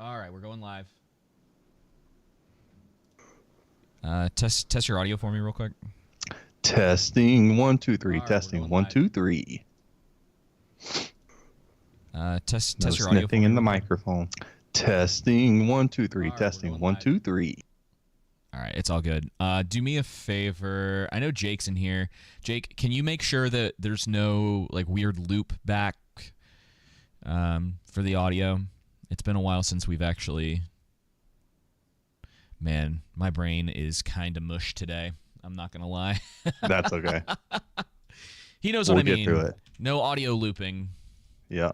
All right, we're going live. Test your audio for me real quick. Testing 1 2 3. All right, Testing we're 1 going 2 3. Test No your audio for sniffing me in the real quick. microphone. Testing 1 2 3. All right, we're Testing going 1 live. 2 3. All right, it's all good. Do me a favor. I know Jake's in here. Jake, can you make sure that there's no like weird loop back for the audio? It's been a while since we've actually. Man, my brain is kind of mush today. I'm not gonna lie. That's okay. He knows We'll what I get mean. through it. No audio looping. Yeah.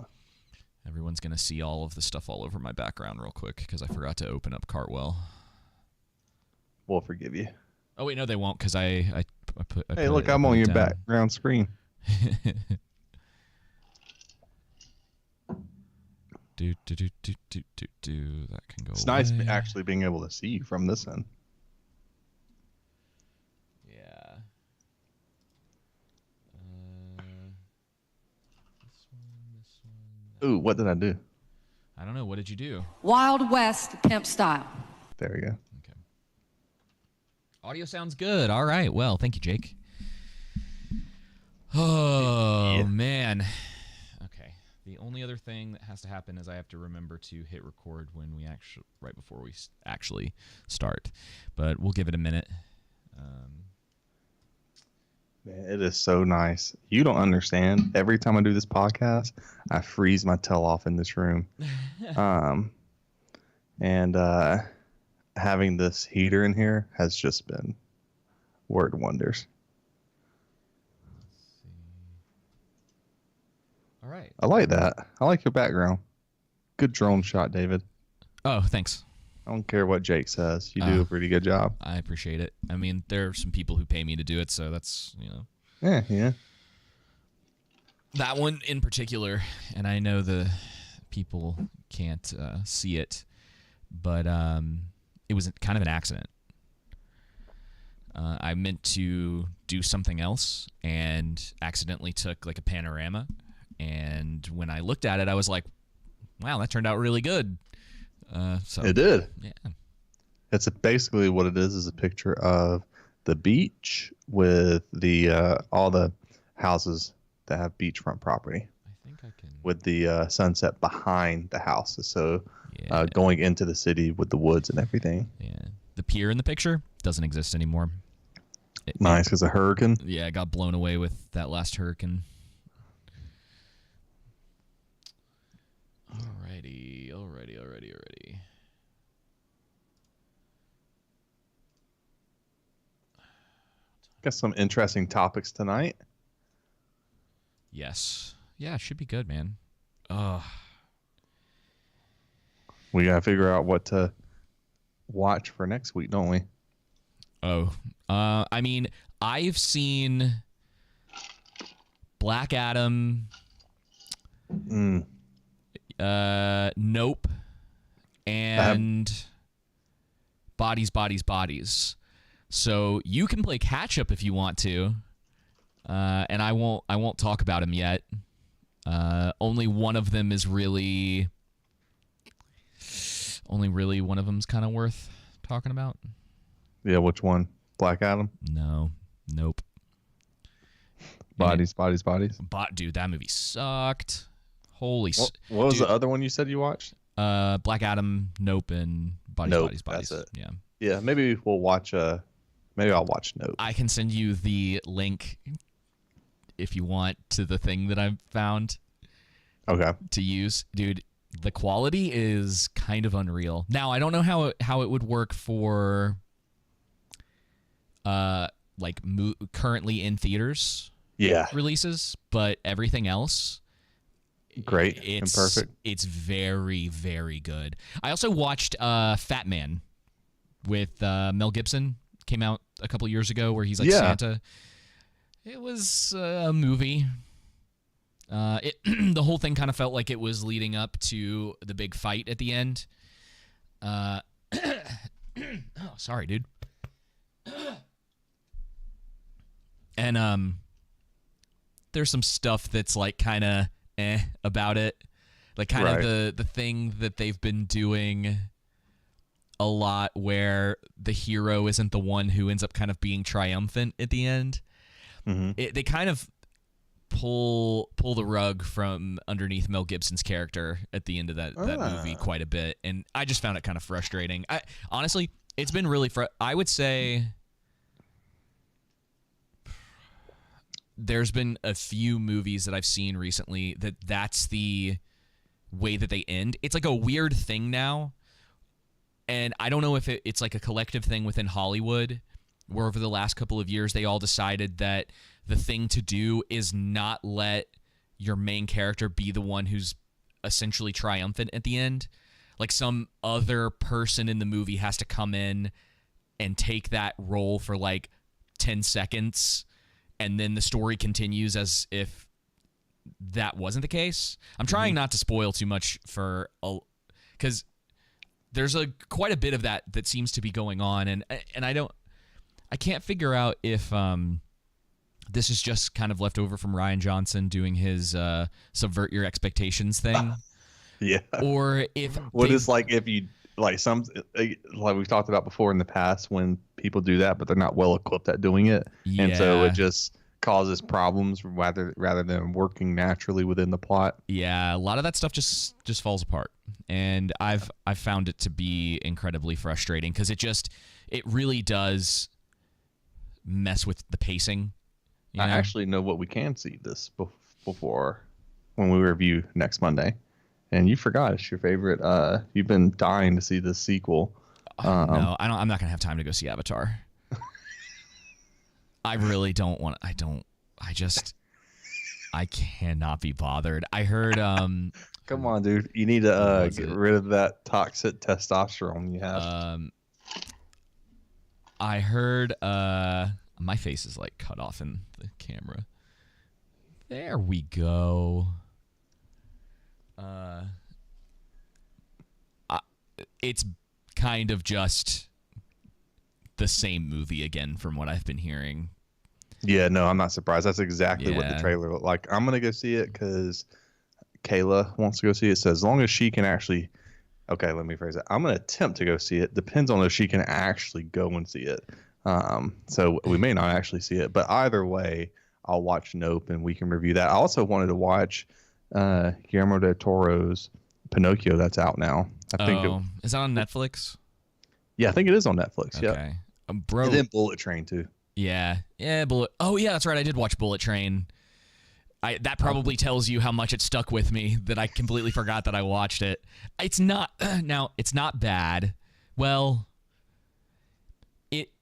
Everyone's gonna see all of the stuff all over my background real quick because I forgot to open up Cartwell. We'll forgive you. Oh wait, no, they won't because I put. Hey, look, I'm on your background screen. Do. That can go. It's away. nice actually being able to see you from this end. Yeah. This one. Ooh, what did I do? I don't know. What did you do? Wild West pimp style. There we go. Okay. Audio sounds good. All right. Well, thank you, Jake. Oh, Yeah. man. Okay. The only other thing that has to happen is I have to remember to hit record when we actually, right before we actually start. But we'll give it a minute. Man, it is so nice. You don't understand. Every time I do this podcast, I freeze my tail off in this room. And having this heater in here has just been word wonders. All right. I like that. I like your background. Good drone shot, David. Oh, thanks. I don't care what Jake says. You do a pretty good job. I appreciate it. I mean, there are some people who pay me to do it, so that's, Yeah. that one in particular. And I know the people can't see it, but it was kind of an accident. I meant to do something else and accidentally took like a panorama. And when I looked at it, I was like, wow, that turned out really good. So It did. Yeah. It's basically what it is a picture of the beach with the all the houses that have beachfront property I think I can. with the sunset behind the houses. So Yeah. going into the city with the woods and everything. Yeah. The pier in the picture doesn't exist anymore. Nice, because a hurricane. Yeah, it got blown away with that last hurricane. Alrighty. Got some interesting topics tonight. Yes. Yeah, it should be good, man. We gotta figure out what to watch for next week, don't we? I mean, I've seen Black Adam, Nope, and Bodies. So you can play catch up if you want to, and I won't talk about them yet. Only one of them is really one of them's kind of worth talking about. Yeah, which one? Black Adam? No, Nope. Bodies. Dude, that movie sucked. Holy. What was dude, the other one you said you watched? Black Adam, Nope, and Bodies. That's it. Yeah. Yeah, maybe we'll watch. Maybe I'll watch Nope. I can send you the link if you want to the thing that I've found Okay. to use, dude. The quality is kind of unreal. Now I don't know how it would work for like currently in theaters Yeah. releases, but everything else. Great and perfect. It's very, very good. I also watched Fat Man with Mel Gibson. Came out a couple of years ago where he's like Santa. It was a movie. The whole thing kind of felt like it was leading up to the big fight at the end. Oh, sorry, dude. And there's some stuff that's like kind of about it. Like kind Right. of the thing that they've been doing a lot where the hero isn't the one who ends up kind of being triumphant at the end. They kind of pull the rug from underneath Mel Gibson's character at the end of that movie quite a bit, and I just found it kind of frustrating. Honestly, it's been really I would say there's been a few movies that I've seen recently that's the way that they end. It's like a weird thing now, and I don't know if it's like a collective thing within Hollywood where over the last couple of years they all decided that the thing to do is not let your main character be the one who's essentially triumphant at the end. Like some other person in the movie has to come in and take that role for like 10 seconds, and then the story continues as if that wasn't the case. I'm trying not to spoil too much because there's quite a bit of that seems to be going on, and I can't figure out if this is just kind of left over from Rian Johnson doing his subvert your expectations thing. Yeah. Or if what is like if you like like we've talked about before in the past when people do that but they're not well equipped at doing it, and so it just causes problems rather than working naturally within the plot. Yeah, a lot of that stuff just falls apart, and I've found it to be incredibly frustrating because it really does mess with the pacing. I actually know what we can see this before when we review next Monday, and you forgot it's your favorite. You've been dying to see this sequel. No, I'm not gonna have time to go see Avatar. I really don't want. I cannot be bothered. I heard. Come on, dude. You need to get rid of that toxic testosterone you have. I heard. My face is like cut off in the camera. There we go. It's kind of just the same movie again from what I've been hearing. Yeah, no, I'm not surprised. That's exactly what the trailer looked like. I'm going to go see it because Kayla wants to go see it. So as long as she can actually... Okay, let me phrase it. I'm going to attempt to go see it. Depends on if she can actually go and see it. So we may not actually see it. But either way, I'll watch Nope and we can review that. I also wanted to watch Guillermo del Toro's Pinocchio that's out now. I think is that on Netflix? Yeah, I think it is on Netflix. Okay. Yeah. Bro. And then Bullet Train too. Yeah. Bullet. Oh yeah, that's right. I did watch Bullet Train. That probably tells you how much it stuck with me that I completely forgot that I watched it. It's not it's not bad. Well,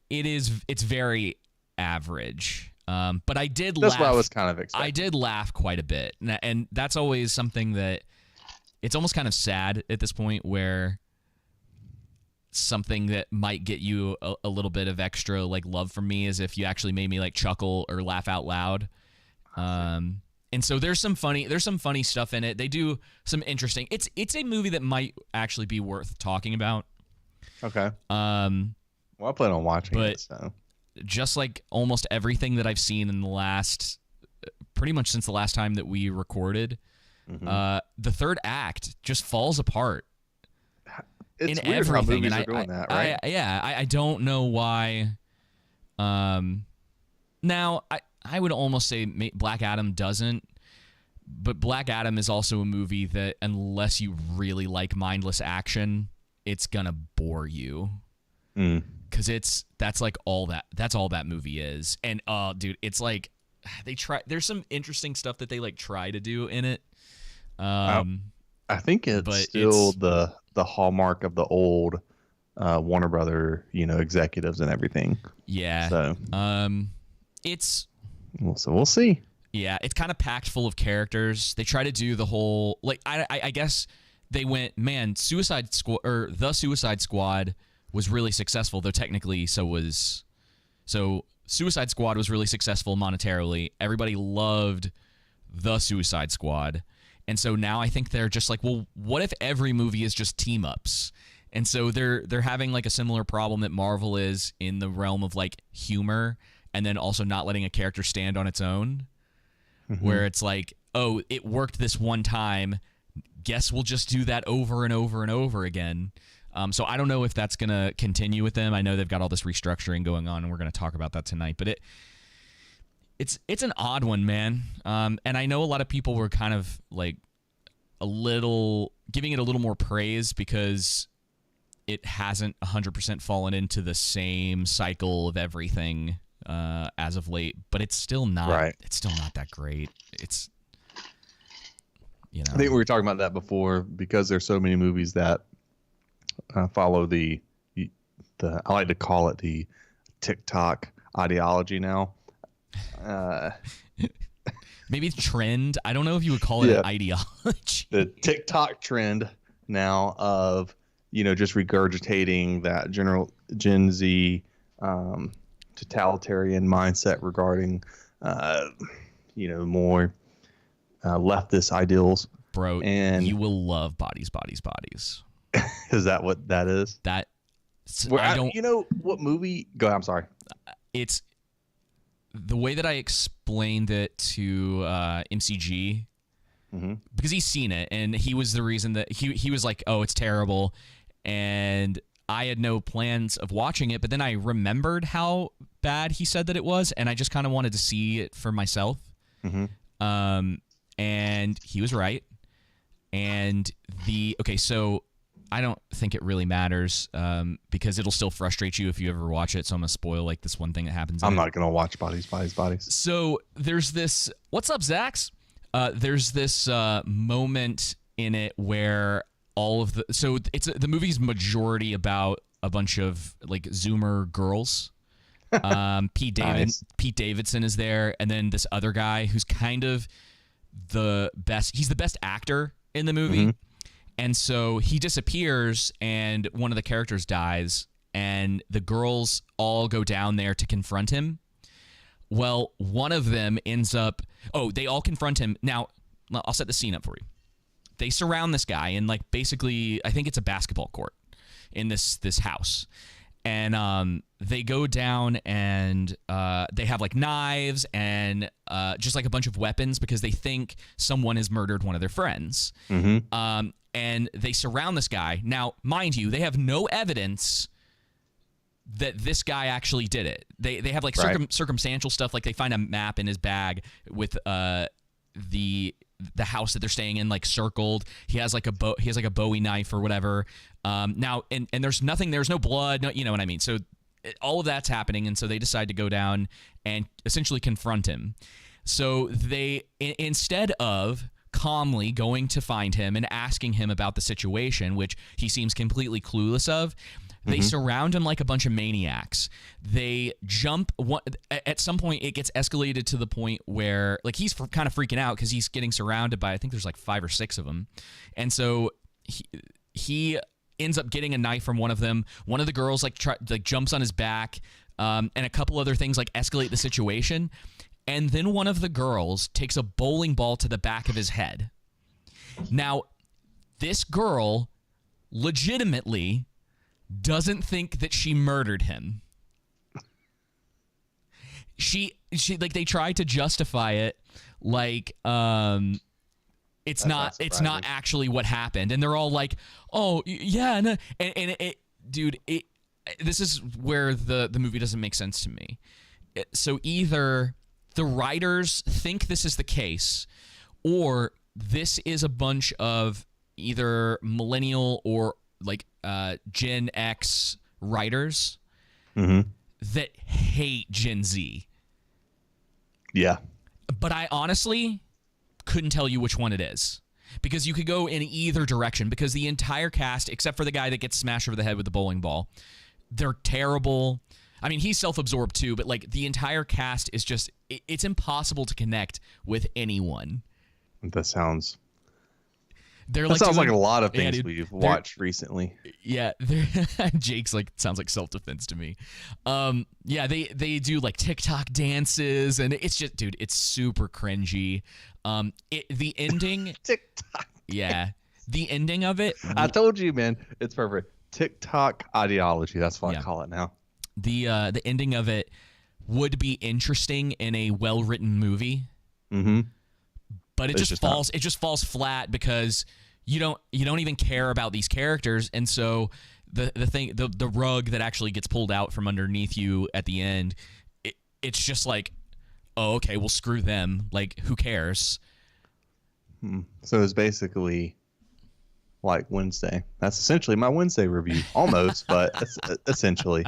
it's very average. But I did laugh. That's what I was kind of expecting. I did laugh quite a bit. And that's always something that it's almost kind of sad at this point where something that might get you a little bit of extra like love from me is if you actually made me like chuckle or laugh out loud. And so there's some funny stuff in it. They do some interesting. It's a movie that might actually be worth talking about. Okay. Well, I plan on watching it. So just like almost everything that I've seen in the last, pretty much since the last time that we recorded, the third act just falls apart. It's in weird everything. how movies are doing that, right? I don't know why. Now I would almost say Black Adam doesn't, but Black Adam is also a movie that unless you really like mindless action, it's gonna bore you. Because that's all that movie is. And dude, it's like there's some interesting stuff that they like try to do in it. I think it's still the hallmark of the old Warner Brother, executives and everything. Yeah. So we'll see. Yeah, it's kind of packed full of characters. They try to do the whole like I guess they went, man, Suicide Squad or The Suicide Squad was really successful, though technically Suicide Squad was really successful monetarily. Everybody loved The Suicide Squad. And so now I think they're just like, well, what if every movie is just team ups? And so they're having like a similar problem that Marvel is in the realm of like humor and then also not letting a character stand on its own, where it's like, oh, it worked this one time. guess we'll just do that over and over and over again. So I don't know if that's going to continue with them. I know they've got all this restructuring going on, and we're going to talk about that tonight. But it's an odd one, man. And I know a lot of people were kind of like giving it a little more praise because it hasn't 100% fallen into the same cycle of everything as of late. But it's still not. Right. It's still not that great. It's, you know. I think we were talking about that before because there's so many movies that follow the I like to call it the TikTok ideology now. Maybe trend. I don't know if you would call it an ideology. The TikTok trend now of, just regurgitating that general Gen Z totalitarian mindset regarding, more leftist ideals. Bro, and you will love Bodies, Bodies, Bodies. Is that what that is? I don't. You know what movie? Go ahead. I'm sorry. It's the way that I explained it to MCG, because he's seen it and he was the reason that he was like, "Oh, it's terrible," and I had no plans of watching it. But then I remembered how bad he said that it was, and I just kind of wanted to see it for myself. And he was right. And so I don't think it really matters because it'll still frustrate you if you ever watch it. So I'm going to spoil like this one thing that happens. I'm not going to watch Bodies, Bodies, Bodies. So there's this, what's up, Zax? There's this moment in it where the movie's majority about a bunch of like Zoomer girls. Pete Davidson is there. And then this other guy who's kind of he's the best actor in the movie. And so he disappears and one of the characters dies and the girls all go down there to confront him. Well, one of them ends up, they all confront him. Now, I'll set the scene up for you. They surround this guy and like basically, I think it's a basketball court in this house. And they go down and they have like knives and just like a bunch of weapons because they think someone has murdered one of their friends. And they surround this guy. Now, mind you, they have no evidence that this guy actually did it. They have like circumstantial stuff. Like they find a map in his bag with the house that they're staying in, like circled. He has like a Bowie knife or whatever. Now, and there's nothing. There's no blood. No, you know what I mean. So all of that's happening, and so they decide to go down and essentially confront him. So they instead of calmly going to find him and asking him about the situation, which he seems completely clueless of, they surround him like a bunch of maniacs. They jump. At some point, it gets escalated to the point where like he's kind of freaking out because he's getting surrounded by, I think there's like 5 or 6 of them. And so he ends up getting a knife from one of them. One of the girls like jumps on his back, and a couple other things like escalate the situation. And then one of the girls takes a bowling ball to the back of his head. Now, this girl legitimately doesn't think that she murdered him. She like they try to justify it like it's not actually what happened, and they're all like, "Oh, yeah, no." And this is where the movie doesn't make sense to me. So either the writers think this is the case, or this is a bunch of either millennial or like Gen X writers that hate Gen Z. Yeah. But I honestly couldn't tell you which one it is. Because you could go in either direction, because the entire cast, except for the guy that gets smashed over the head with the bowling ball, they're terrible. I mean, he's self-absorbed too, but like the entire cast is just, it's impossible to connect with anyone. That sounds like a lot of things we've watched recently. Yeah, Jake's like sounds like self-defense to me. Yeah, they do like TikTok dances, and it's just, dude, it's super cringy. The ending TikTok. Yeah, the ending of it. I told you, man, it's perfect. TikTok ideology. That's what I call it now. The ending of it would be interesting in a well-written movie. But it just falls flat because you don't even care about these characters, and so the rug that actually gets pulled out from underneath you at the end, it's just like, oh, okay, well, screw them. Like, who cares? So it's basically like Wednesday. That's essentially my Wednesday review, almost, but essentially,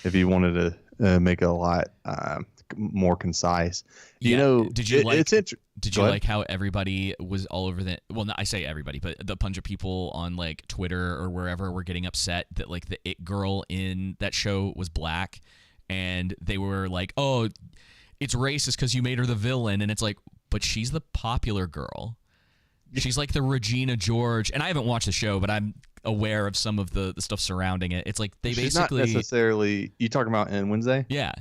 if you wanted to make it a lot more concise. Did you like like how everybody was all over the, well, I say everybody, but a bunch of people on like Twitter or wherever were getting upset that like the it girl in that show was black, and they were like, oh, it's racist because you made her the villain, and it's like, but she's the popular girl. She's like the Regina George, and I haven't watched the show, but I'm aware of some of the stuff surrounding it. It's like she's basically not necessarily, you talking about in Wednesday? Yeah.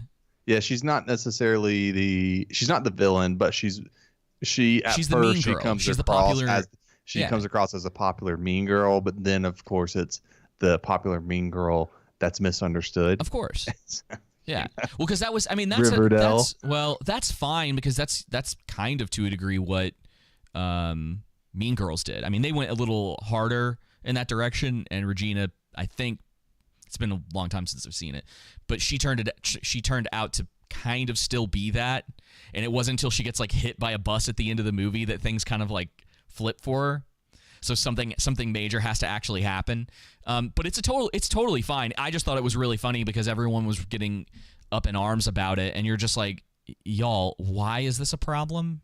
Yeah, she's not necessarily she's not the villain, but she's the mean girl. Comes across as a popular mean girl, but then of course it's the popular mean girl that's misunderstood. Of course. Yeah. Well, because that was, I mean, Riverdale. That's fine, because that's kind of to a degree what Mean Girls did. I mean, they went a little harder in that direction, and Regina, I think, it's been a long time since I've seen it, but she turned out to kind of still be that, and it wasn't until she gets like hit by a bus at the end of the movie that things kind of like flip for her. So something major has to actually happen. But it's totally fine. I just thought it was really funny because everyone was getting up in arms about it, and you're just like, y'all, why is this a problem?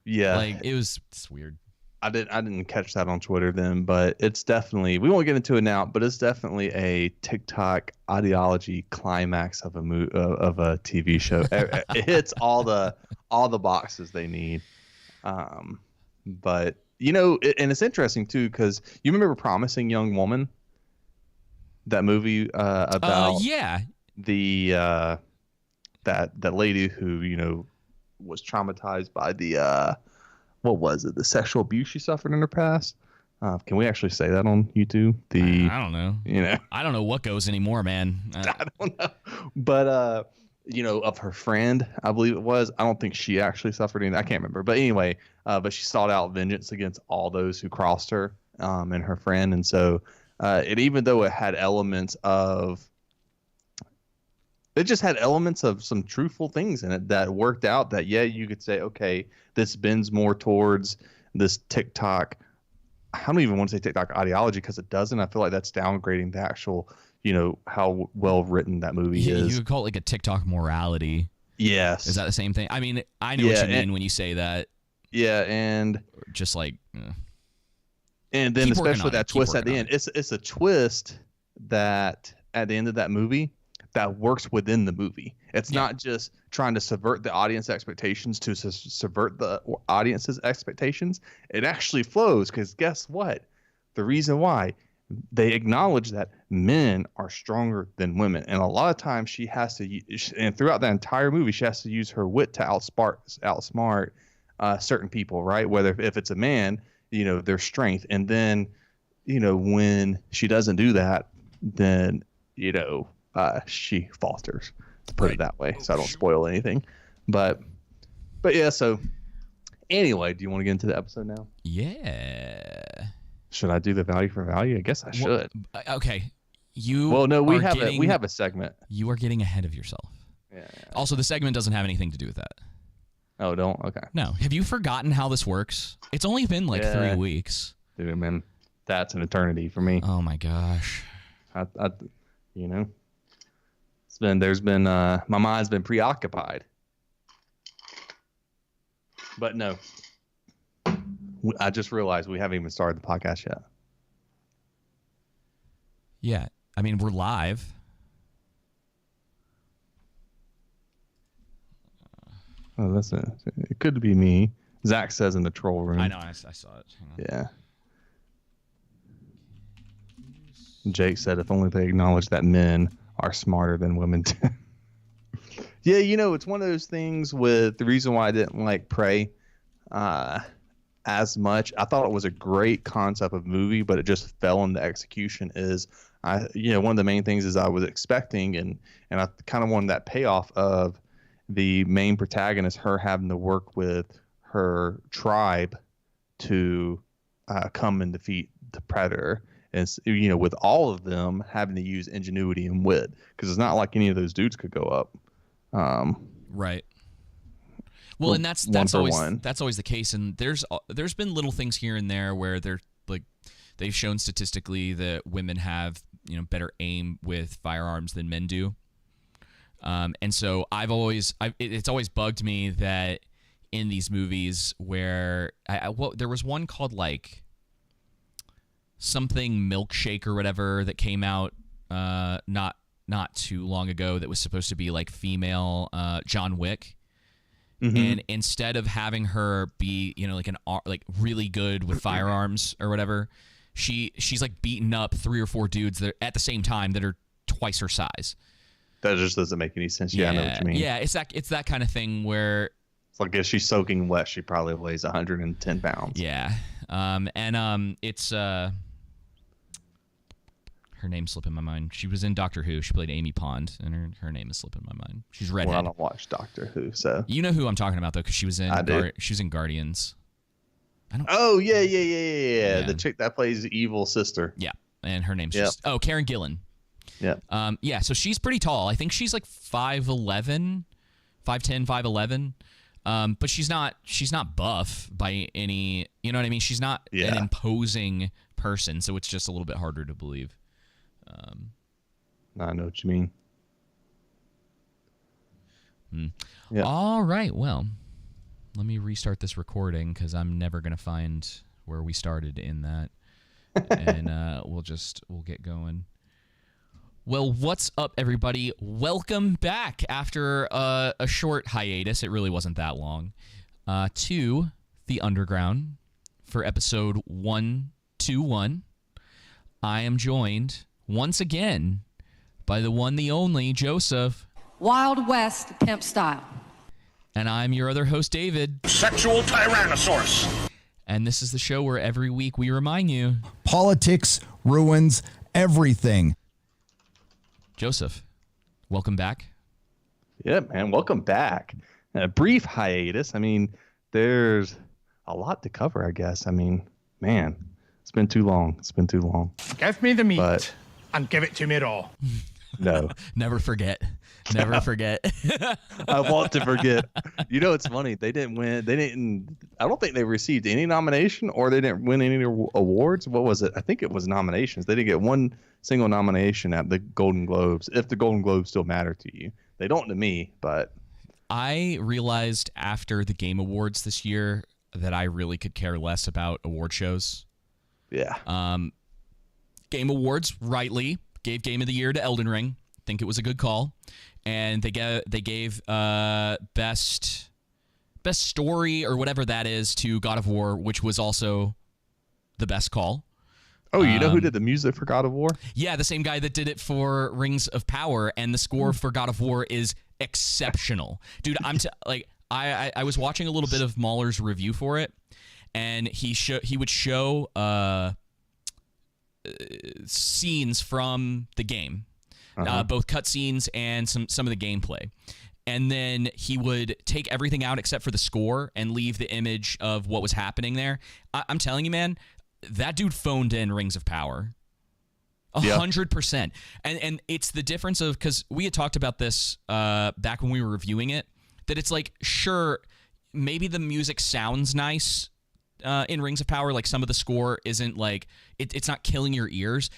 Yeah, like it's weird. I didn't catch that on Twitter then, but it's definitely, we won't get into it now, but it's definitely a TikTok ideology climax of a TV show. It hits all the boxes they need. But and it's interesting too, because you remember Promising Young Woman, that movie about the that lady who was traumatized by the what was it, the sexual abuse she suffered in her past. Can we actually say that on YouTube? I don't know. I don't know what goes anymore, man. I don't know. But of her friend, I believe it was. I don't think she actually suffered anything. I can't remember. But anyway, but she sought out vengeance against all those who crossed her and her friend. And so even though it had elements of, it just had elements of some truthful things in it that worked out that, yeah, you could say, okay, this bends more towards this TikTok. I don't even want to say TikTok ideology, because it doesn't. I feel like that's downgrading the actual, how well written that movie is. You could call it like a TikTok morality. Yes. Is that the same thing? I mean, I know what you mean when you say that. Yeah, and just like. And then especially that twist at the end. It's a twist that at the end of that movie that works within the movie. It's not just trying to subvert the audience expectations to subvert the audience's expectations. It actually flows, because guess what? The reason why, they acknowledge that men are stronger than women. And a lot of times she has to, and throughout the entire movie, she has to use her wit to outsmart certain people, right? Whether if it's a man, their strength. And then, when she doesn't do that, then, she falters, to put it that way, so I don't spoil anything. But yeah, so anyway, do you want to get into the episode now? Yeah. Should I do the value for value? I guess I should. Okay. We have a segment. You are getting ahead of yourself. Yeah. Also, the segment doesn't have anything to do with that. Oh, don't? Okay. No. Have you forgotten how this works? It's only been like 3 weeks. Dude, man, that's an eternity for me. Oh my gosh. My mind's been preoccupied. But no, I just realized we haven't even started the podcast yet. Yeah, I mean, we're live. Oh, it could be me. Zach says in the troll room. I know, I saw it. Yeah. Jake said if only they acknowledge that men are smarter than women too. Yeah, it's one of those things with the reason why I didn't like Prey as much. I thought it was a great concept of movie, but it just fell in the execution. One of the main things is I was expecting, and I kind of wanted that payoff of the main protagonist, her having to work with her tribe to come and defeat the Predator. And with all of them having to use ingenuity and wit, because it's not like any of those dudes could go up. Right. Well, and that's always the case. And there's been little things here and there where they've shown statistically that women have better aim with firearms than men do. And so it's always bugged me that in these movies where there was one called like something milkshake or whatever that came out not too long ago that was supposed to be like female John Wick. Mm-hmm. And instead of having her be like really good with firearms or whatever, she's like beating up 3 or 4 dudes that at the same time that are twice her size. That just doesn't make any sense. Yeah, I know what you mean. Yeah, it's that kind of thing where it's like if she's soaking wet, she probably weighs 110 pounds. Yeah, it's her name's slipping my mind. She was in Doctor Who. She played Amy Pond, and her name is slipping my mind. She's redhead. Well, I don't watch Doctor Who, so you know who I'm talking about though, because she was in she was in Guardians. Oh yeah. The chick that plays the evil sister. Yeah, and her name's Karen Gillan. Yeah. Yeah. So she's pretty tall. I think she's like 5'11", 5'10", 5'11". But she's not buff by any. You know what I mean? She's not an imposing person, so it's just a little bit harder to believe. I know what you mean. Yeah. All right. Well, let me restart this recording because I'm never gonna find where we started in that, and we'll get going. Well, what's up, everybody? Welcome back after a short hiatus. It really wasn't that long. To the Underground for episode 121. I am joined once again by the one, the only, Joseph. Wild West Pimp Style. And I'm your other host, David. Sexual Tyrannosaurus. And this is the show where every week we remind you. Politics ruins everything. Joseph, welcome back. Yeah, man, welcome back. A brief hiatus. I mean, there's a lot to cover, I guess. I mean, man, it's been too long. Give me the meat and give it to me raw. No. Never forget. Never forget. I want to forget. You know, it's funny. They didn't win. I don't think they received any nomination or they didn't win any awards. What was it? I think it was nominations. They didn't get one single nomination at the Golden Globes, if the Golden Globes still matter to you. They don't to me, but. I realized after the Game Awards this year that I really could care less about award shows. Yeah. Game Awards rightly gave Game of the Year to Elden Ring. Think it was a good call, and they gave best story or whatever that is to God of War, which was also the best call. Oh, you know who did the music for God of War? Yeah, the same guy that did it for Rings of Power, and the score for God of War is exceptional, dude. I was watching a little bit of Mahler's review for it, and he would show scenes from the game, both cutscenes and some of the gameplay, and then he would take everything out except for the score and leave the image of what was happening there. I'm telling you, man, that dude phoned in Rings of Power 100%. And it's the difference of, because we had talked about this back when we were reviewing it, that it's like, sure, maybe the music sounds nice in Rings of Power, like some of the score isn't like it's not killing your ears,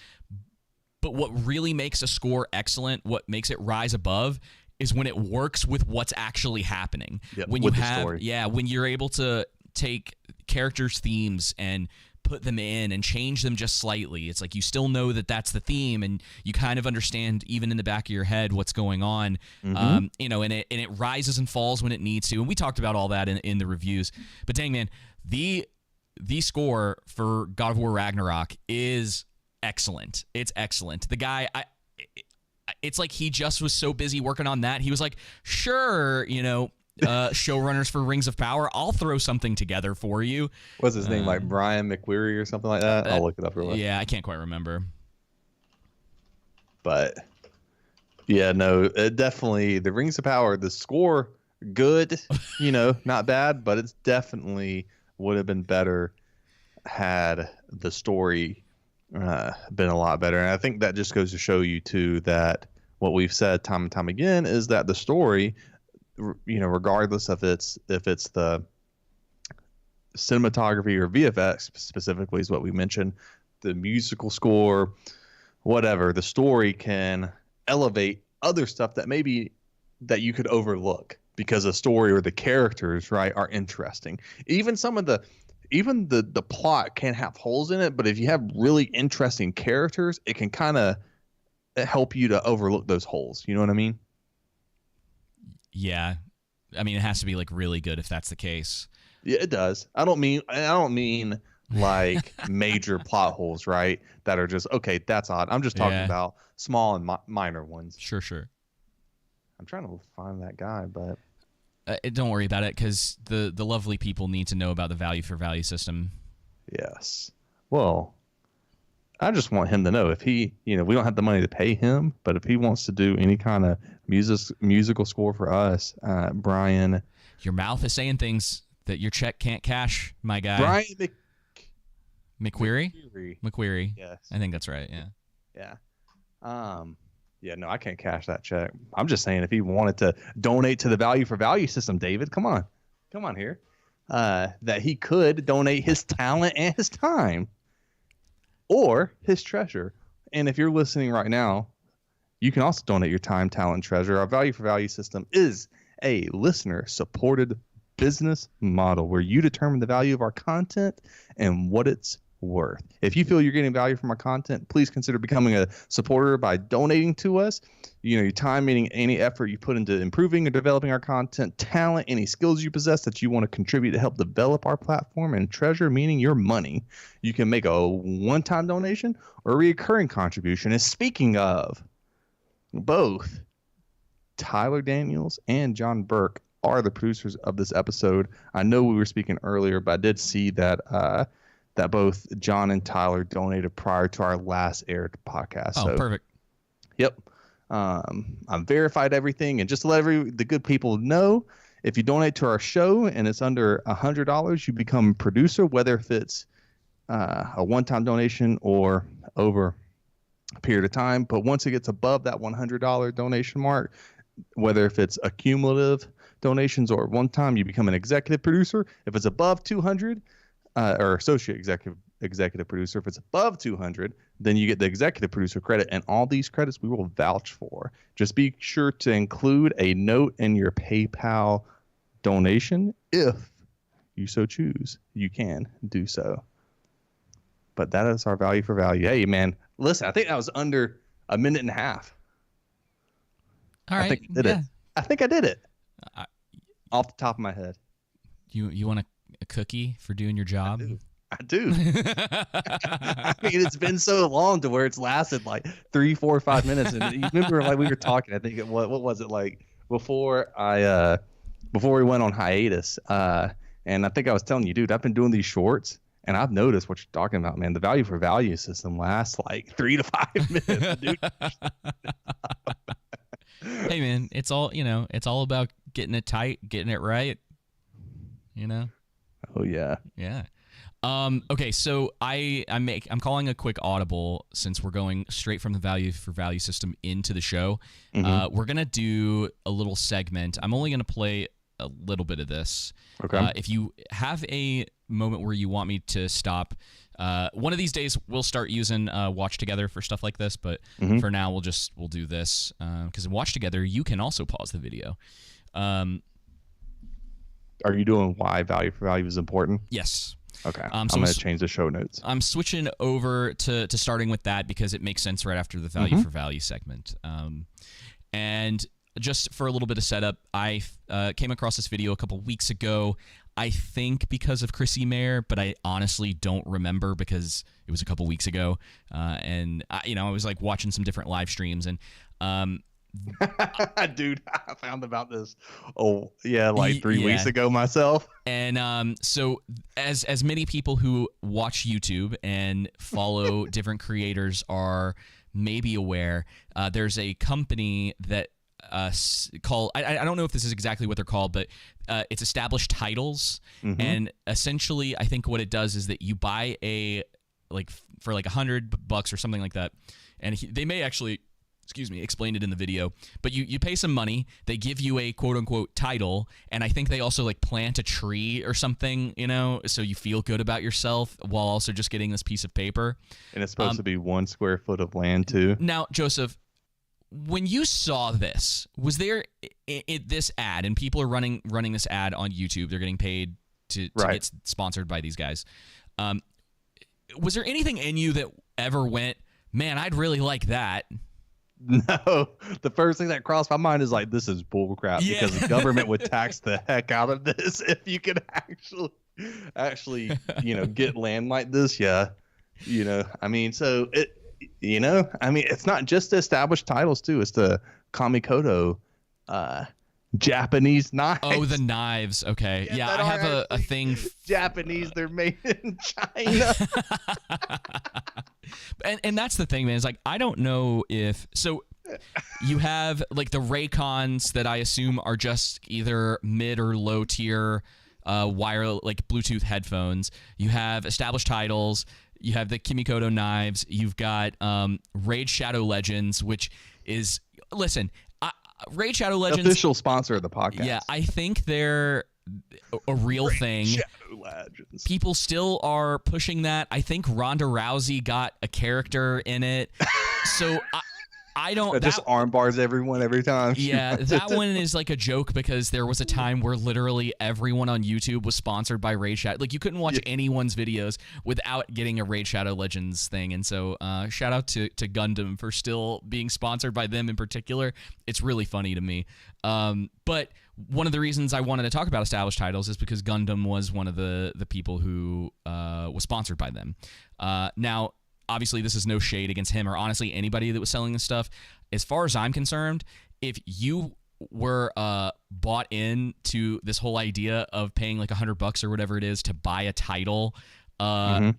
but what really makes a score excellent, what makes it rise above, is when it works with what's actually happening. Yep, when you have when you're able to take characters' themes and put them in and change them just slightly. It's like you still know that that's the theme, and you kind of understand even in the back of your head what's going on. And it rises and falls when it needs to. And we talked about all that in the reviews. But dang, man, the score for God of War Ragnarok is excellent. It's excellent. The guy, it's like he just was so busy working on that. He was like, sure, showrunners for Rings of Power, I'll throw something together for you. What's his name, like Brian McWeary or something like that? I'll look it up real quick. Yeah, I can't quite remember. But yeah, no, definitely the Rings of Power, the score, good, not bad, but it's definitely would have been better had the story been a lot better. And I think that just goes to show you too that what we've said time and time again is that the story, regardless of if it's the cinematography or VFX specifically is what we mentioned, the musical score, whatever, the story can elevate other stuff that maybe that you could overlook because the story or the characters, right, are interesting. Even the plot can have holes in it, but if you have really interesting characters, it can kind of help you to overlook those holes. You know what I mean? Yeah. I mean, it has to be like really good if that's the case. Yeah, it does. I don't mean like major plot holes, right? That are just, okay, that's odd. I'm just talking about small and minor ones. Sure. I'm trying to find that guy, but don't worry about it, because the lovely people need to know about the value for value system. Yes. Well, I just want him to know if he, we don't have the money to pay him, but if he wants to do any kind of musical score for us, Brian. Your mouth is saying things that your check can't cash, my guy. Brian McQuarrie? McQuarrie. Yes. I think that's right, yeah. Yeah. Yeah, no, I can't cash that check. I'm just saying if he wanted to donate to the value for value system, David, come on here, that he could donate his talent and his time or his treasure. And if you're listening right now, you can also donate your time, talent, and treasure. Our value for value system is a listener supported business model where you determine the value of our content and what it's worth. If you feel you're getting value from our content, please consider becoming a supporter by donating to us. Your time, meaning any effort you put into improving or developing our content, talent, any skills you possess that you want to contribute to help develop our platform, and treasure, meaning your money. You can make a one-time donation or a recurring contribution. And speaking of, both Tyler Daniels and John Burke are the producers of this episode. I know we were speaking earlier, but I did see that that both John and Tyler donated prior to our last aired podcast. Oh, so, perfect. Yep. I've verified everything, and just to let the good people know, if you donate to our show and it's under $100, you become a producer, whether if it's a one-time donation or over a period of time. But once it gets above that $100 donation mark, whether if it's accumulative donations or one time, you become an executive producer. If it's above 200, or associate executive producer. If it's above 200, then you get the executive producer credit, and all these credits we will vouch for. Just be sure to include a note in your PayPal donation if you so choose. You can do so. But that is our value for value. Hey, man, listen, I think that was under a minute and a half. All right. I think I did it. Off the top of my head. You want a cookie for doing your job? I do. I mean, it's been so long to where it's lasted like 3, 4, 5 minutes. And you remember, like, we were talking, I think what was it, like before we went on hiatus, and I think I was telling you, dude, I've been doing these shorts, and I've noticed what you're talking about, man. The value for value system lasts like 3 to 5 minutes, dude. Hey, man, it's all about getting it tight, getting it right. Oh yeah. Yeah. Okay, so I'm calling a quick audible since we're going straight from the value for value system into the show. Mm-hmm. We're gonna do a little segment. I'm only gonna play a little bit of this. Okay. If you have a moment where you want me to stop, one of these days we'll start using Watch Together for stuff like this. But for now, we'll do this because in Watch Together you can also pause the video. Are you doing why value for value is important? Yes. Okay. So I'm going to change the show notes. I'm switching over to starting with that because it makes sense right after the value for value segment. And just for a little bit of setup, I came across this video a couple weeks ago. I think because of Chrissy Mayer, but I honestly don't remember because it was a couple weeks ago. And I was like watching some different live streams, and dude, I found about this 3 weeks ago myself. And so as many people who watch YouTube and follow different creators are maybe aware, there's a company that called, I don't know if this is exactly what they're called, but it's established titles. Mm-hmm. And essentially, I think what it does is that you buy for like $100 or something like that. And they may actually, explained it in the video, but you pay some money, they give you a quote unquote title, and I think they also like plant a tree or something, so you feel good about yourself while also just getting this piece of paper. And it's supposed to be 1 square foot of land too. Now, Joseph, when you saw this, was there this ad, and people are running this ad on YouTube, they're getting paid to get sponsored by these guys. Was there anything in you that ever went, man, I'd really like that? No, the first thing that crossed my mind is like, this is bullcrap, because the government would tax the heck out of this if you could actually, get land like this. Yeah. I mean, so it, it's not just the established titles too. It's the Kamikoto, Japanese knives. Oh, the knives. Okay. Yeah, I have a thing. Japanese, they're made in China. and that's the thing, man. It's like, I don't know if you have like the Raycons that I assume are just either mid or low tier like Bluetooth headphones. You have established titles. You have the Kamikoto knives. You've got Raid Shadow Legends, which is, listen, Raid Shadow Legends, official sponsor of the podcast. Yeah, I think they're a real thing. Shadow Legends. People still are pushing that. I think Ronda Rousey got a character in it. So I don't. It just arm bars everyone every time. Yeah, that one is like a joke, because there was a time where literally everyone on YouTube was sponsored by Raid Shadow. Like, you couldn't watch anyone's videos without getting a Raid Shadow Legends thing. And so shout out to Gundam for still being sponsored by them in particular. It's really funny to me. But one of the reasons I wanted to talk about established titles is because Gundam was one of the people who was sponsored by them. Now, obviously, this is no shade against him or honestly anybody that was selling this stuff. As far as I'm concerned, if you were bought into this whole idea of paying like $100 or whatever it is to buy a title, good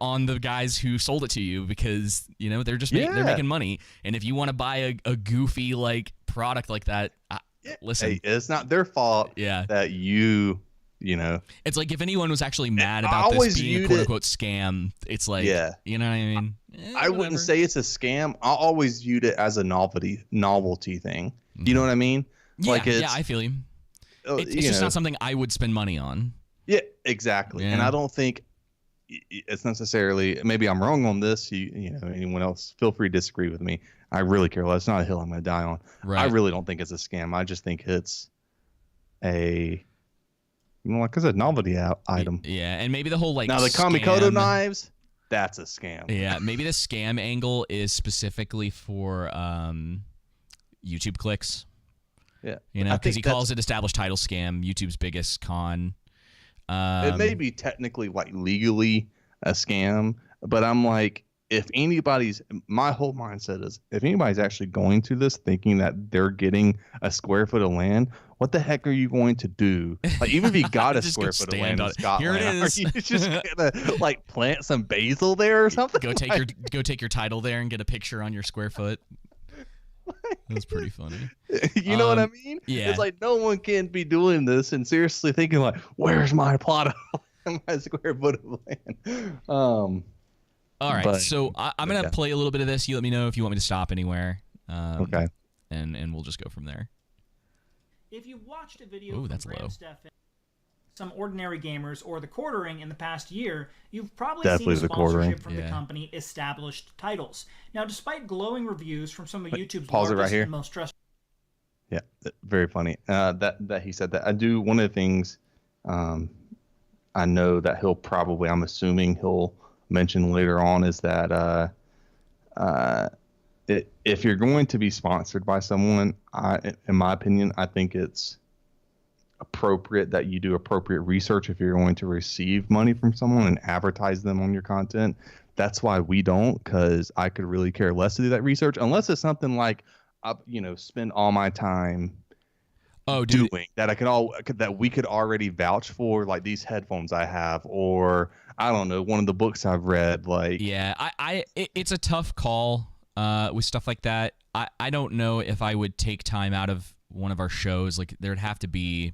on the guys who sold it to you, because they're just they're making money. And if you want to buy a goofy like product like that, listen, hey, it's not their fault. That it's like, if anyone was actually mad about this being a quote-unquote scam, it's like, you know what I mean? I wouldn't say it's a scam. I always viewed it as a novelty thing. You know what I mean? Yeah, like I feel you. It's just not something I would spend money on. Yeah, exactly. Yeah. And I don't think it's necessarily, maybe I'm wrong on this. Anyone else, feel free to disagree with me. I really care less. It's not a hill I'm going to die on. Right. I really don't think it's a scam. I just think it's like I said, novelty item. Yeah, and maybe the whole like now the Kamikoto knives, that's a scam. Yeah, maybe the scam angle is specifically for YouTube clicks. Yeah, because he calls it established title scam, YouTube's biggest con. It may be technically like legally a scam, but I'm like, my whole mindset is, if anybody's actually going to this thinking that they're getting a square foot of land, what the heck are you going to do? Like, even if you got a square foot of land in Scotland, here it is. Are you just gonna like plant some basil there or something? Go take your title there and get a picture on your square foot. That's pretty funny. You know what I mean? Yeah. It's like, no one can be doing this and seriously thinking like, where's my plot of my square foot of land? All right, so I'm going to play a little bit of this. You let me know if you want me to stop anywhere. Okay. And we'll just go from there. If you've watched a video from Graham Stephan, some ordinary gamers, or the Quartering in the past year, you've probably seen a sponsorship from the company Established Titles. Now, despite glowing reviews from some of YouTube's largest and most trusted... Yeah, very funny. That he said that. One of the things I know that I'm assuming he'll mention later on is that if you're going to be sponsored by someone, in my opinion, I think it's appropriate that you do appropriate research if you're going to receive money from someone and advertise them on your content. That's why we don't, because I could really care less to do that research, unless it's something like, spend all my time doing that that we could already vouch for, like these headphones I have, or I don't know, one of the books I've read. Like, yeah, it's a tough call. with stuff like that. I don't know if I would take time out of one of our shows. Like, there'd have to be,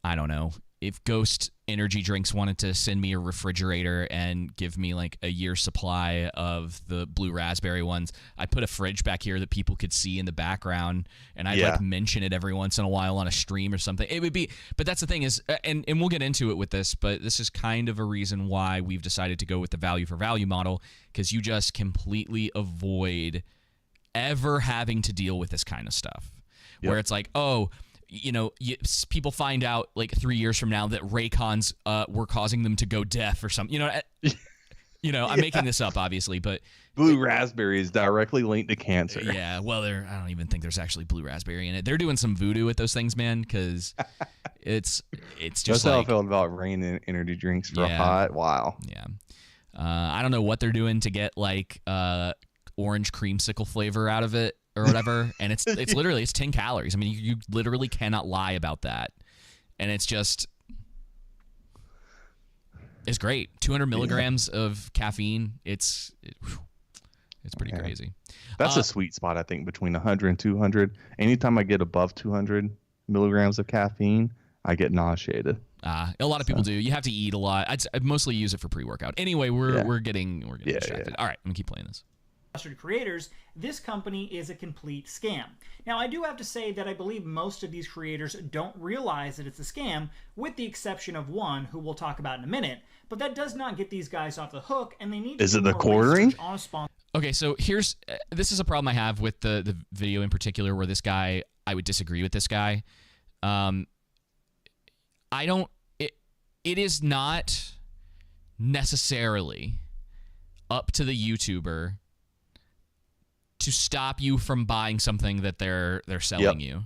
I don't know, if Ghost Energy Drinks wanted to send me a refrigerator and give me like a year's supply of the blue raspberry ones, I'd put a fridge back here that people could see in the background, and I'd like mention it every once in a while on a stream or something. It would be, but that's the thing is, and we'll get into it with this, but this is kind of a reason why we've decided to go with the value for value model, because you just completely avoid ever having to deal with this kind of stuff, where it's like, oh, you know, people find out like 3 years from now that Raycons were causing them to go deaf or something. You know, I'm making this up, obviously, but blue raspberry is directly linked to cancer. Yeah, well, I don't even think there's actually blue raspberry in it. They're doing some voodoo with those things, man, because it's just that's how I felt about Rain energy drinks for a hot while. Yeah, I don't know what they're doing to get like orange creamsicle flavor out of it or whatever, and it's literally, it's 10 calories. I mean, you literally cannot lie about that, and it's great. 200 milligrams of caffeine. It's pretty crazy. That's a sweet spot, I think, between 100 and 200. Anytime I get above 200 milligrams of caffeine, I get nauseated. A lot of people do. You have to eat a lot. I mostly use it for pre-workout. Anyway, we're getting distracted. All right, I'm gonna keep playing this. Creators, this company is a complete scam. Now, I do have to say that I believe most of these creators don't realize that it's a scam, with the exception of one who we'll talk about in a minute. But that does not get these guys off the hook, and they need to do more quartering on a sponsor. Okay, so this is a problem I have with the video in particular, where this guy, I would disagree with this guy. It is not necessarily up to the YouTuber to stop you from buying something that they're selling you.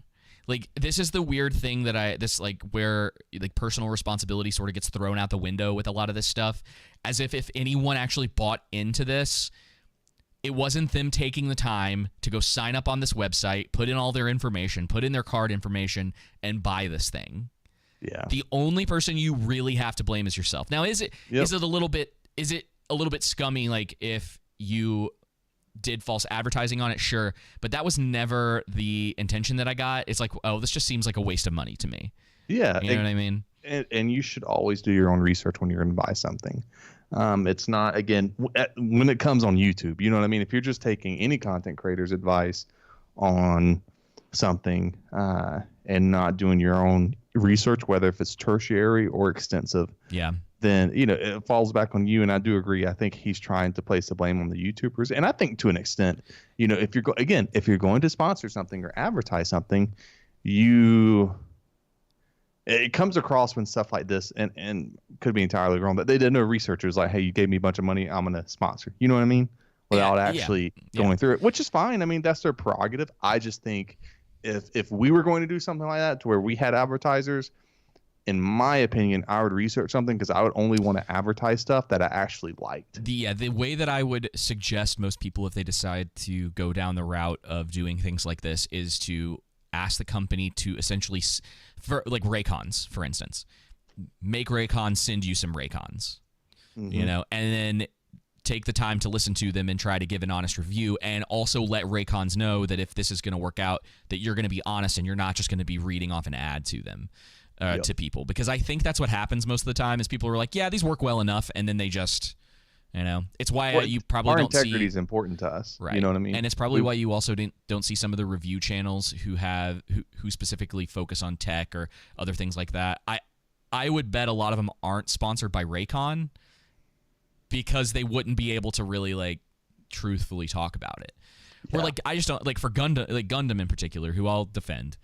Like, this is the weird thing that where like personal responsibility sort of gets thrown out the window with a lot of this stuff, as if anyone actually bought into this, it wasn't them taking the time to go sign up on this website, put in all their information, put in their card information, and buy this thing. Yeah. The only person you really have to blame is yourself. Now, is it a little bit scummy, like if you did false advertising on it? Sure, but that was never the intention that I got. It's like, oh, this just seems like a waste of money to me. Yeah, you know what I mean. And you should always do your own research when you're going to buy something. It's not, again, when it comes on YouTube, you know what I mean. If you're just taking any content creator's advice on something and not doing your own research, whether if it's tertiary or extensive, then it falls back on you. And I do agree. I think he's trying to place the blame on the YouTubers, and I think to an extent, if you're going to sponsor something or advertise something, it comes across when stuff like this, and could be entirely wrong, but they did no researchers like, hey, you gave me a bunch of money, I'm gonna sponsor, you know what I mean, without actually going through it, which is fine. I mean, that's their prerogative. I just think if we were going to do something like that to where we had advertisers, in my opinion, I would research something, because I would only want to advertise stuff that I actually liked. The way that I would suggest most people, if they decide to go down the route of doing things like this, is to ask the company to essentially, for like Raycons, for instance, make Raycons send you some Raycons, and then take the time to listen to them and try to give an honest review, and also let Raycons know that if this is going to work out, that you're going to be honest and you're not just going to be reading off an ad to them. To people, because I think that's what happens most of the time, is people are like, yeah, these work well enough, and then they just, it's why you probably don't see. Our integrity is important to us, right? You know what I mean? And it's probably why you also don't see some of the review channels who specifically focus on tech or other things like that. I would bet a lot of them aren't sponsored by Raycon, because they wouldn't be able to really like truthfully talk about it. Or like, I just don't like, for Gundam in particular, who I'll defend.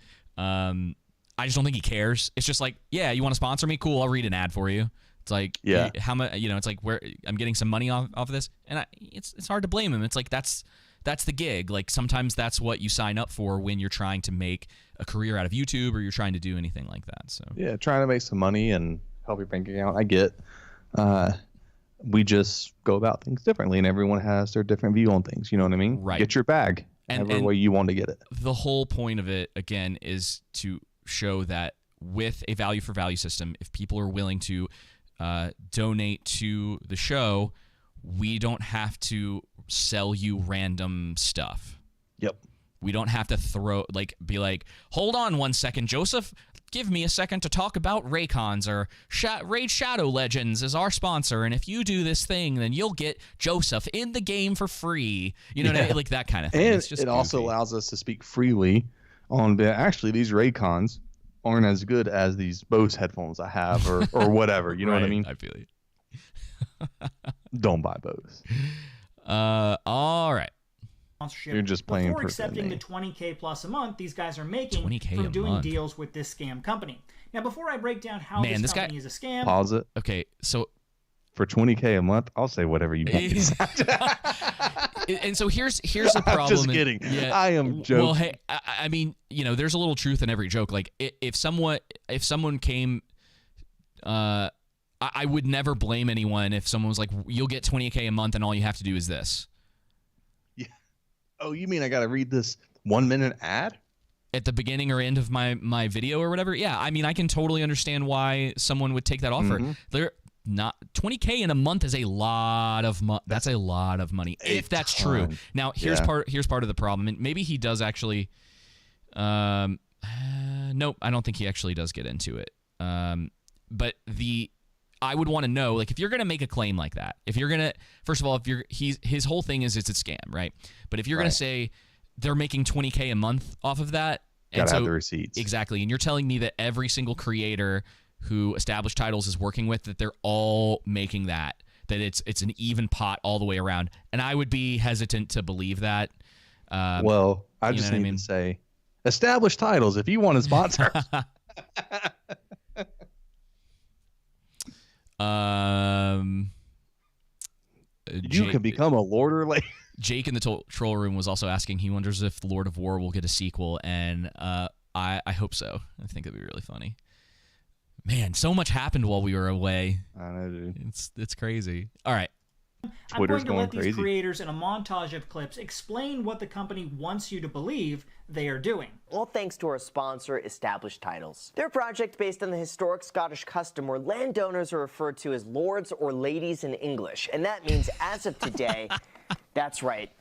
I just don't think he cares. It's just like, yeah, you want to sponsor me? Cool, I'll read an ad for you. It's like, how much? It's like, where I'm getting some money off of this, and it's hard to blame him. It's like that's the gig. Like, sometimes that's what you sign up for when you're trying to make a career out of YouTube, or you're trying to do anything like that. So trying to make some money and help your bank account. I get. We just go about things differently, and everyone has their different view on things. You know what I mean? Right. Get your bag, and way you want to get it. The whole point of it, again, is to show that with a value for value system, if people are willing to donate to the show, we don't have to sell you random stuff. Yep. We don't have to be like, hold on 1 second, Joseph. Give me a second to talk about Raycons, or Raid Shadow Legends is our sponsor, and if you do this thing, then you'll get Joseph in the game for free. You know what I mean? Like that kind of thing. And it's just it also allows us to speak freely on actually these Raycons aren't as good as these Bose headphones I have, or whatever. You know right, what I mean? I feel you. Don't buy Bose. All right. Sponsorship You're just playing before accepting the $20K plus a month these guys are making from doing deals with this scam company. Now, before I break down how this company is a scam, pause it. Okay, so for $20K a month, I'll say whatever you want. And so here's the problem. I'm just kidding. Yeah, I am joking. Well, hey, I mean, there's a little truth in every joke. Like if someone came, I would never blame anyone if someone was like, "You'll get $20K a month, and all you have to do is this." Oh, you mean I got to read this 1 minute ad at the beginning or end of my video or whatever? Yeah, I mean, I can totally understand why someone would take that offer. They're not $20K in a month is a lot of money. That's a lot of money if that's true. Now, here's part of the problem, and maybe he does actually. Nope, I don't think he actually does get into it. But I would want to know, like, if you're going to make a claim like that, if you're going to, first of all, his whole thing is it's a scam, right? But if you're going to say they're making $20K a month off of that, gotta have the receipts. Exactly. And you're telling me that every single creator who Established Titles is working with, that they're all making that it's an even pot all the way around. And I would be hesitant to believe that. Well, I just need to say, Established Titles, if you want to sponsor us. You can become a Lord or Lady. Jake in the troll room was also asking. He wonders if Lord of War will get a sequel, and I hope so. I think it'd be really funny. Man, so much happened while we were away. I know, dude. It's crazy. All right. Twitter's I'm going to let these creators in a montage of clips explain what the company wants you to believe they are doing. All thanks to our sponsor, Established Titles. Their project based on the historic Scottish custom where landowners are referred to as lords or ladies in English. And that means as of today, that's right,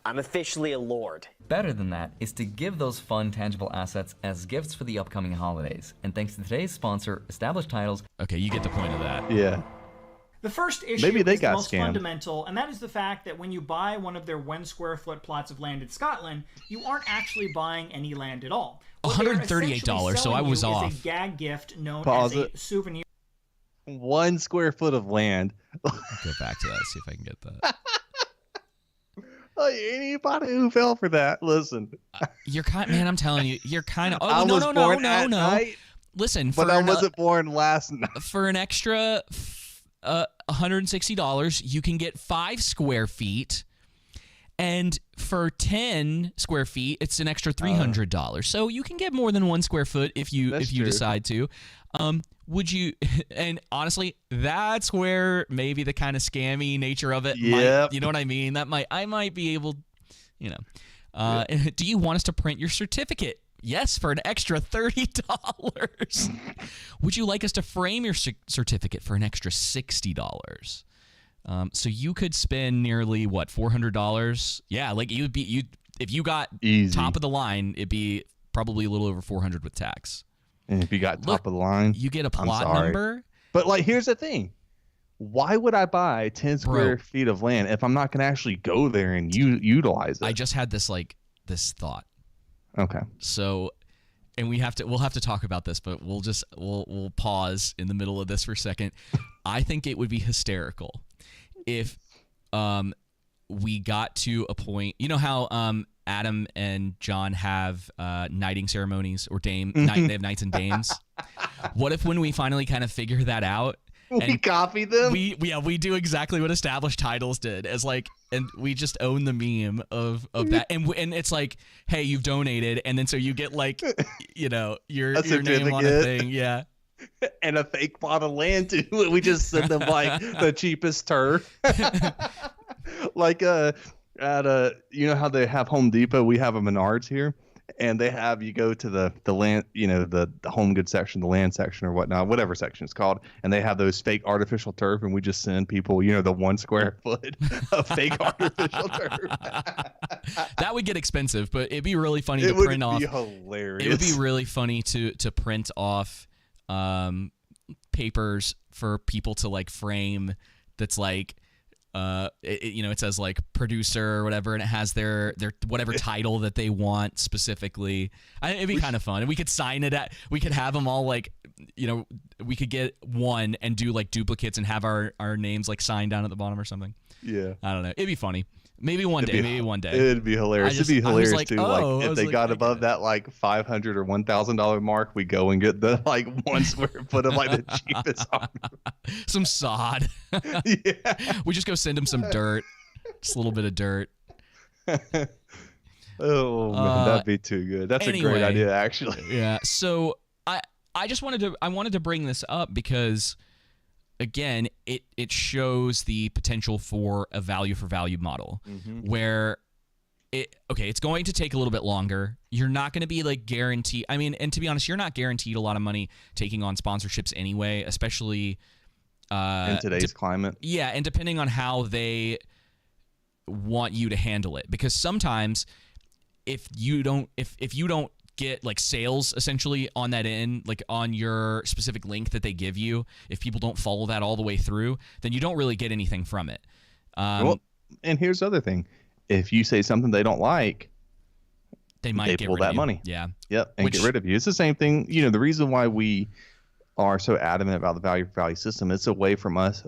I'm officially a lord. Better than that is to give those fun, tangible assets as gifts for the upcoming holidays. And thanks to today's sponsor, Established Titles. Okay, you get the point of that. Yeah. The first issue is the most fundamental, and that is the fact that when you buy one of their 1 square foot plots of land in Scotland, you aren't actually buying any land at all. $138, so I was off. It's a gag gift known as a souvenir. 1 square foot of land. I'll go back to that, see if I can get that. Anybody who fell for that, listen. You're kind, man. I'm telling you, you're kind of. Oh, I was born at night, listen, but I wasn't born last night. For an extra $160, you can get 5 square feet, and for 10 square feet, it's an extra $300. So you can get more than 1 square foot if you decide to. Would you? And honestly, that's where maybe the kind of scammy nature of it. Yep. You know what I mean? I might be able. Do you want us to print your certificate? Yes, for an extra $30. Would you like us to frame your certificate for an extra $60? So you could spend nearly $400? Yeah, like if you got top of the line, it'd be probably a little over $400 with tax. And if you got top of the line, you get a plot number. But like, here's the thing: why would I buy 10 square feet of land if I'm not going to actually go there and utilize it? I just had this thought. Okay. So, and we'll have to talk about this, but we'll pause in the middle of this for a second. I think it would be hysterical if we got to a point. You know how Adam and John have knighting ceremonies or they have knights and dames. What if when we finally kind of figure that out, we copy them? We do exactly what Established Titles did, and we just own the meme of that, and it's like, hey, you've donated, and then so you get your name on a thing, yeah. And a fake plot of land too. We just send them the cheapest turf. Like you know how they have Home Depot, we have a Menards here, and they have you go to the land, the home goods section, the land section or whatnot, whatever section it's called, and they have those fake artificial turf, and we just send people, the 1 square foot of fake artificial turf. That would get expensive, but it'd be really funny to print off. It would be hilarious. It would be really funny to print off papers for people to like frame. That's like. It says like producer or whatever, and it has their whatever title that they want specifically. It'd be kind of fun, and we could sign it we could have them all like, we could get one and do like duplicates and have our names like signed down at the bottom or something. Yeah, I don't know. It'd be funny. Maybe one day. It'd be hilarious. It'd be hilarious too. Like if they got above that like $500 or $1,000 mark, we go and get the like 1 square foot of like the cheapest armor. Some sod. Yeah. We just go send them some dirt. Just a little bit of dirt. Oh man, that'd be too good. That's a great idea, actually. Yeah. So I wanted to bring this up because, again, it shows the potential for a value for value model where it's going to take a little bit longer. You're not going to be like guaranteed. I mean, and to be honest, you're not guaranteed a lot of money taking on sponsorships anyway, especially in today's climate. Yeah, and depending on how they want you to handle it, because sometimes if you don't get like sales essentially on that end, like on your specific link that they give you, if people don't follow that all the way through, then you don't really get anything from it. Well, and here's the other thing. If you say something they don't like, they might pull that money. Yeah. Yep. And get rid of you. It's the same thing. The reason why we are so adamant about the value for value system, it's a way for us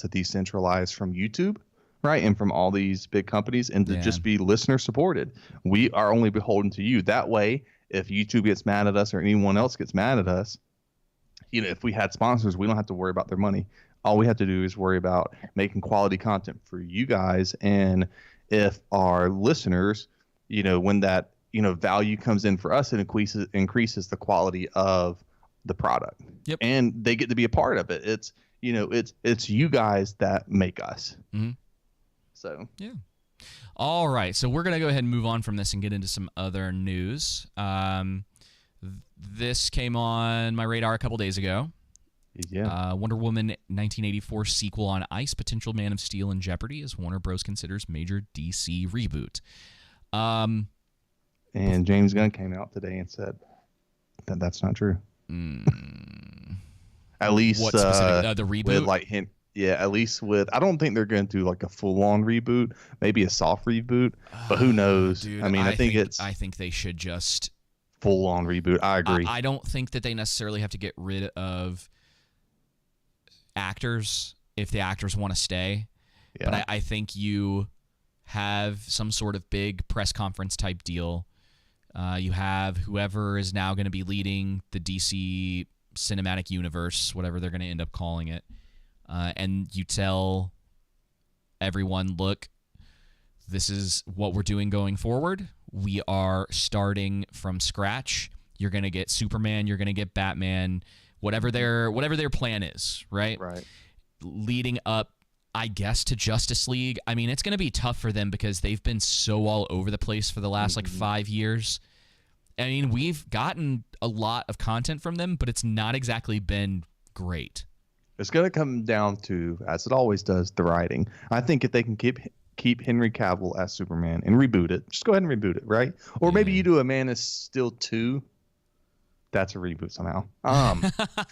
to decentralize from YouTube, right? And from all these big companies, and to just be listener supported. We are only beholden to you. That way, if YouTube gets mad at us or anyone else gets mad at us, if we had sponsors, we don't have to worry about their money. All we have to do is worry about making quality content for you guys. And if our listeners, when that, value comes in for us, it increases the quality of the product. Yep. And they get to be a part of it. It's, it's you guys that make us. Mm-hmm. So, yeah. All right, so we're going to go ahead and move on from this and get into some other news. This came on my radar a couple days ago. Yeah. Wonder Woman 1984 sequel on ice, potential Man of Steel in jeopardy as Warner Bros. Considers major DC reboot. And James Gunn came out today and said that that's not true. At least what specific, the reboot? With like at least with, I don't think they're going to do like a full-on reboot, maybe a soft reboot, but who knows? Dude, I mean, I think they should just full-on reboot. I agree. I don't think that they necessarily have to get rid of actors if the actors want to stay. Yeah. But I think you have some sort of big press conference type deal. You have whoever is now going to be leading the DC cinematic universe, whatever they're going to end up calling it. And you tell everyone, look, this is what we're doing going forward. We are starting from scratch. You're going to get Superman. You're going to get Batman. Whatever their plan is, right? Right. Leading up, I guess, to Justice League. I mean, it's going to be tough for them because they've been so all over the place for the last like 5 years. I mean, we've gotten a lot of content from them, but it's not exactly been great. It's going to come down to, as it always does, the writing. I think if they can keep Henry Cavill as Superman and reboot it, just go ahead and reboot it, right? Or maybe you do a Man of Steel 2. That's a reboot somehow.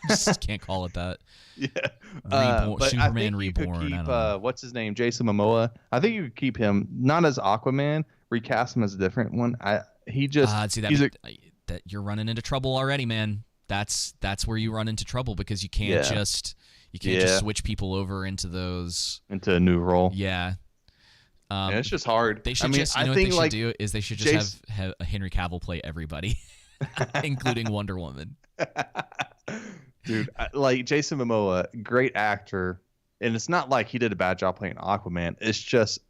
Just can't call it that. Yeah. But Superman I think Reborn. You could keep, I don't know. what's his name? Jason Momoa. I think you could keep him not as Aquaman, recast him as a different one. That you're running into trouble already, man. That's where you run into trouble because you can't just switch people over into a new role. Yeah. It's just hard. They should what they should do is they should just have Henry Cavill play everybody, including Wonder Woman. Dude, like Jason Momoa, great actor, and it's not like he did a bad job playing Aquaman. It's just,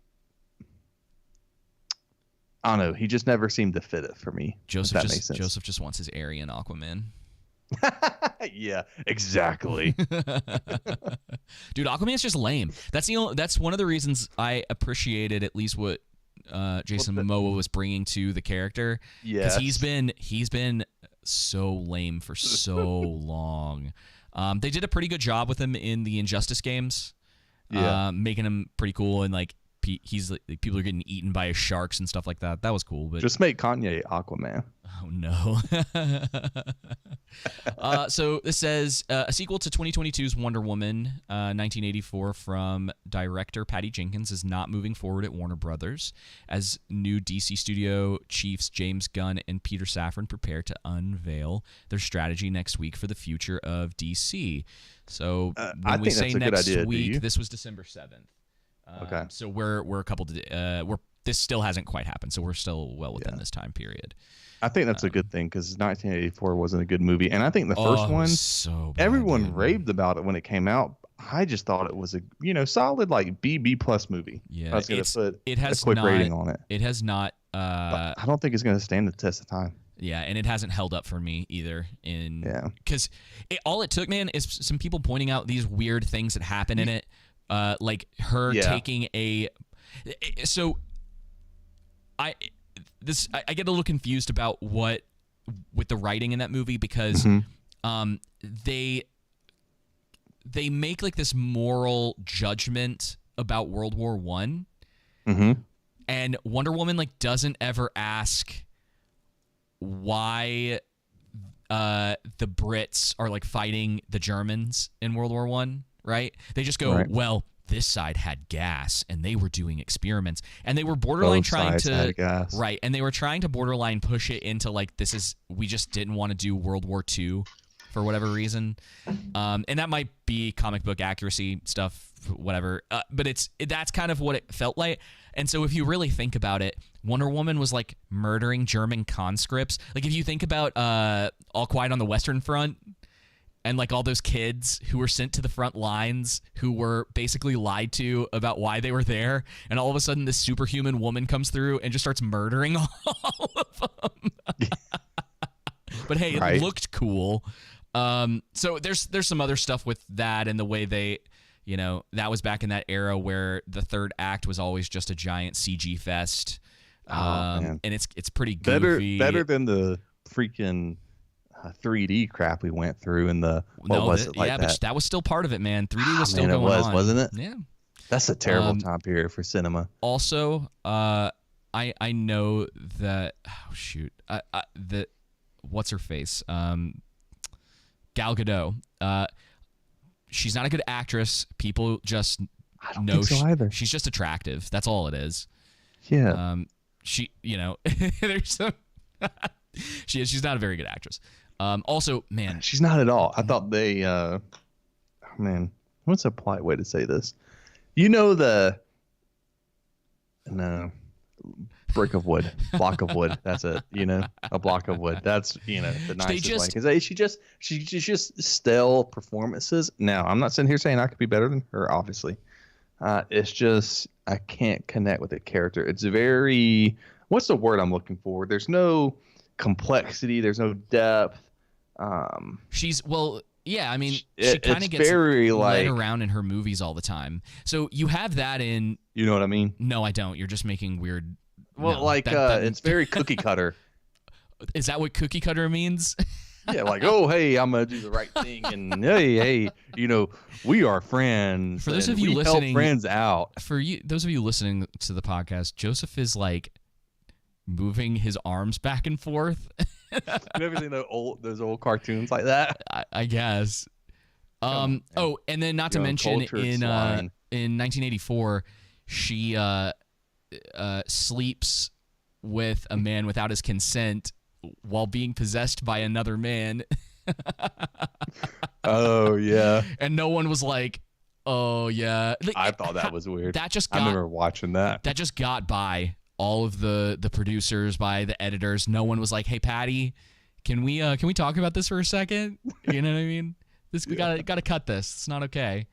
I don't know. He just never seemed to fit it for me. Joseph just wants his Aryan Aquaman. Yeah, exactly. Dude, Aquaman's just lame. That's one of the reasons I appreciated at least what Jason Momoa was bringing to the character. Yes. Because he's been so lame for so long. They did a pretty good job with him in the Injustice games, making him pretty cool, and like he's like, people are getting eaten by sharks and stuff like that. That was cool. But just make Kanye Aquaman. Oh no. So this says a sequel to 2022's Wonder Woman 1984 from director Patty Jenkins is not moving forward at Warner Brothers as new DC studio chiefs James Gunn and Peter Safran prepare to unveil their strategy next week for the future of DC. So when we say next week, this was December 7th. Okay. So we're a couple this still hasn't quite happened, so we're still well within this time period. I think that's a good thing because 1984 wasn't a good movie, and I think the first one, so bad, everyone raved about it when it came out. I just thought it was a solid like B+ movie. Yeah, I was going to put it has a quick not, rating on it. It has not. I don't think it's going to stand the test of time. Yeah, and it hasn't held up for me either. Because all it took, man, is some people pointing out these weird things that happen in it, like her taking a. So, I get a little confused about with the writing in that movie because they make like this moral judgment about World War I, and Wonder Woman like doesn't ever ask why the Brits are like fighting the Germans in World War I, right? They just go, well, this side had gas and they were doing experiments and they were borderline trying to and they were trying to borderline push it into like we just didn't want to do World War II for whatever reason, and that might be comic book accuracy stuff, whatever, but that's kind of what it felt like. And so if you really think about it, Wonder Woman was like murdering German conscripts. Like if you think about All Quiet on the Western Front and like all those kids who were sent to the front lines who were basically lied to about why they were there, and all of a sudden this superhuman woman comes through and just starts murdering all of them. But hey, it looked cool. So there's some other stuff with that and the way they, that was back in that era where the third act was always just a giant CG fest. And it's pretty goofy. Better than the freaking 3D crap we went through in the but that was still part of it, man. 3D was still going on, wasn't it? Yeah, that's a terrible time period for cinema. Also, I know that what's her face, Gal Gadot. She's not a good actress. People just know she's just attractive. That's all it is. Yeah. There's some. She's not a very good actress. Also, man, she's not at all. I thought they, what's a polite way to say this? Brick of wood, block of wood. That's it. A block of wood. That's the nicest way. Because she just stale performances. Now, I'm not sitting here saying I could be better than her. Obviously, it's just I can't connect with the character. It's very. What's the word I'm looking for? There's no complexity. There's no depth. She kind of gets led around in her movies all the time. So you have that in. You know what I mean? No, I don't. You're just making weird. Well, it's very cookie cutter. Is that what cookie cutter means? Yeah, like, oh, hey, I'm gonna do the right thing, and hey, we are friends. For those of you listening, help friends out. Those of you listening to the podcast, Joseph is like moving his arms back and forth. You ever seen those old cartoons like that? I guess. And then not to mention in 1984, she sleeps with a man without his consent while being possessed by another man. Oh yeah. And no one was like, "Oh yeah." I thought that was weird. I remember watching that. That just got by all of the producers, by the editors. No one was like, "Hey Patty, can we talk about this for a second?" You know what I mean? We gotta cut this. It's not okay.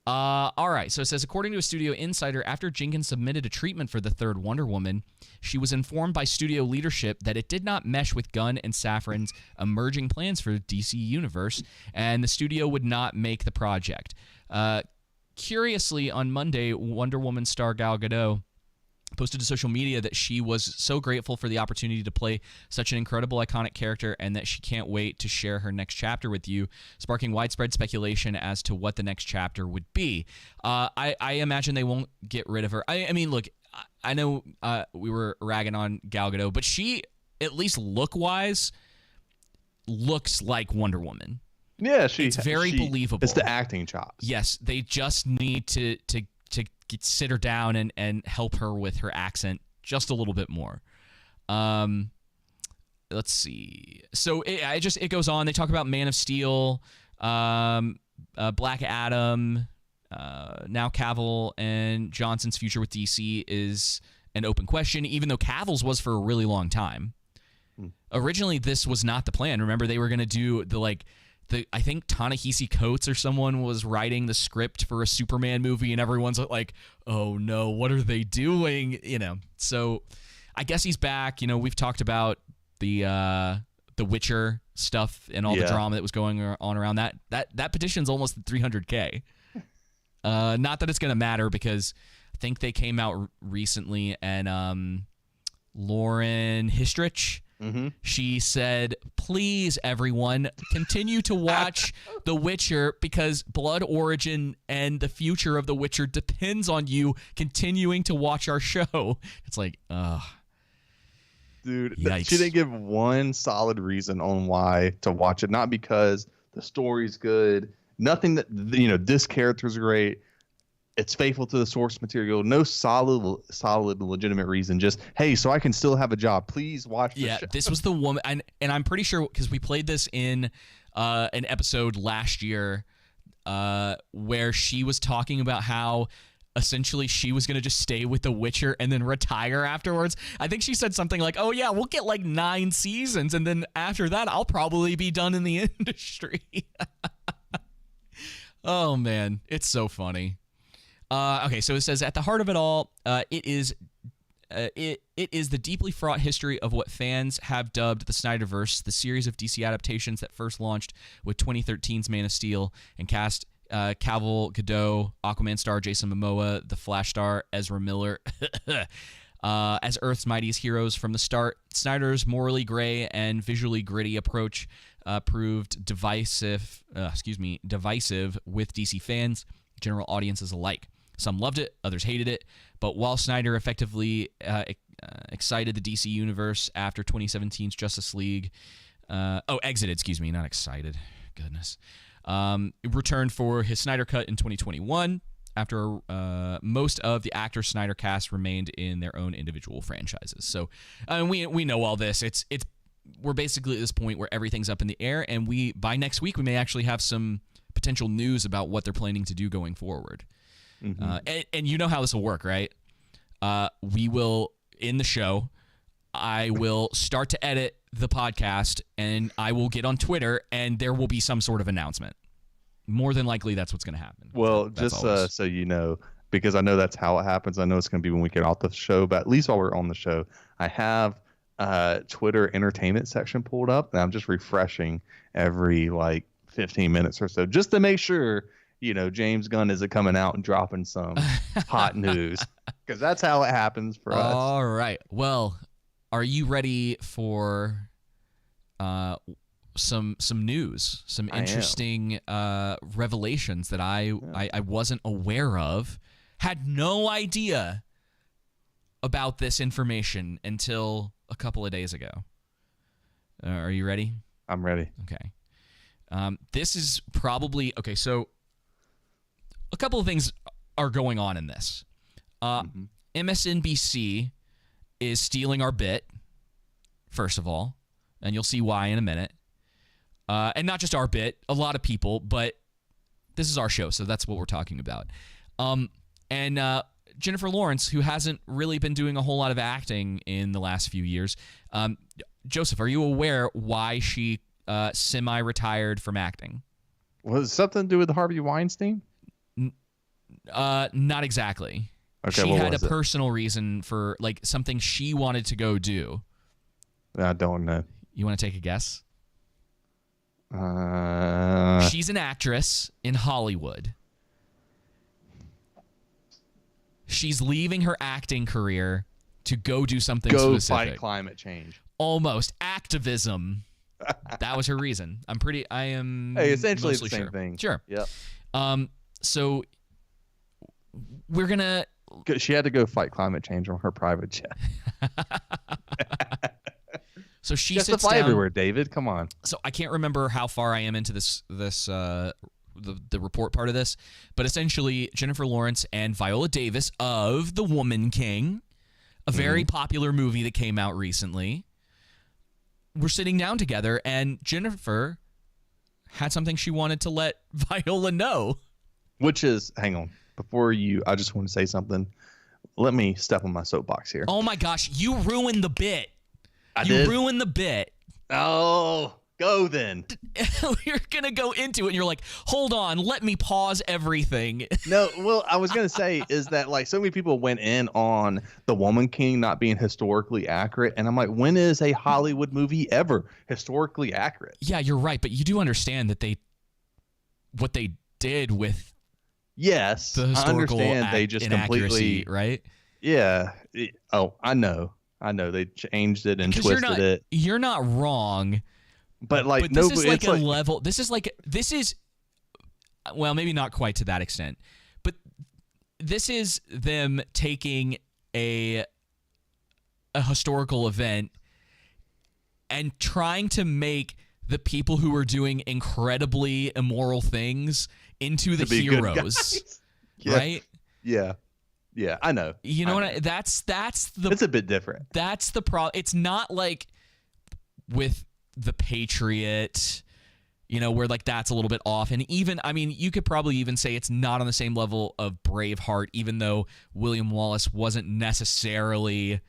All right. So it says, according to a studio insider, after Jenkins submitted a treatment for the third Wonder Woman, she was informed by studio leadership that it did not mesh with Gunn and Safran's emerging plans for the DC Universe, and the studio would not make the project. Curiously, on Monday, Wonder Woman star Gal Gadot posted to social media that she was so grateful for the opportunity to play such an incredible, iconic character, and that she can't wait to share her next chapter with you, sparking widespread speculation as to what the next chapter would be. I imagine they won't get rid of her. I mean, look, I know we were ragging on Gal Gadot, but she, at least look-wise, looks like Wonder Woman. Yeah, it's very believable. It's the acting chops. Yes, they just need to sit her down and help her with her accent just a little bit more. Let's see. So it goes on. They talk about Man of Steel, Black Adam. Now Cavill and Johnson's future with DC is an open question, even though Cavill's was for a really long time. Originally, this was not the plan. Remember, they were going to do I think Ta-Nehisi Coates or someone was writing the script for a Superman movie, and everyone's like, oh no, what are they doing? So I guess he's back. We've talked about the Witcher stuff and all the drama that was going on around that. That petition's almost at 300K. Not that it's going to matter, because I think they came out recently, and Lauren Histrich, she said, please, everyone, continue to watch The Witcher, because Blood Origin and the future of The Witcher depends on you continuing to watch our show. It's like, dude, yikes. She didn't give one solid reason on why to watch it. Not because the story's good, nothing that, this character's great, it's faithful to the source material. No solid, legitimate reason. Just, hey, so I can still have a job. Please watch the show. This was the woman, and I'm pretty sure, because we played this in an episode last year where she was talking about how essentially she was going to just stay with The Witcher and then retire afterwards. I think she said something like, oh yeah, we'll get 9 seasons, and then after that, I'll probably be done in the industry. Oh man, it's so funny. Okay, so it says, at the heart of it all, it is the deeply fraught history of what fans have dubbed the Snyderverse, the series of DC adaptations that first launched with 2013's Man of Steel and cast Cavill, Gadot, Aquaman star Jason Momoa, The Flash star Ezra Miller as Earth's mightiest heroes from the start. Snyder's morally gray and visually gritty approach proved divisive with DC fans, general audiences alike. Some loved it, others hated it, but while Snyder effectively excited the DC universe after 2017's Justice League, exited, not excited, goodness, returned for his Snyder Cut in 2021 after most of the actor Snyder cast remained in their own individual franchises. So we know all this. We're basically at this point where everything's up in the air, and by next week we may actually have some potential news about what they're planning to do going forward. And you know how this will work, right? We will, in the show, I will start to edit the podcast, and I will get on Twitter, and there will be some sort of announcement. More than likely, that's what's going to happen. Well, just so you know, because I know that's how it happens. I know it's going to be when we get off the show, but at least while we're on the show, I have Twitter entertainment section pulled up, and I'm just refreshing every 15 minutes or so just to make sure James Gunn isn't coming out and dropping some hot news, because that's how it happens for us. All right. Well, are you ready for some news, some interesting revelations that I wasn't aware of, had no idea about this information until a couple of days ago. Are you ready? I'm ready. Okay. This is probably okay. So a couple of things are going on in this. MSNBC is stealing our bit, first of all, and you'll see why in a minute. And not just our bit, a lot of people, but this is our show, so that's what we're talking about. And Jennifer Lawrence, who hasn't really been doing a whole lot of acting in the last few years. Joseph, are you aware why she semi-retired from acting? Was it something to do with Harvey Weinstein? Not exactly. Okay, she had a personal reason for something she wanted to go do. I don't know. You want to take a guess? She's an actress in Hollywood. she's leaving her acting career to go do something go specific. Fight climate change. Almost activism. That was her reason. I am. Hey, essentially mostly the same sure. thing. Sure. Yep. So we're gonna. She had to go fight climate change on her private jet. So she has to sits fly down everywhere, David. Come on. So I can't remember how far I am into the report part of this, but essentially Jennifer Lawrence and Viola Davis of The Woman King, a very popular movie that came out recently, were sitting down together, and Jennifer had something she wanted to let Viola know. Which is, hang on, I just want to say something. Let me step on my soapbox here. Oh my gosh, you ruined the bit. You ruined the bit. Oh, go then. You're going to go into it and you're like, hold on, let me pause everything. No, well, I was going to say is that like so many people went in on The Woman King not being historically accurate. And I'm like, when is a Hollywood movie ever historically accurate? Yeah, you're right. But you do understand that what they did with yes, the historical I understand they just completely right? Yeah. Oh, I know. They changed it and twisted it. You're not wrong. But like, this is like a level. This is well, maybe not quite to that extent, but this is them taking a historical event and trying to make the people who are doing incredibly immoral things into the heroes, right? Yeah, I know. You know what? It's a bit different. That's the problem. It's not like with The Patriot, where like that's a little bit off. And even, I mean, you could probably even say it's not on the same level of Braveheart, even though William Wallace wasn't necessarily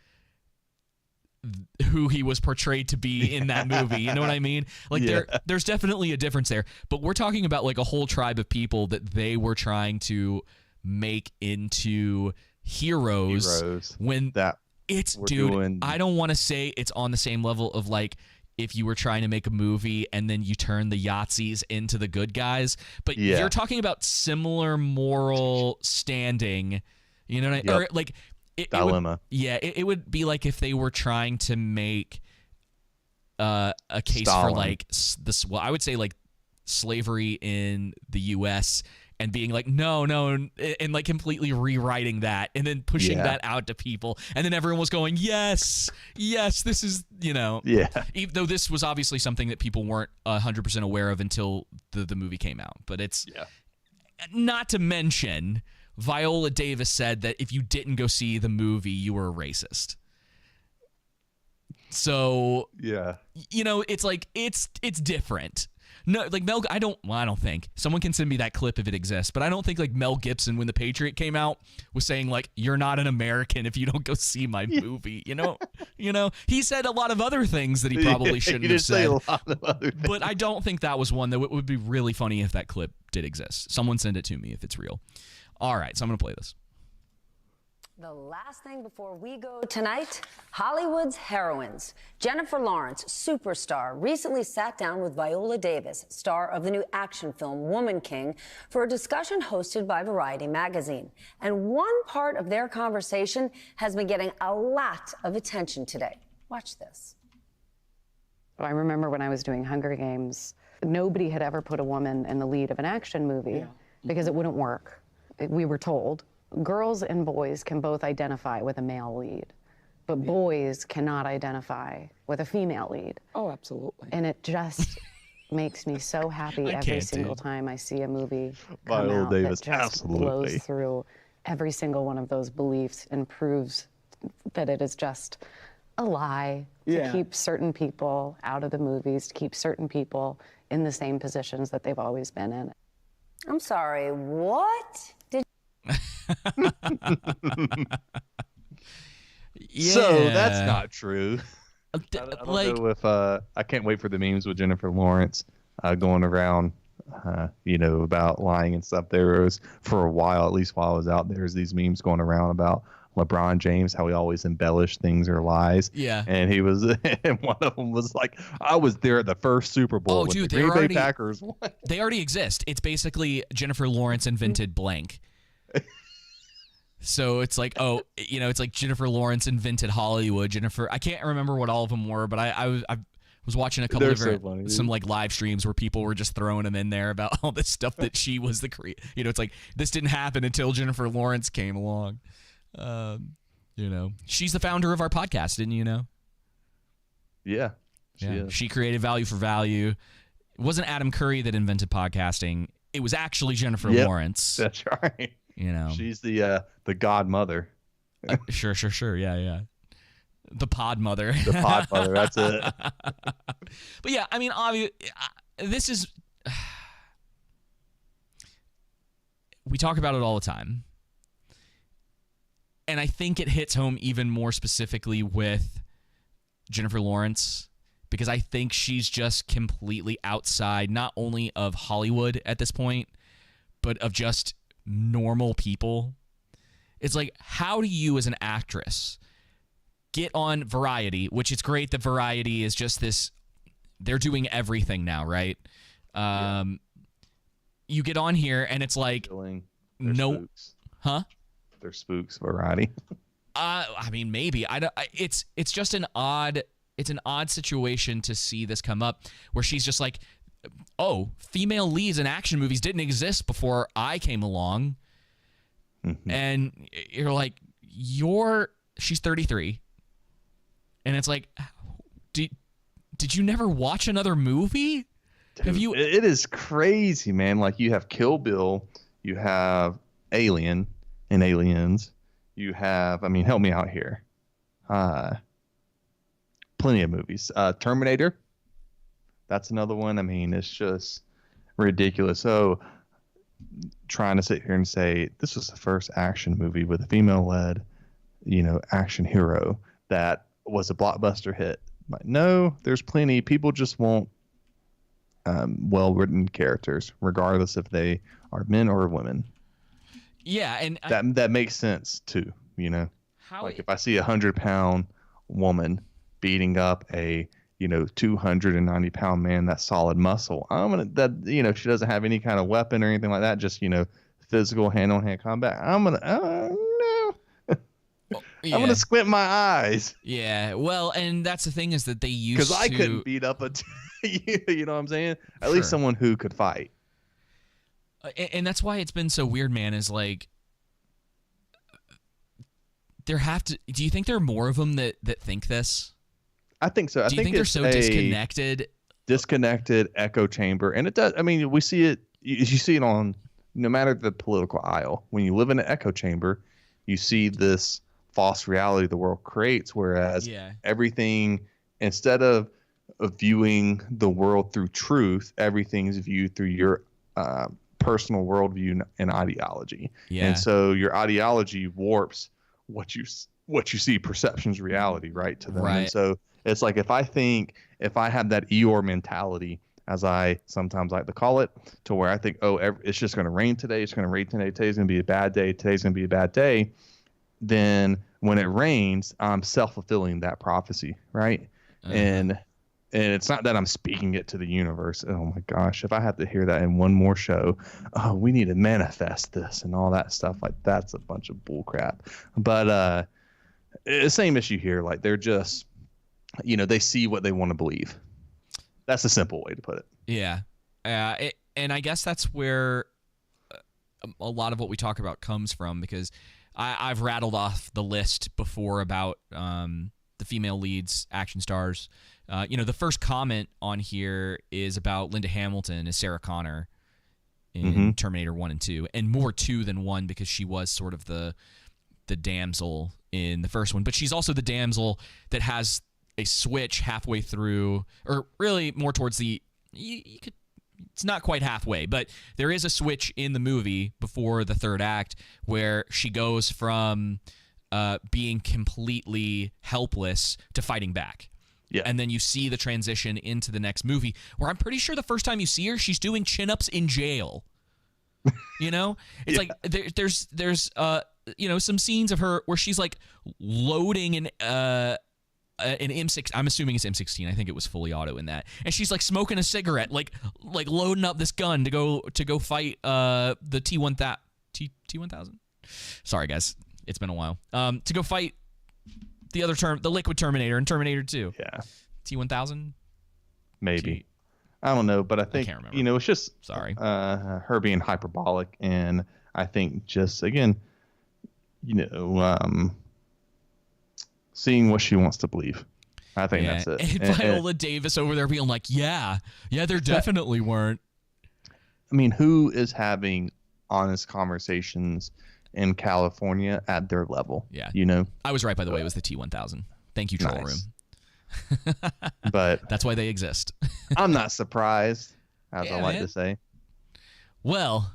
who he was portrayed to be in that movie. You know what I mean? Like there's definitely a difference there. But we're talking about like a whole tribe of people that they were trying to make into heroes when I don't want to say it's on the same level of like if you were trying to make a movie and then you turn the Yahtzees into the good guys, but you're talking about similar moral standing, you know what I mean? Or like dilemma. It would be like if they were trying to make a case Stalin. For like this, well, I would say like slavery in the US and being like, no, and like completely rewriting that and then pushing that out to people. And then everyone was going, yes, this is, even though this was obviously something that people weren't 100% aware of until the movie came out. But it's not to mention Viola Davis said that if you didn't go see the movie, you were a racist. So, it's like, it's different. No, like I don't think someone can send me that clip if it exists, but I don't think like Mel Gibson when The Patriot came out was saying like, you're not an American if you don't go see my movie. He said a lot of other things that he probably shouldn't have said. Say a lot of other things. But I don't think that was one that would be really funny if that clip did exist. Someone send it to me if it's real. All right, so I'm going to play this. The last thing before we go tonight, Hollywood's heroines. Jennifer Lawrence, superstar, recently sat down with Viola Davis, star of the new action film Woman King, for a discussion hosted by Variety magazine. And one part of their conversation has been getting a lot of attention today. Watch this. I remember when I was doing Hunger Games, nobody had ever put a woman in the lead of an action movie because it wouldn't work. We were told. Girls and boys can both identify with a male lead, but boys cannot identify with a female lead. Oh, absolutely. And it just makes me so happy every single time I see a movie come out that just blows through every single one of those beliefs and proves that it is just a lie to keep certain people out of the movies, to keep certain people in the same positions that they've always been in. I'm sorry, what? So that's not true. I don't know if I can't wait for the memes with Jennifer Lawrence going around, about lying and stuff. There was for a while, at least while I was out, there's these memes going around about LeBron James, how he always embellished things or lies. Yeah. And he was, and one of them was like, I was there at the first Super Bowl with the Green Bay Packers. They already exist. It's basically Jennifer Lawrence invented blank. So it's like, oh, it's like Jennifer Lawrence invented Hollywood. I can't remember what all of them were, but I was watching a couple of some like live streams where people were just throwing them in there about all this stuff that she was the it's like this didn't happen until Jennifer Lawrence came along. She's the founder of our podcast, didn't you know? Yeah. She created Value for Value. It wasn't Adam Curry that invented podcasting. It was actually Jennifer Lawrence. That's right. She's the godmother. Sure. Yeah. The pod mother. The pod mother. That's it. But yeah, I mean, this is. We talk about it all the time. And I think it hits home even more specifically with Jennifer Lawrence, because I think she's just completely outside not only of Hollywood at this point, but of just normal people. It's like, how do you as an actress get on Variety, which is great that Variety is just this, they're doing everything now, right? You get on here and it's like, spooks. Huh? They're spooks, Variety. I mean, maybe. It's just an odd situation to see this come up where she's just like, oh, female leads in action movies didn't exist before I came along. Mm-hmm. And you're like, she's 33. And it's like, did you never watch another movie? Dude, Have you? It is crazy, man. Like, you have Kill Bill, you have Alien and Aliens, you have, I mean, help me out here. Plenty of movies. Terminator, that's another one. I mean, it's just ridiculous. So trying to sit here and say this was the first action movie with a female-led, action hero that was a blockbuster hit. But no, there's plenty. People just want well-written characters, regardless if they are men or women. Yeah, and that makes sense too. Like if I see 100-pound woman beating up a 290-pound man, that's solid muscle. She doesn't have any kind of weapon or anything like that. Just physical hand-on-hand combat. No. Yeah. I'm gonna squint my eyes. Yeah, well, and that's the thing is that they used to. Because I couldn't beat up you know what I'm saying? At least someone who could fight. And that's why it's been so weird, man. Is like do you think there are more of them that think this? I think so. Do you think they're so disconnected? Disconnected echo chamber, and it does. I mean, we see it. You see it on no matter the political aisle. When you live in an echo chamber, you see this false reality the world creates. Whereas everything, instead of viewing the world through truth, everything is viewed through your personal worldview and ideology. Yeah. And so your ideology warps what you see, perception's reality, right, to them. Right. And so it's like if I have that Eeyore mentality, as I sometimes like to call it, to where I think, it's just going to rain today. It's going to rain today. Today's going to be a bad day. Today's going to be a bad day. Then when it rains, I'm self-fulfilling that prophecy, right? And it's not that I'm speaking it to the universe. Oh my gosh, if I have to hear that in one more show, we need to manifest this and all that stuff. Like, that's a bunch of bull crap. But same issue here. Like, they're just, they see what they want to believe. That's a simple way to put it. Yeah. And I guess that's where a lot of what we talk about comes from, because I've rattled off the list before about the female leads, action stars. The first comment on here is about Linda Hamilton as Sarah Connor in Terminator 1 and 2, and more 2 than 1 because she was sort of the damsel in the first one. But she's also the damsel that has a switch halfway through, or really more towards the it's not quite halfway, but there is a switch in the movie before the third act where she goes from being completely helpless to fighting back. Yeah. And then you see the transition into the next movie where I'm pretty sure the first time you see her, she's doing chin-ups in jail. It's like there's some scenes of her where she's like loading an M6. I'm assuming it's M16. I think it was fully auto in that. And she's like smoking a cigarette, like loading up this gun to go fight the T1000. Sorry guys, It's been a while. To go fight the Liquid Terminator in Terminator 2. Yeah. T-1000? Maybe. I don't know, but I think, it's just her being hyperbolic, and I think just, again, seeing what she wants to believe. I think that's it. And Viola Davis over there being like, yeah, there definitely weren't. I mean, who is having honest conversations in California at their level? Yeah. I was right, by the way. It was the T-1000. Thank you, Troll Room. But that's why they exist. I'm not surprised, as I like to say. Well,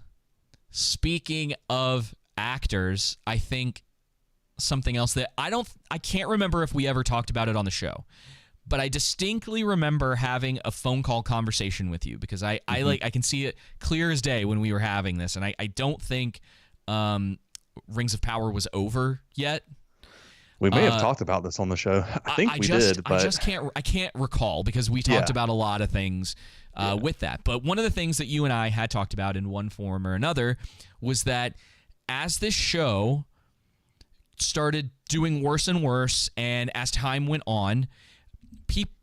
speaking of actors, I think something else that I can't remember if we ever talked about it on the show, but I distinctly remember having a phone call conversation with you because I can see it clear as day when we were having this, and I don't think Rings of Power was over yet. We may have talked about this on the show. I think we did, but I can't recall because we talked about a lot of things with that. But one of the things that you and I had talked about in one form or another was that as this show started doing worse and worse, and as time went on,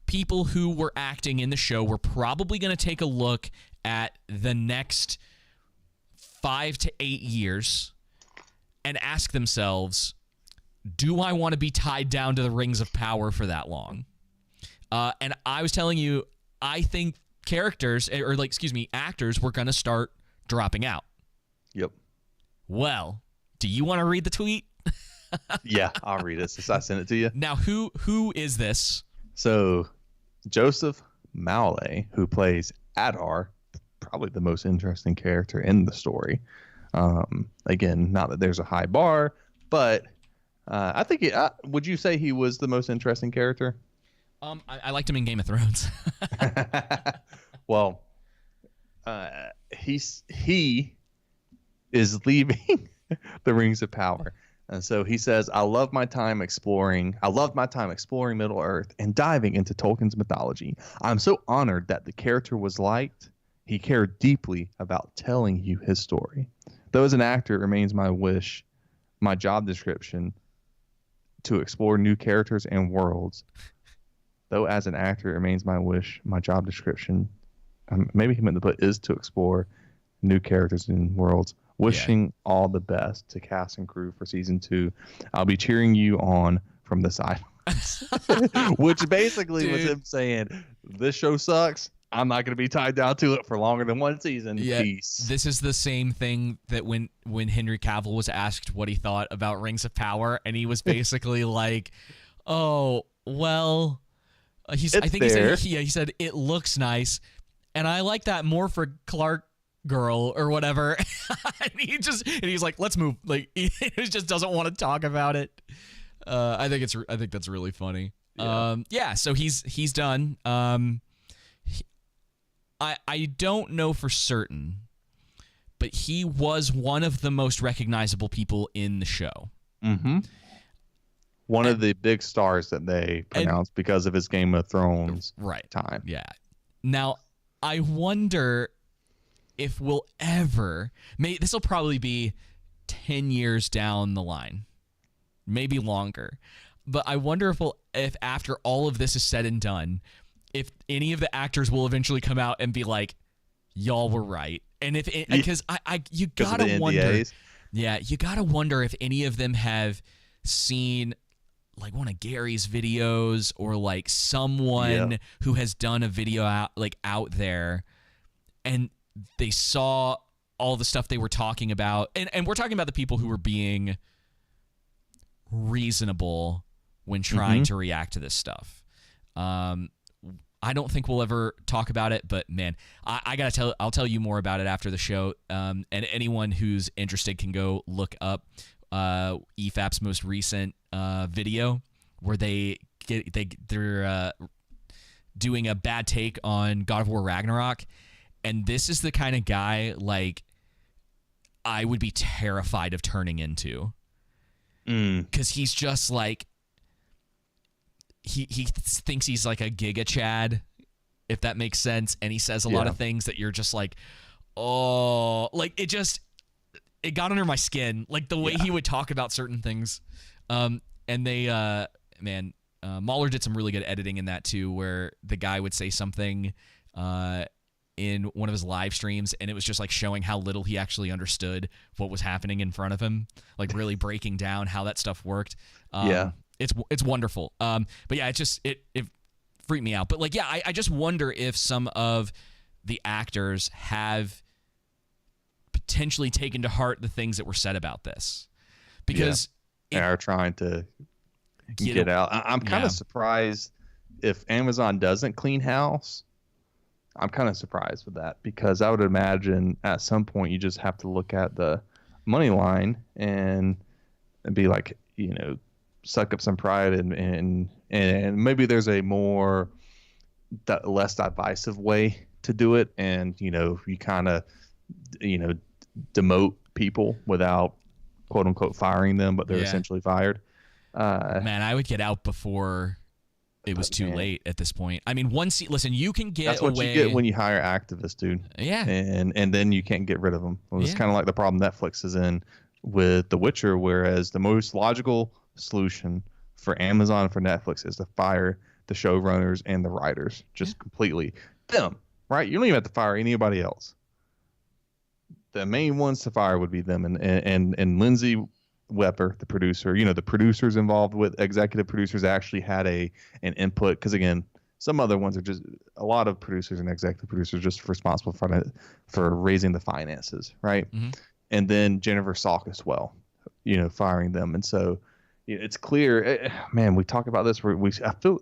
people who were acting in the show were probably going to take a look at the next 5 to 8 years and ask themselves, do I want to be tied down to the Rings of Power for that long? And I was telling you, I think actors were going to start dropping out. Yep. Well, do you want to read the tweet? Yeah, I'll read it since I sent it to you. Now, who is this? So, Joseph Mowley, who plays Adar, probably the most interesting character in the story. Again, not that there's a high bar, but I think would you say he was the most interesting character? I liked him in Game of Thrones. Well, he is leaving the Rings of Power. And so he says, I loved my time exploring Middle Earth and diving into Tolkien's mythology. I'm so honored that the character was liked. He cared deeply about telling you his story. Though as an actor, it remains my wish, my job description, to explore new characters and worlds. Though as an actor, it remains my wish, my job description, maybe he meant to put is to explore new characters and worlds. Wishing all the best to cast and crew for season 2. I'll be cheering you on from the sidelines. Which basically was him saying, this show sucks. I'm not going to be tied down to it for longer than one season. Yeah, Peace. This is the same thing that when Henry Cavill was asked what he thought about Rings of Power, and he was basically like, oh, well, he said it looks nice, and I like that more for Clark girl or whatever. and he's like, let's move. Like he just doesn't want to talk about it. I think that's really funny. Yeah. So he's done. I don't know for certain, but he was one of the most recognizable people in the show. Mm-hmm. One of the big stars that they pronounced because of his Game of Thrones time. Yeah. Now, I wonder if we'll ever, this will probably be 10 years down the line, maybe longer. But I wonder if after all of this is said and done, if any of the actors will eventually come out and be like, y'all were right. And because you gotta wonder, you gotta wonder if any of them have seen like one of Gary's videos or like someone who has done a video out there, and they saw all the stuff they were talking about. And we're talking about the people who were being reasonable when trying to react to this stuff. I don't think we'll ever talk about it, but man, I'll tell you more about it after the show. And anyone who's interested can go look up EFAP's most recent video where they're doing a bad take on God of War Ragnarok. And this is the kind of guy like I would be terrified of turning into. Because he's just like, he thinks he's like a Giga Chad, if that makes sense. And he says a lot of things that you're just like, oh, like it just, it got under my skin, like the way he would talk about certain things. And they, Mahler did some really good editing in that too, where the guy would say something in one of his live streams, and it was just like showing how little he actually understood what was happening in front of him, like really breaking down how that stuff worked. It's wonderful. But yeah, it freaked me out. But like, yeah, I just wonder if some of the actors have potentially taken to heart the things that were said about this, because they are trying to get out. I'm kind of surprised if Amazon doesn't clean house. I'm kind of surprised with that, because I would imagine at some point you just have to look at the money line and be like, you know, suck up some pride and maybe there's a more less divisive way to do it, and you know, you kind of, you know, demote people without quote unquote firing them, but they're essentially fired. Man, I would get out before it was too late at this point. I mean, listen, you can get That's what you get when you hire activists, dude. Yeah. And then you can't get rid of them. Well, it's kind of like the problem Netflix is in with The Witcher, whereas the most logical solution for Amazon and for Netflix is to fire the showrunners and the writers just completely. Them, right? You don't even have to fire anybody else. The main ones to fire would be them, and Lindsay Wepper, the producer. You know, the producers involved with executive producers actually had an input, because again, some other ones are just a lot of producers and executive producers just responsible for raising the finances, right? Mm-hmm. And then Jennifer Salk as well, you know, firing them. And so it's clear, man. We talk about this. I feel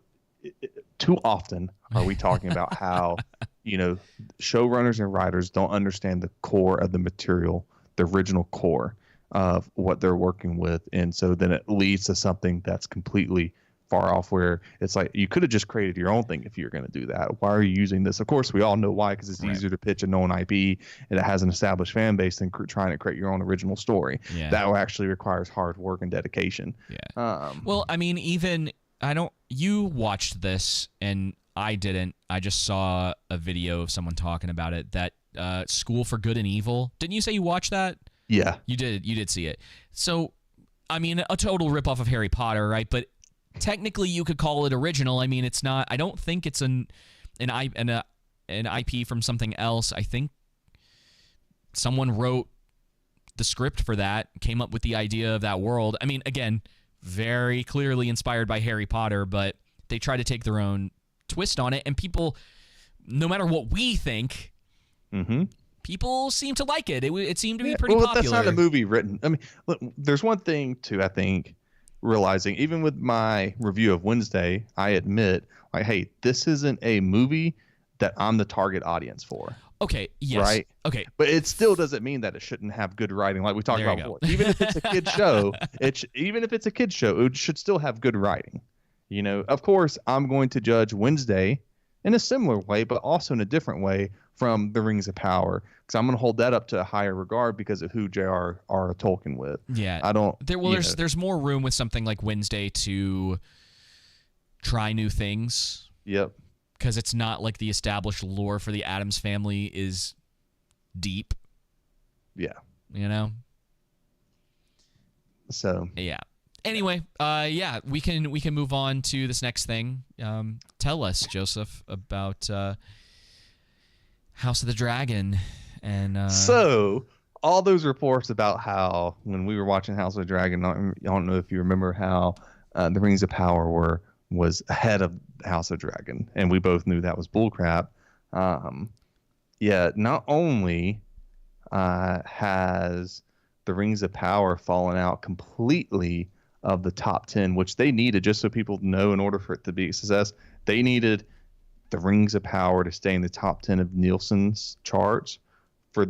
too often are we talking about how you know, showrunners and writers don't understand the core of the material, the original core of what they're working with. And so then it leads to something that's completely far off, where it's like, you could have just created your own thing if you're going to do that. Why are you using this? Of course, we all know why, because it's easier to pitch a known IP and it has an established fan base than trying to create your own original story. Yeah. That actually requires hard work and dedication. Yeah. Well, I mean, you watched this and I didn't. I just saw a video of someone talking about it, that School for Good and Evil. Didn't you say you watched that? Yeah. You did see it. So, I mean, a total ripoff of Harry Potter, right? But technically you could call it original. I mean, it's not. I don't think it's an IP from something else. I think someone wrote the script for that, came up with the idea of that world. I mean, again, very clearly inspired by Harry Potter, but they try to take their own twist on it, and people, no matter what we think, people seem to like it. It seemed to be pretty popular. That's not a movie written. I mean, look, there's one thing too, I think, realizing, even with my review of Wednesday, I admit, like, hey, this isn't a movie that I'm the target audience for. Okay. Yes. Right. Okay. But it still doesn't mean that it shouldn't have good writing, like we talked about before. Even if it's a kid show, it should still have good writing. You know, of course, I'm going to judge Wednesday in a similar way, but also in a different way from The Rings of Power, because I'm going to hold that up to a higher regard because of who J.R.R. Tolkien with. Yeah. I don't. There's more room with something like Wednesday to try new things. Yep. Because it's not like the established lore for the Addams Family is deep. Yeah. You know? So. Yeah. Anyway, we can move on to this next thing. Tell us, Joseph, about House of the Dragon. And so all those reports about how, when we were watching House of the Dragon, I don't know if you remember how The Rings of Power was ahead of House of Dragon, and we both knew that was bullcrap. Not only has The Rings of Power fallen out completely of the top 10, which they needed, just so people know, in order for it to be a success, they needed The Rings of Power to stay in the top 10 of Nielsen's charts for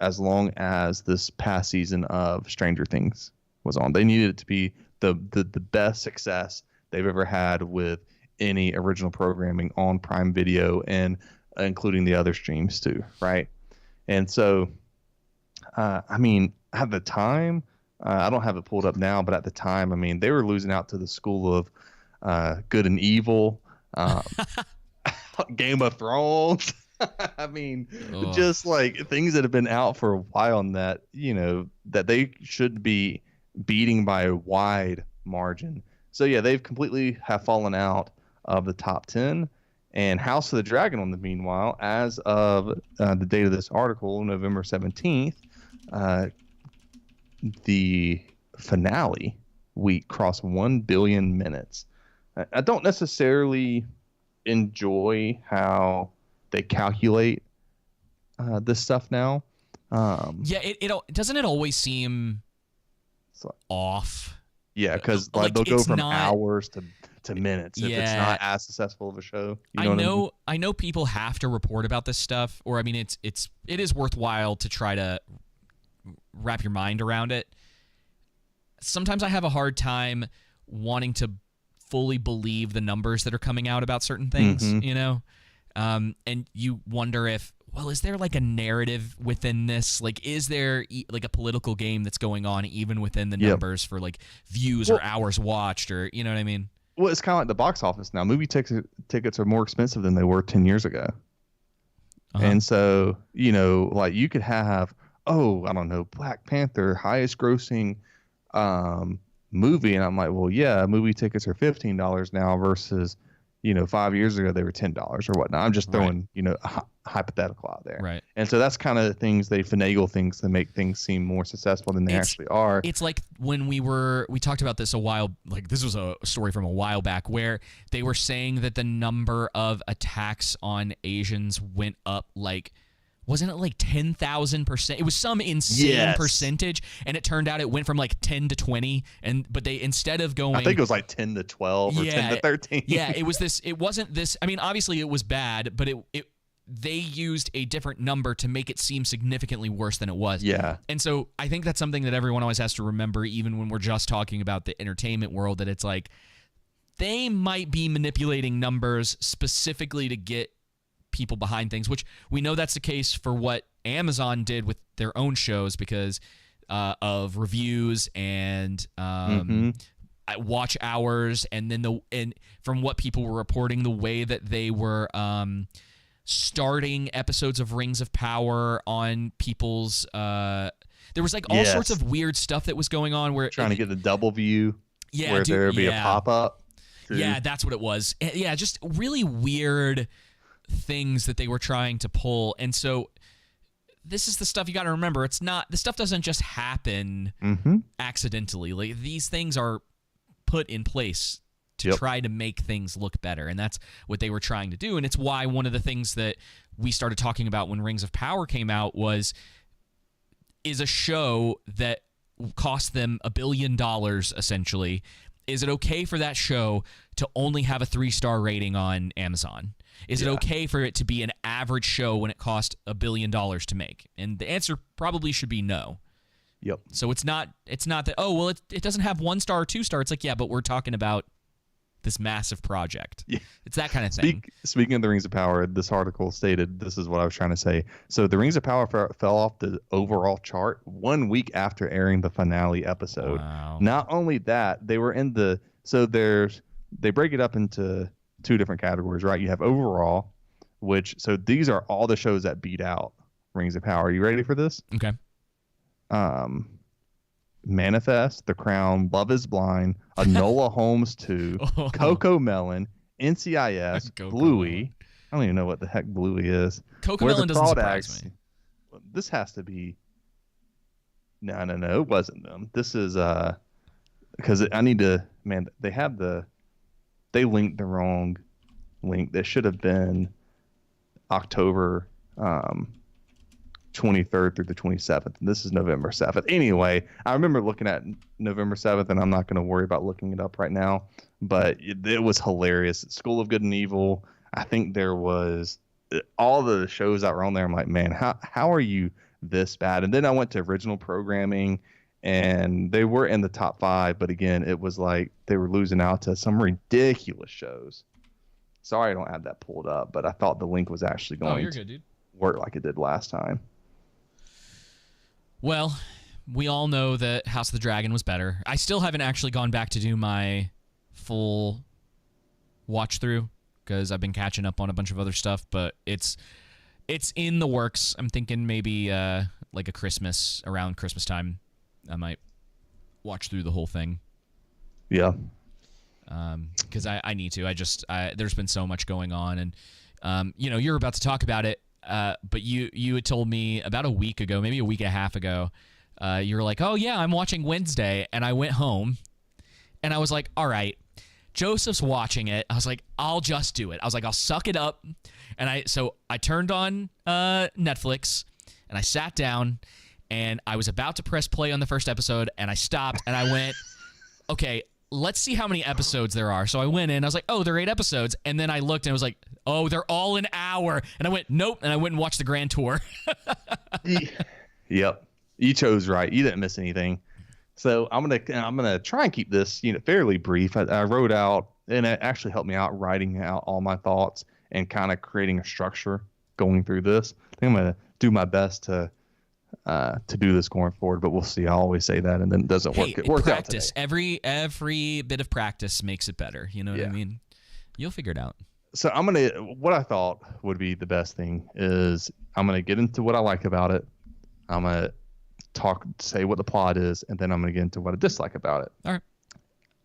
as long as this past season of Stranger Things was on. They needed it to be the best success they've ever had with any original programming on Prime Video, and including the other streams too, right? And so, I mean, at the time, I don't have it pulled up now, but at the time, I mean, they were losing out to the school of Good and Evil, Game of Thrones. I mean, just like things that have been out for a while and that, that they should be beating by a wide margin. So yeah, they've completely have fallen out of the top 10. And House of the Dragon, on the meanwhile, as of the date of this article, November 17th, the finale week crossed 1 billion minutes. I don't necessarily enjoy how they calculate this stuff now. Yeah, it doesn't it always seem off? Yeah, because they'll go from hours to minutes if it's not as successful of a show. I know people have to report about this stuff, or I mean, it is worthwhile to try to wrap your mind around it. Sometimes I have a hard time wanting to fully believe the numbers that are coming out about certain things, and you wonder if, well, is there like a narrative within this? Like, is there like a political game that's going on even within the numbers for like views or hours watched, or you know what I mean? Well, it's kind of like the box office now. Movie tickets are more expensive than they were 10 years ago. And so, like you could have, I don't know, Black Panther, highest grossing movie. And I'm like, well, yeah, movie tickets are $15 now versus, 5 years ago they were $10 or whatnot. I'm just throwing, a hypothetical out there. Right. And so that's kind of the things they finagle things to make things seem more successful than they actually are. It's like when we talked about this a while, like this was a story from a while back where they were saying that the number of attacks on Asians went up like, wasn't it like 10,000%? It was some insane percentage, and it turned out it went from like 10 to 20, but they, instead of going, I think it was like 10 to 12 or 10 to 13. Yeah, it was this. It wasn't this. I mean, obviously it was bad, but they used a different number to make it seem significantly worse than it was. Yeah. And so I think that's something that everyone always has to remember, even when we're just talking about the entertainment world, that it's like they might be manipulating numbers specifically to get people behind things, which we know that's the case for what Amazon did with their own shows because of reviews and watch hours, and then and from what people were reporting, the way that they were starting episodes of Rings of Power on people's there was like all sorts of weird stuff that was going on where trying to get the double view where there would be a pop-up. Yeah, that's what it was. Yeah, just really weird things that they were trying to pull. And so this is the stuff you got to remember. It's not, the stuff doesn't just happen accidentally. Like, these things are put in place to try to make things look better, and that's what they were trying to do. And it's why one of the things that we started talking about when Rings of Power came out is a show that cost them $1 billion essentially. Is it okay for that show to only have a 3-star rating on Amazon? Is it okay for it to be an average show when it cost $1 billion to make? And the answer probably should be no. Yep. So it's not that, oh, well, it doesn't have 1-star or 2-star. It's like, yeah, but we're talking about this massive project. Yeah. It's that kind of thing. Speaking of the Rings of Power, this article stated, this is what I was trying to say. So the Rings of Power fell off the overall chart 1 week after airing the finale episode. Wow. Not only that, they were in the, so they break it up into 2 different categories, right? You have overall, so these are all the shows that beat out Rings of Power. Are you ready for this? Okay. Manifest, The Crown, Love is Blind, Enola Holmes 2, CoComelon, NCIS, Bluey. I don't even know what the heck Bluey is. CoComelon doesn't surprise me. This has to be. No, it wasn't them. This is because I need to. Man, they linked the wrong link. That should have been October 23rd through the 27th. And this is November 7th. Anyway, I remember looking at November 7th, and I'm not going to worry about looking it up right now, but it was hilarious. School of Good and Evil. I think there was all the shows that were on there. I'm like, man, how are you this bad? And then I went to original programming, and they were in the top 5, but again, it was like they were losing out to some ridiculous shows. Sorry I don't have that pulled up, but I thought the link was actually going to work like it did last time. Well, we all know that House of the Dragon was better. I still haven't actually gone back to do my full watch through because I've been catching up on a bunch of other stuff, but it's it's in the works. I'm thinking maybe like around Christmas time, I might watch through the whole thing. Yeah. Because I need to. There's been so much going on, and you're about to talk about it, but you had told me about a week ago, maybe a week and a half ago, you were like, oh yeah, I'm watching Wednesday, and I went home, and I was like, all right, Joseph's watching it. I was like, I'll just do it. I was like, I'll suck it up, and I turned on Netflix, and I sat down, and I was about to press play on the first episode, and I stopped, and I went, okay, let's see how many episodes there are. So I went in, I was like, oh, there are 8 episodes. And then I looked and I was like, oh, they're all an hour. And I went, nope. And I went and watched the Grand Tour. Yep. You chose right. You didn't miss anything. So I'm gonna try and keep this, fairly brief. I wrote out, and it actually helped me out writing out all my thoughts and kind of creating a structure going through this. I think I'm gonna do my best to do this going forward, but we'll see. I always say that, and then it doesn't work. It works out today. Every bit of practice makes it better. You know what I mean? You'll figure it out. So what I thought would be the best thing is I'm gonna get into what I like about it. I'm gonna say what the plot is, and then I'm gonna get into what I dislike about it. All right.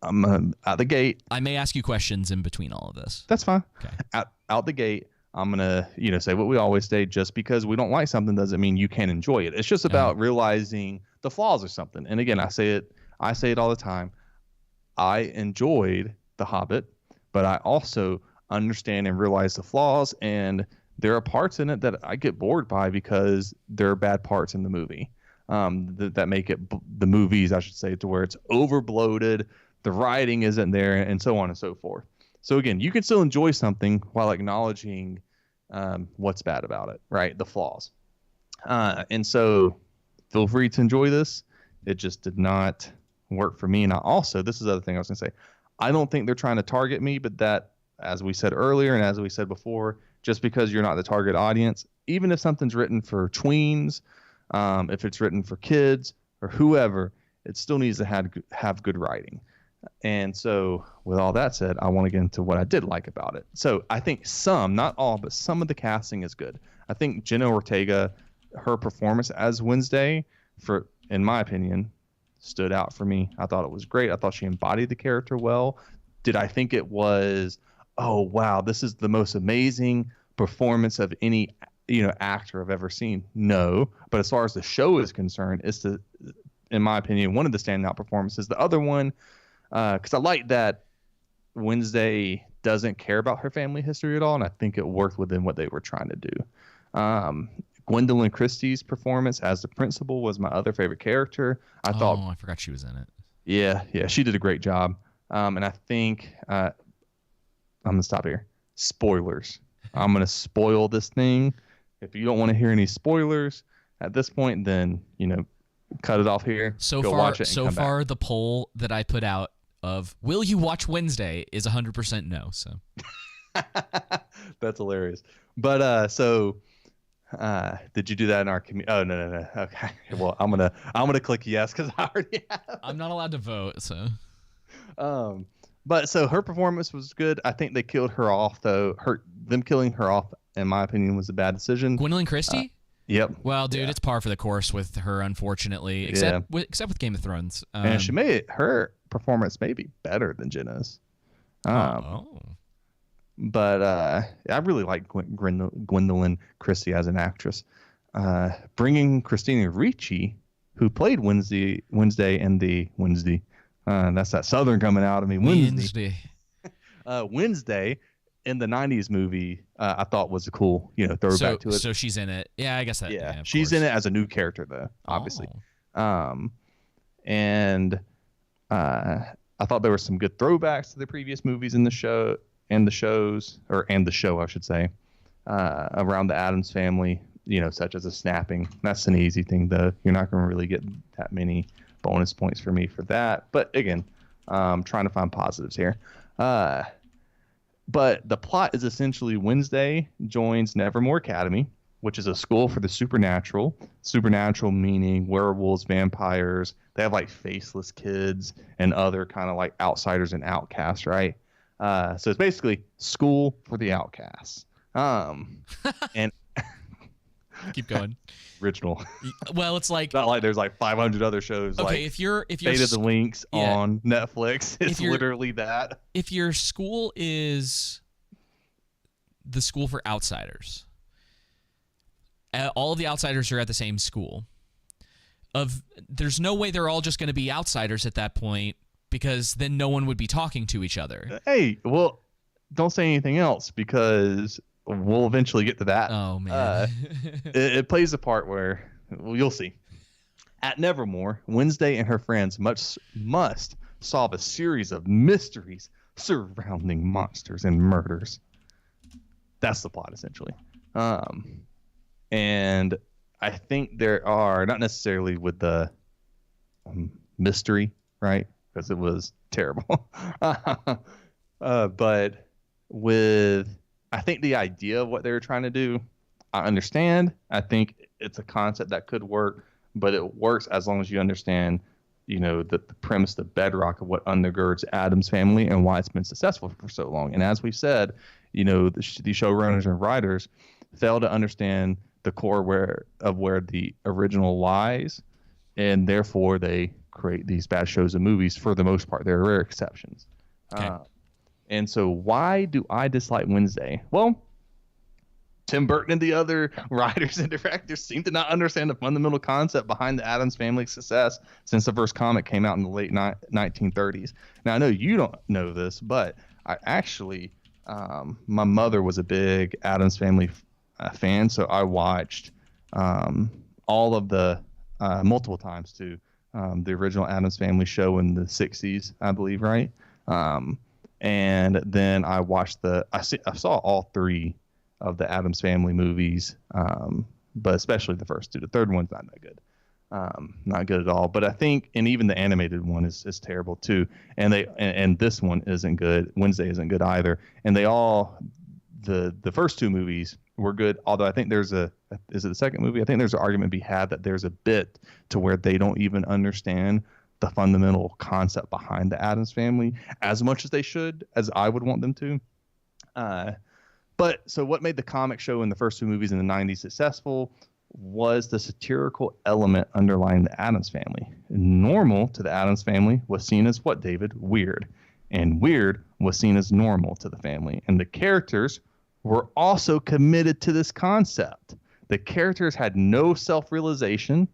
I'm out the gate. I may ask you questions in between all of this. That's fine. Okay. Out the gate, I'm gonna say what we always say. Just because we don't like something doesn't mean you can't enjoy it. It's just about realizing the flaws of something. And again, I say it all the time. I enjoyed The Hobbit, but I also understand and realize the flaws, and there are parts in it that I get bored by because there are bad parts in the movie that make it the movies, I should say, to where it's overbloated, the writing isn't there, and so on and so forth. So again, you can still enjoy something while acknowledging what's bad about it, right? The flaws. And so feel free to enjoy this. It just did not work for me. And this is the other thing I was going to say. I don't think they're trying to target me, but that, as we said earlier and as we said before, just because you're not the target audience, even if something's written for tweens, if it's written for kids or whoever, it still needs to have good writing. And so with all that said, I want to get into what I did like about it. So I think some, not all, but some of the casting is good. I think Jenna Ortega, her performance as Wednesday, in my opinion, stood out for me. I thought it was great. I thought she embodied the character well. Did I think it was, oh, wow, this is the most amazing performance of any actor I've ever seen? No. But as far as the show is concerned, it's in my opinion, one of the standout performances. The other one, because I like that Wednesday doesn't care about her family history at all, and I think it worked within what they were trying to do. Gwendolyn Christie's performance as the principal was my other favorite character. I forgot she was in it. Yeah, she did a great job. And I think I'm going to stop here. Spoilers. I'm going to spoil this thing. If you don't want to hear any spoilers at this point, then, cut it off here. Watch it. So far, the poll that I put out of will you watch Wednesday is 100% no. So that's hilarious. But did you do that in our community? Oh no. Okay. Well, I'm gonna click yes because I already have. I'm not allowed to vote, so. But so her performance was good. I think they killed her off though. Them killing her off, in my opinion, was a bad decision. Gwendolyn Christie. Yep. Well, dude, it's par for the course with her, unfortunately. Except with Game of Thrones. And she made her performance maybe better than Jenna's. But I really like Gwendolyn Christie as an actress. Bringing Christina Ricci, who played Wednesday in the Wednesday. That's that Southern coming out of me. Wednesday in the 90s movie, I thought was a cool, throwback to it. So she's in it. Yeah, I guess that. Yeah, she's in it as a new character, though, obviously. And I thought there were some good throwbacks to the previous movies in the show and the show, I should say, around the Addams family, such as a snapping. That's an easy thing, though. You're not going to really get that many bonus points for me for that. But again, trying to find positives here. But the plot is essentially Wednesday joins Nevermore Academy, which is a school for the supernatural. Supernatural meaning werewolves, vampires. They have like faceless kids and other kind of like outsiders and outcasts, right? So it's basically school for the outcasts. And Keep going. Original. Well, it's like not like there's like 500 other shows. Okay, like if you're Fate of the Links on Netflix, it's literally that. If your school is the school for outsiders, all of the outsiders are at the same school. There's no way they're all just going to be outsiders at that point, because then no one would be talking to each other. Hey, well, don't say anything else, because we'll eventually get to that. Oh, man. It plays a part where, well, you'll see. At Nevermore, Wednesday and her friends must solve a series of mysteries surrounding monsters and murders. That's the plot, essentially. And I think there are, not necessarily with the mystery, right? Because it was terrible. But with, I think the idea of what they were trying to do, I understand. I think it's a concept that could work, but it works as long as you understand, the premise, the bedrock of what undergirds Addams Family and why it's been successful for so long. And as we said, the showrunners and writers fail to understand the core where the original lies, and therefore they create these bad shows and movies. For the most part, there are rare exceptions. Okay. And so why do I dislike Wednesday? Well, Tim Burton and the other writers and directors seem to not understand the fundamental concept behind the Addams Family success since the first comic came out in the late 1930s. Now, I know you don't know this, but I actually, my mother was a big Addams Family fan, so I watched all of the multiple times too. The original Addams Family show in the 60s, I believe, right? And then I watched I saw all three of the Addams Family movies, but especially the first two. The third one's not that good. Not good at all. But I think, and even the animated one is terrible too. And this one isn't good. Wednesday isn't good either. And the first two movies were good, although I think is it the second movie? I think there's an argument to be had that there's a bit to where they don't even understand the fundamental concept behind the Addams Family as much as they should, as I would want them to. But so what made the comic show in the first two movies in the 90s successful was the satirical element underlying the Addams Family. Normal to the Addams Family was seen as what, David? Weird. And weird was seen as normal to the family. And the characters were also committed to this concept. The characters had no self-realization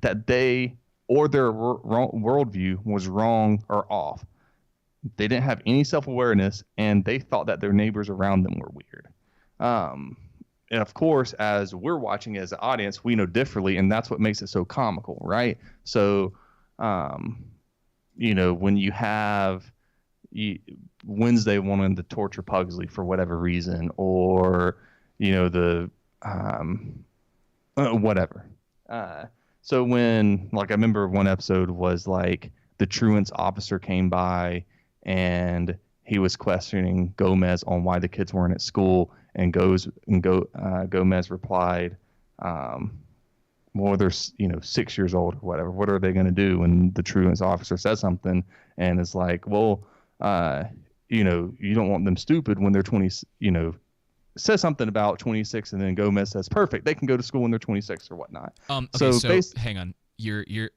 that they or their worldview was wrong or off. They didn't have any self-awareness, and they thought that their neighbors around them were weird. And of course, as we're watching as an audience, we know differently, and that's what makes it so comical, right? So, when you have Wednesday wanting to torture Pugsley for whatever reason, or, whatever. So when, I remember one episode was like the truant's officer came by and he was questioning Gomez on why the kids weren't at school, and Gomez replied, well, they're 6 years old or whatever. What are they going to do? And the truant's officer says something, and it's like, well, you don't want them stupid when they're 20. Says something about 26, and then Gomez says, "Perfect, they can go to school when they're 26 or whatnot." Okay, so hang on, you're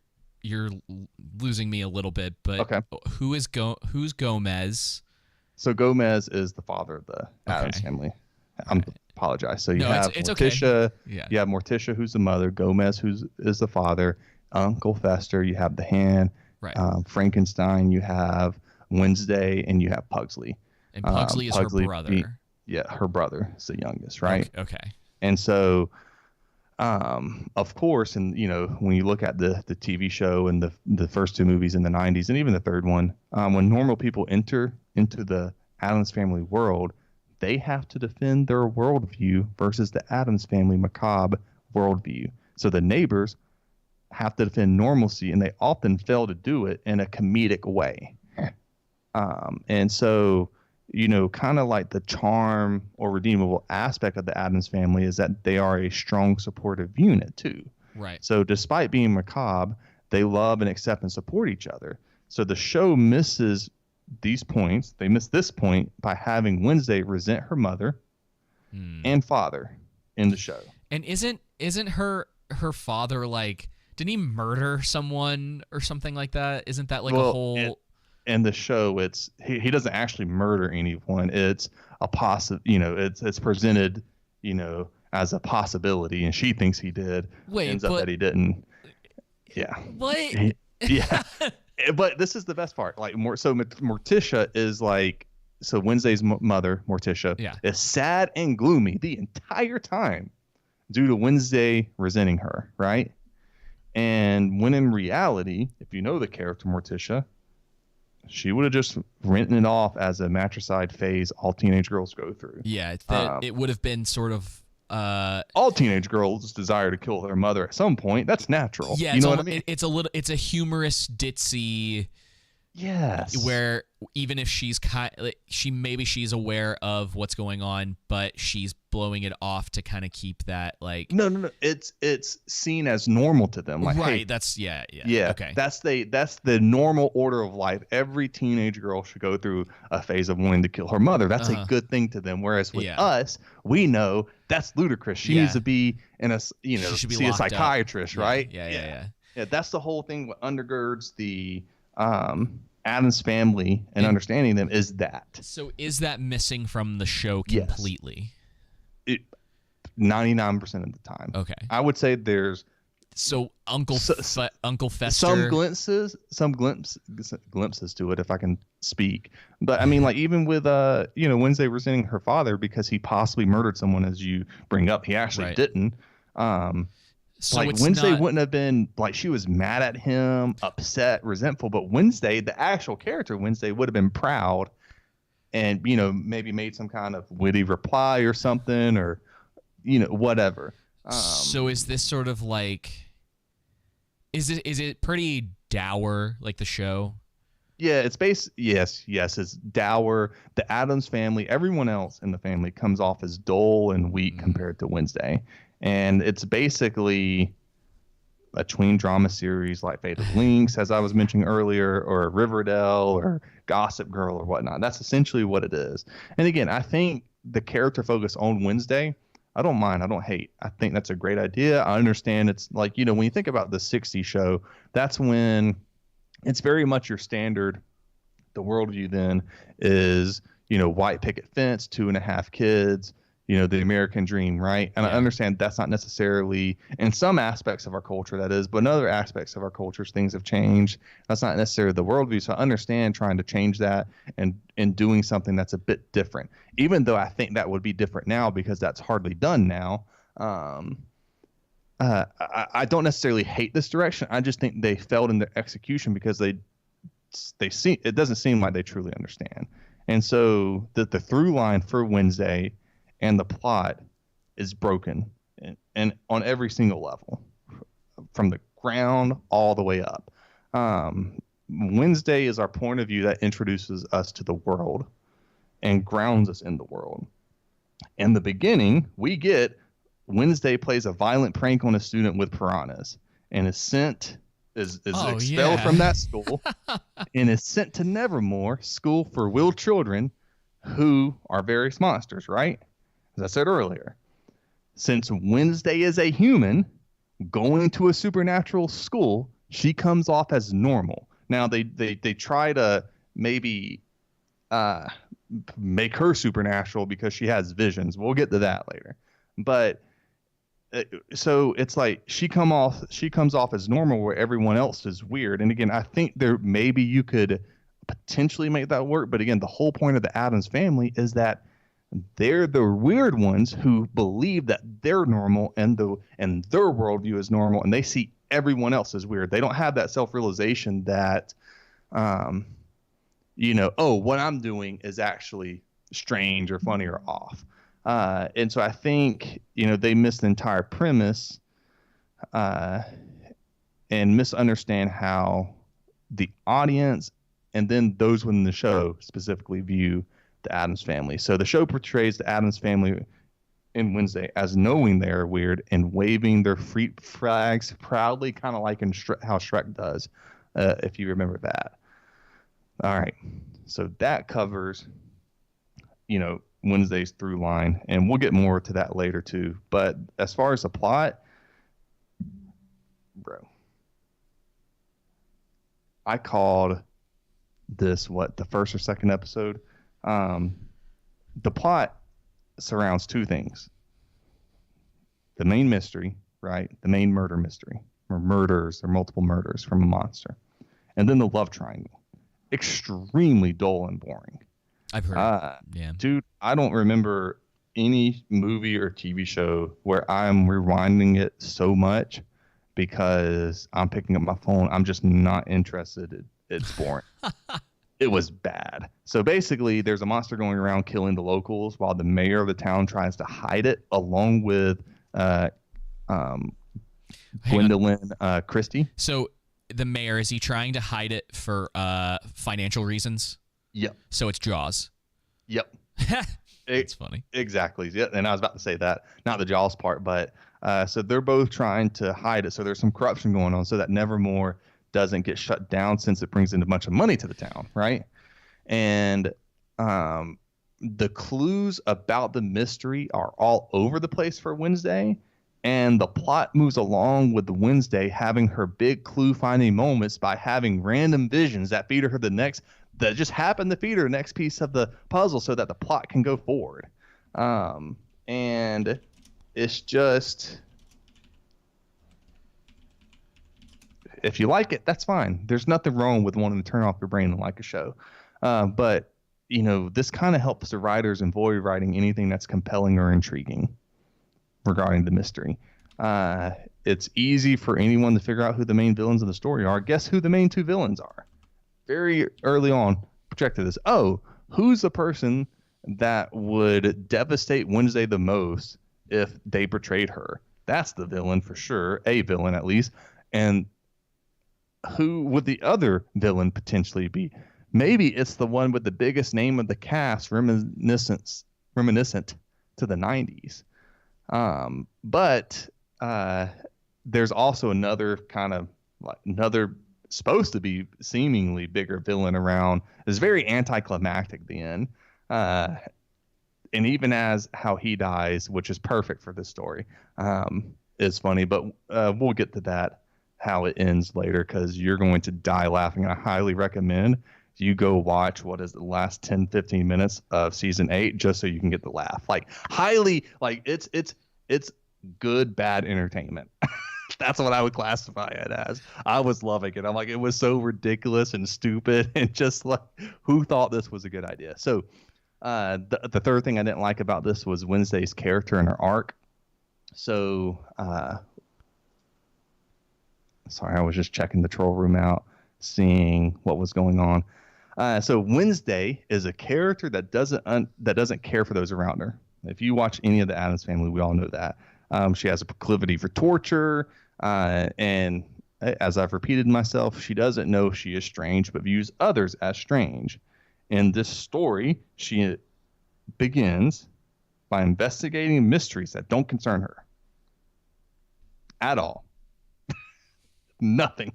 losing me a little bit, but okay. Who's Gomez? So Gomez is the father of the Addams Family. I apologize. So you have Morticia. Okay. Yeah. You have Morticia, who's the mother. Gomez, is the father. Uncle Fester. You have the hand. Right. Frankenstein. You have Wednesday, and you have Pugsley. And Pugsley is her brother. Her brother is the youngest, right? Okay. And so, of course, and when you look at the TV show and the first two movies in the 90s, and even the third one, when normal people enter into the Addams Family world, they have to defend their worldview versus the Addams Family macabre worldview. So the neighbors have to defend normalcy, and they often fail to do it in a comedic way. And so, kind of like the charm or redeemable aspect of the Addams Family is that they are a strong supportive unit too. Right. So despite being macabre, they love and accept and support each other. So the show misses these points. They miss this point by having Wednesday resent her mother and father in the show. And isn't her father like? Didn't he murder someone or something like that? Isn't that like a whole? In the show, it's he doesn't actually murder anyone. It's a it's presented, as a possibility, and she thinks he did. Ends up that he didn't. Yeah. What? Yeah. But this is the best part. Like Morticia is like, so Wednesday's mother, Morticia, is sad and gloomy the entire time due to Wednesday resenting her, right? And when in reality, if you know the character Morticia, she would have just written it off as a matricide phase all teenage girls go through. Yeah, it would have been sort of all teenage girls desire to kill their mother at some point. That's natural. Yeah, you know what I mean? It's a humorous, ditzy. Yes. Where even if she's she's aware of what's going on, but she's blowing it off to kind of keep that like. No. It's seen as normal to them. Like, right. Hey, that's yeah. Okay. That's the normal order of life. Every teenage girl should go through a phase of wanting to kill her mother. That's a good thing to them. Whereas with us, we know that's ludicrous. She needs to be in a see a psychiatrist, up. Right? Yeah. That's the whole thing. What undergirds the Addams Family and understanding them is that. So is that missing from the show completely? 99% of the time. Okay. I would say there's Uncle Fester. Some glimpses to it, if I can speak. But I mean, like even with Wednesday resenting her father because he possibly murdered someone, as you bring up, he actually didn't. So like Wednesday wouldn't have been like, she was mad at him, upset, resentful, but Wednesday, the actual character Wednesday, would have been proud and, maybe made some kind of witty reply or something, or, whatever. So is this sort of like, is it pretty dour, like the show? Yeah, it's yes, it's dour. The Addams Family, everyone else in the family comes off as dull and weak compared to Wednesday. And it's basically a tween drama series like Fatal Links, as I was mentioning earlier, or Riverdale, or Gossip Girl, or whatnot. That's essentially what it is. And again, I think the character focus on Wednesday, I don't mind. I don't hate. I think that's a great idea. I understand it's like, when you think about the 60s show, that's when it's very much your standard. The worldview then is, white picket fence, 2.5 kids, the American dream, right? And I understand that's not necessarily, in some aspects of our culture that is, but in other aspects of our cultures, things have changed. That's not necessarily the worldview. So I understand trying to change that and doing something that's a bit different, even though I think that would be different now because that's hardly done now. I don't necessarily hate this direction. I just think they failed in their execution because they see, it doesn't seem like they truly understand. And so the through line for Wednesday and the plot is broken and on every single level, from the ground all the way up. Wednesday is our point of view that introduces us to the world and grounds us in the world. In the beginning, we get Wednesday plays a violent prank on a student with piranhas and is expelled from that school and is sent to Nevermore, school for willed children who are various monsters, right? As I said earlier, since Wednesday is a human going to a supernatural school, she comes off as normal. Now they try to maybe make her supernatural because she has visions. We'll get to that later. But so it's like she comes off as normal where everyone else is weird. And again, I think maybe you could potentially make that work. But again, the whole point of the Addams Family is that they're the weird ones who believe that they're normal and their worldview is normal, and they see everyone else as weird. They don't have that self-realization that, what I'm doing is actually strange or funny or off. And so I think, they miss the entire premise and misunderstand how the audience and then those within the show specifically view the Addams Family. So the show portrays the Addams Family in Wednesday as knowing they're weird and waving their freak flags proudly, kind of like in how Shrek does, if you remember that. All right. So that covers, Wednesday's through line, and we'll get more to that later too. But as far as the plot, bro, I called this the first or second episode. The plot surrounds two things: the main mystery, right? The main murder mystery, or murders, or multiple murders from a monster, and then the love triangle. Extremely dull and boring. I've heard. Yeah, dude, I don't remember any movie or TV show where I'm rewinding it so much because I'm picking up my phone. I'm just not interested. It's boring. It was bad. So basically, there's a monster going around killing the locals while the mayor of the town tries to hide it, along with Gwendolyn Christie. So the mayor, is he trying to hide it for financial reasons? Yep. So it's Jaws. Yep. It's funny. Exactly. Yeah. And I was about to say that, not the Jaws part, but so they're both trying to hide it. So there's some corruption going on so that Nevermore doesn't get shut down, since it brings in a bunch of money to the town, right? And the clues about the mystery are all over the place for Wednesday, and the plot moves along with the Wednesday having her big clue finding moments by having random visions that feed her that just happen to feed her the next piece of the puzzle so that the plot can go forward. And it's just, if you like it, that's fine. There's nothing wrong with wanting to turn off your brain and like a show. But, this kind of helps the writers avoid writing anything that's compelling or intriguing regarding the mystery. It's easy for anyone to figure out who the main villains of the story are. Guess who the main two villains are? Very early on, projected this. Oh, who's the person that would devastate Wednesday the most if they betrayed her? That's the villain for sure, a villain at least. And who would the other villain potentially be? Maybe it's the one with the biggest name of the cast, reminiscent to the 90s. But there's also another supposed to be seemingly bigger villain around. It's very anticlimactic at the end. And even as how he dies, which is perfect for this story, is funny. But we'll get to that, how it ends later, because you're going to die laughing. I highly recommend you go watch what is the last 10-15 minutes of season 8 just so you can get the laugh. It's good bad entertainment. That's what I would classify it as. I was loving it. I'm like, it was so ridiculous and stupid, and just like, who thought this was a good idea? So the third thing I didn't like about this was Wednesday's character and her arc. So sorry, I was just checking the troll room out, seeing what was going on. So Wednesday is a character that doesn't care for those around her. If you watch any of the Addams Family, we all know that. She has a proclivity for torture, and as I've repeated myself, she doesn't know she is strange, but views others as strange. In this story, she begins by investigating mysteries that don't concern her at all. Nothing.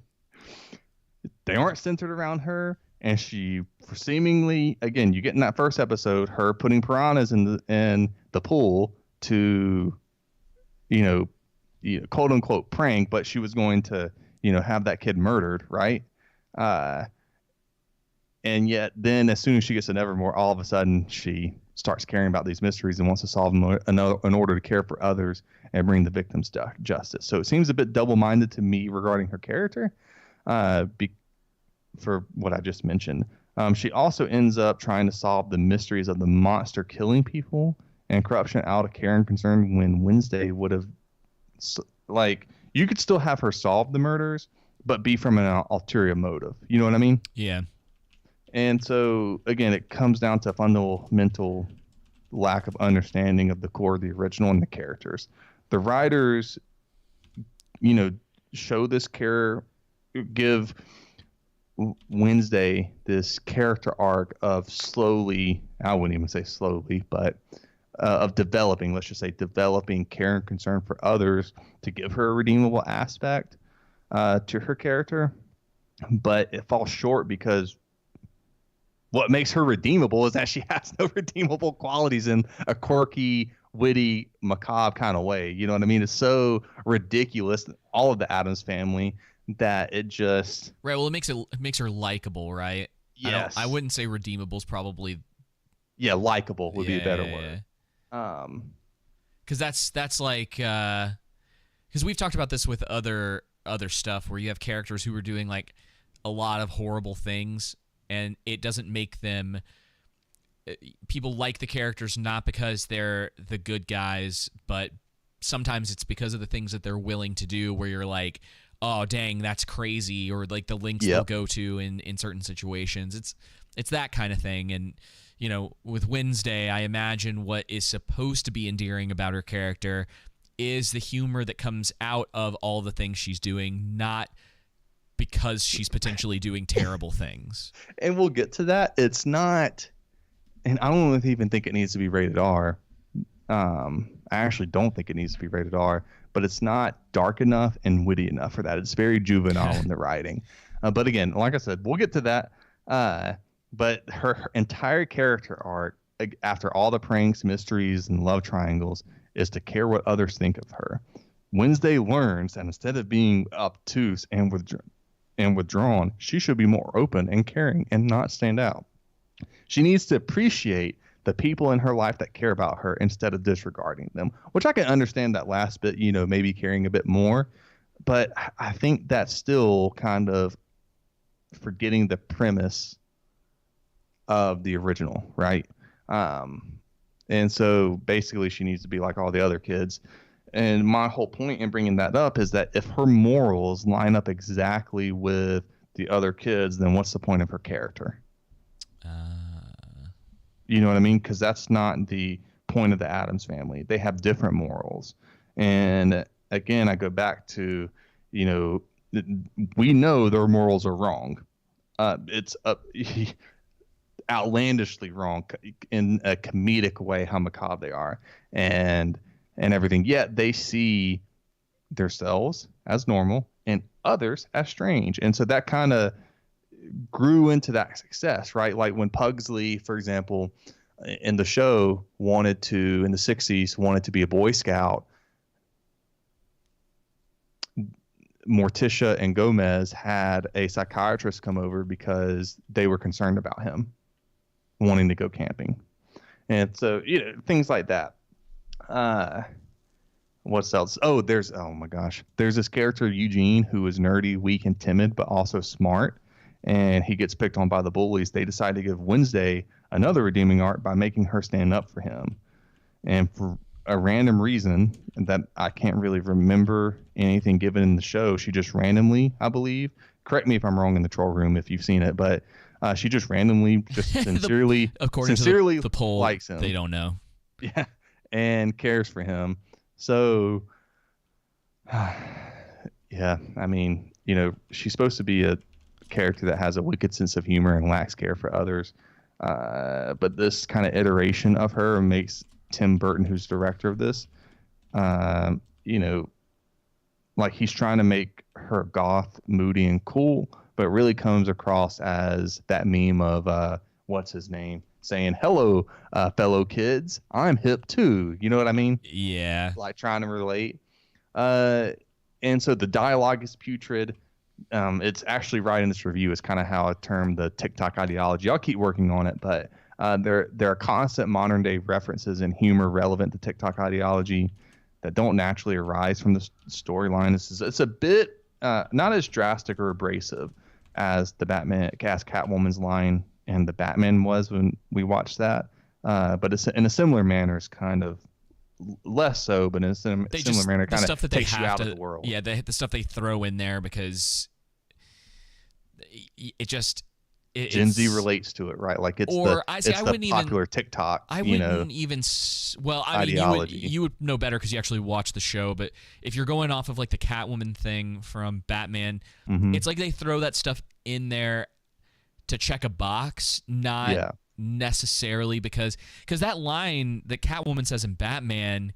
They aren't centered around her, and she seemingly, again, you get in that first episode, her putting piranhas in the pool to, quote unquote prank, but she was going to, have that kid murdered, right? And yet then as soon as she gets to Nevermore, all of a sudden she starts caring about these mysteries and wants to solve them in order to care for others and bring the victims to justice. So it seems a bit double-minded to me regarding her character, for what I just mentioned. She also ends up trying to solve the mysteries of the monster killing people and corruption out of care and concern, when Wednesday would have, you could still have her solve the murders, but be from an ulterior motive. You know what I mean? Yeah. And so, again, it comes down to fundamental lack of understanding of the core of the original and the characters. The writers, show this care, give Wednesday this character arc of slowly, I wouldn't even say slowly, but of developing, let's just say developing care and concern for others to give her a redeemable aspect to her character. But it falls short because what makes her redeemable is that she has no redeemable qualities in a quirky, witty, macabre kind of way. You know what I mean? It's so ridiculous, all of the Addams Family, that it just right. Well, it makes her likable, right? Yes. I wouldn't say redeemable is probably. Yeah, likable would be a better word. Because that's like because we've talked about this with other stuff where you have characters who are doing like a lot of horrible things, and it doesn't make them. People like the characters not because they're the good guys, but sometimes it's because of the things that they're willing to do. Where you're like, oh dang, that's crazy, or like the lengths they'll go to in certain situations. It's that kind of thing. And you know, with Wednesday, I imagine what is supposed to be endearing about her character is the humor that comes out of all the things she's doing, not because she's potentially doing terrible things. And we'll get to that. It's not, and I don't even think it needs to be rated R. I actually don't think it needs to be rated R, but it's not dark enough and witty enough for that. It's very juvenile in the writing. But again, like I said, we'll get to that. But her entire character arc, after all the pranks, mysteries, and love triangles, is to care what others think of her. Wednesday learns that instead of being obtuse and withdrawn, she should be more open and caring and not stand out. She needs to appreciate the people in her life that care about her instead of disregarding them, which I can understand that last bit, you know, maybe caring a bit more. But I think that's still kind of forgetting the premise of the original, right? And so basically she needs to be like all the other kids. And my whole point in bringing that up is that if her morals line up exactly with the other kids, then what's the point of her character? You know what I mean? Because that's not the point of the Addams Family. They have different morals. And again, I go back to, you know, we know their morals are wrong. It's outlandishly wrong in a comedic way how macabre they are and everything. Yet they see themselves as normal and others as strange. And so that kind of grew into that success, right? Like when Pugsley, for example, in the show in the 60s, wanted to be a Boy Scout. Morticia and Gomez had a psychiatrist come over because they were concerned about him wanting to go camping. And so, you know, things like that. What's else? Oh my gosh. There's this character, Eugene, who is nerdy, weak, and timid, but also smart. And he gets picked on by the bullies. They decide to give Wednesday another redeeming arc by making her stand up for him. And for a random reason that I can't really remember anything given in the show, she just randomly, I believe, correct me if I'm wrong in the troll room if you've seen it, but she just randomly, just sincerely, according to the poll, likes him. They don't know. Yeah, and cares for him. So, yeah, I mean, you know, she's supposed to be a character that has a wicked sense of humor and lacks care for others. But this kind of iteration of her makes Tim Burton, who's director of this, you know, like he's trying to make her goth, moody, and cool, but really comes across as that meme of what's his name saying, "Hello, fellow kids, I'm hip too." You know what I mean? Yeah. Like trying to relate. And so the dialogue is putrid. It's actually right in this review. It's kind of how I term the TikTok ideology. I'll keep working on it, but there are constant modern day references and humor relevant to TikTok ideology that don't naturally arise from the storyline. It's a bit not as drastic or abrasive as the Catwoman's line and the Batman was when we watched that, but it's in a similar manner. It's kind of less so, but in a similar manner, kind of takes you out of the world. Yeah, the stuff they throw in there because it just Gen Z relates to it, right? Like it's the popular TikTok. I wouldn't even. Well, I mean, you would know better because you actually watch the show. But if you're going off of like the Catwoman thing from Batman, it's like they throw that stuff in there to check a box, not necessarily because that line that Catwoman says in Batman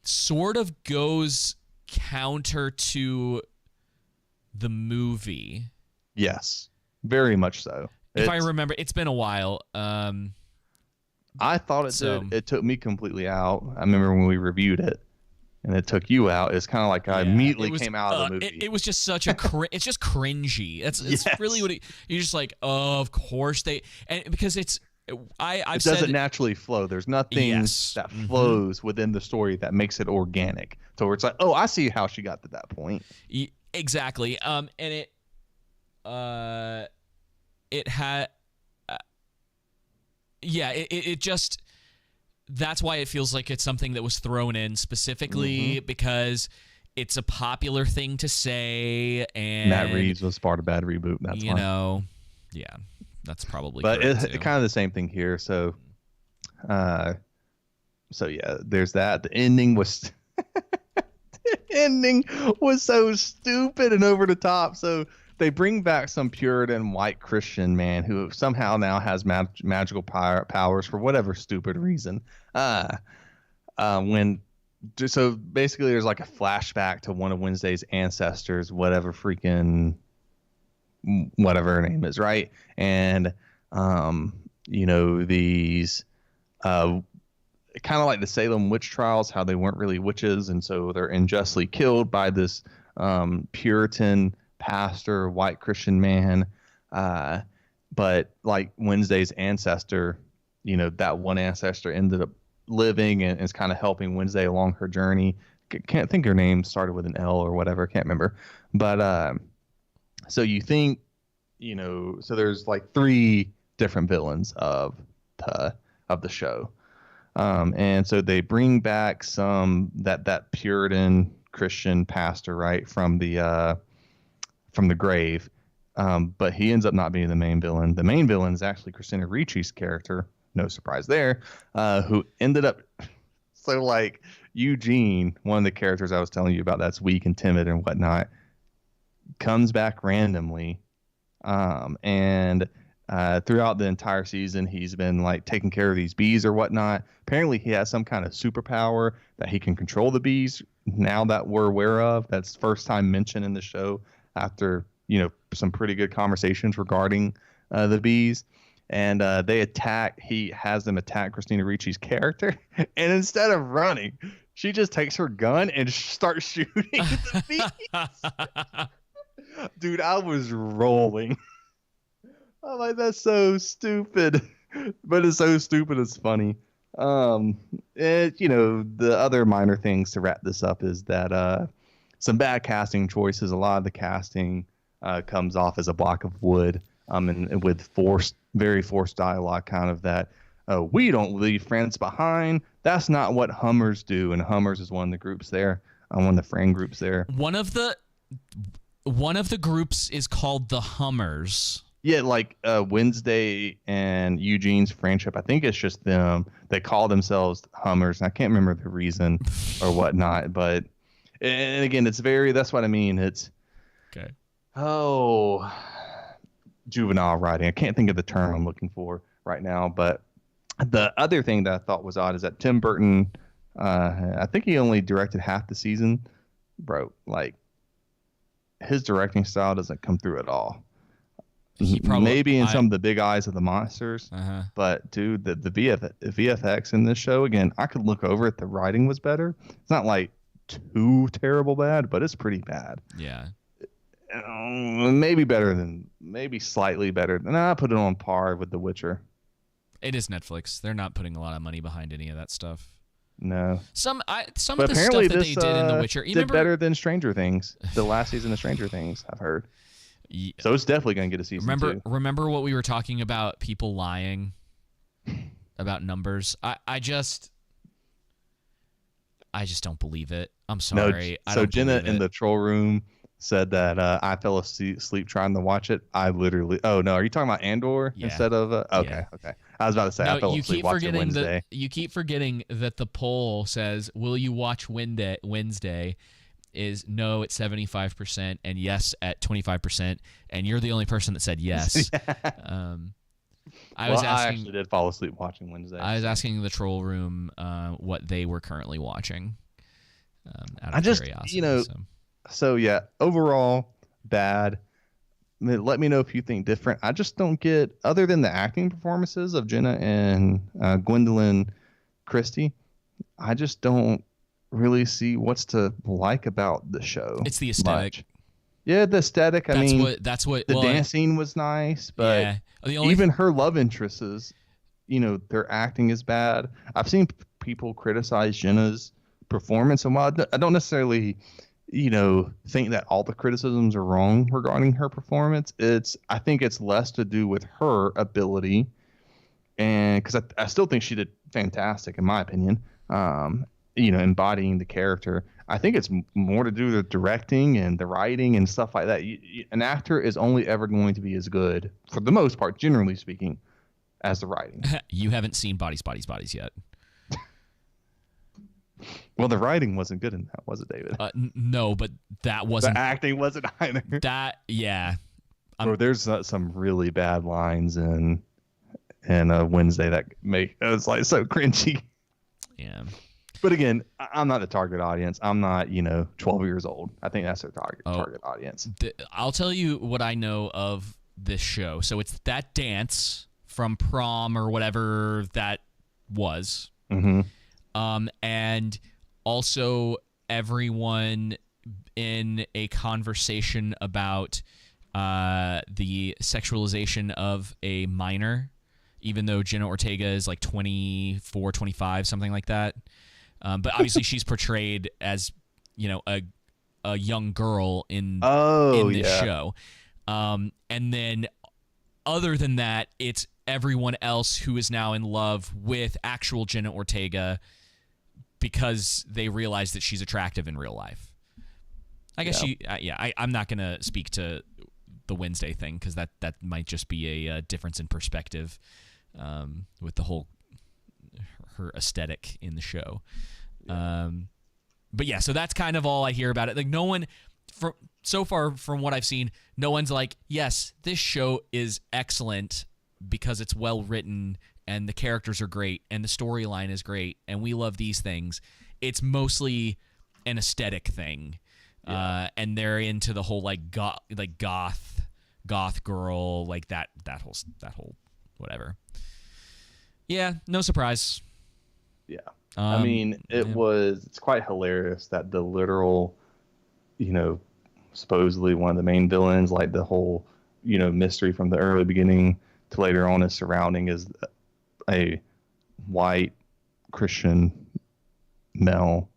sort of goes counter to the movie. Yes, very much so. If I remember, it's been a while. I thought it did. It took me completely out. I remember when we reviewed it, and it took you out. It's kind of like I immediately came out of the movie. It was just such a it's just cringy. It's really what you're just like. Oh, of course and because it doesn't naturally flow. There's nothing that flows within the story that makes it organic. So where it's like, oh, I see how she got to that point. Exactly. And it had. It just, that's why it feels like it's something that was thrown in specifically because it's a popular thing to say, and Matt Reeves was part of Bad Reboot. That's why. That's probably. But it's kind of the same thing here. So, there's that. The ending was so stupid and over the top. So they bring back some Puritan white Christian man who somehow now has magical powers for whatever stupid reason. So basically there's like a flashback to one of Wednesday's ancestors, whatever her name is, right? And these kind of like the Salem witch trials, how they weren't really witches, and so they're unjustly killed by this Puritan pastor, white Christian man. But like Wednesday's ancestor, that one ancestor ended up living and is kind of helping Wednesday along her journey. Can't think her name started with an L or whatever. Can't remember. But so you think, so there's like 3 different villains of the show. And so they bring back that Puritan Christian pastor, right, from the grave, but he ends up not being the main villain. The main villain is actually Christina Ricci's character, no surprise there, who ended up so like Eugene, one of the characters I was telling you about that's weak and timid and whatnot, comes back randomly, and throughout the entire season he's been like taking care of these bees or whatnot. Apparently he has some kind of superpower that he can control the bees now that we're aware of. That's first time mentioned in the show after some pretty good conversations regarding the bees. And he has them attack Christina Ricci's character, and instead of running, she just takes her gun and starts shooting the bees. Dude, I was rolling. I'm like, that's so stupid, but it's so stupid it's funny. The other minor things to wrap this up is that some bad casting choices. A lot of the casting comes off as a block of wood, and with very forced dialogue, kind of that we don't leave friends behind. That's not what Hummers do, and Hummers is one of the groups there, one of the friend groups there. One of the groups is called the Hummers. Yeah, like Wednesday and Eugene's friendship. I think it's just them. They call themselves Hummers, and I can't remember the reason or whatnot. But and again, that's what I mean. It's juvenile writing. I can't think of the term I'm looking for right now. But the other thing that I thought was odd is that Tim Burton, I think he only directed half the season. Bro, like his directing style doesn't come through at all. Maybe in some of the big eyes of the monsters, but dude, the VFX in this show, again, I could look over it. The writing was better. It's not like too terrible bad, but it's pretty bad. Yeah. Maybe slightly better than I put it on par with The Witcher. It is Netflix. They're not putting a lot of money behind any of that stuff. No. Some of the stuff that they did in The Witcher did better than Stranger Things. The last season of Stranger Things, I've heard. Yeah. So it's definitely going to get a season 2. Remember what we were talking about, people lying about numbers? I just don't believe it. I'm sorry. So Jenna in the troll room said that I fell asleep trying to watch it. I literally. Oh no, are you talking about Andor instead of? Okay. I was about to say I fell asleep watching Wednesday. You keep forgetting that the poll says, "Will you watch Wednesday?" Is no at 75% and yes at 25%, and you're the only person that said yes. I actually did fall asleep watching Wednesday. I was asking the troll room what they were currently watching. Out of curiosity. So yeah, overall bad. let me know if you think different. I just don't get, other than the acting performances of Jenna and Gwendolyn Christie, I just don't really see what's to like about the show. It's the aesthetic. Much. Yeah, the aesthetic. That's what the dancing was nice, but even her love interests, their acting is bad. I've seen people criticize Jenna's performance, and while I don't necessarily, think that all the criticisms are wrong regarding her performance, I think it's less to do with her ability, and because I still think she did fantastic in my opinion. Embodying the character. I think it's more to do with the directing and the writing and stuff like that. An actor is only ever going to be as good, for the most part, generally speaking, as the writing. You haven't seen Bodies yet. Well, the writing wasn't good in that, was it, David? No, but that wasn't. The acting wasn't either. There's some really bad lines in Wednesday that make it's like so cringy. Yeah. But again, I'm not the target audience. I'm not, 12 years old. I think that's their target audience. I'll tell you what I know of this show. So it's that dance from prom or whatever that was. Mm-hmm. And also everyone in a conversation about the sexualization of a minor, even though Jenna Ortega is like 24, 25, something like that. But obviously she's portrayed as, a young girl in this show. And then other than that, it's everyone else who is now in love with actual Jenna Ortega because they realize that she's attractive in real life. I guess I'm not going to speak to the Wednesday thing because that might just be a difference in perspective with the whole her aesthetic in the show. But yeah, so that's kind of all I hear about it. Like no one so far from what I've seen, no one's like, yes, this show is excellent because it's well written and the characters are great and the storyline is great and we love these things. It's mostly an aesthetic thing. And they're into the whole like goth girl, like that whole whatever. Yeah, no surprise. Yeah. It's quite hilarious that the literal, supposedly one of the main villains, like the whole, mystery from the early beginning to later on is surrounding is a white Christian male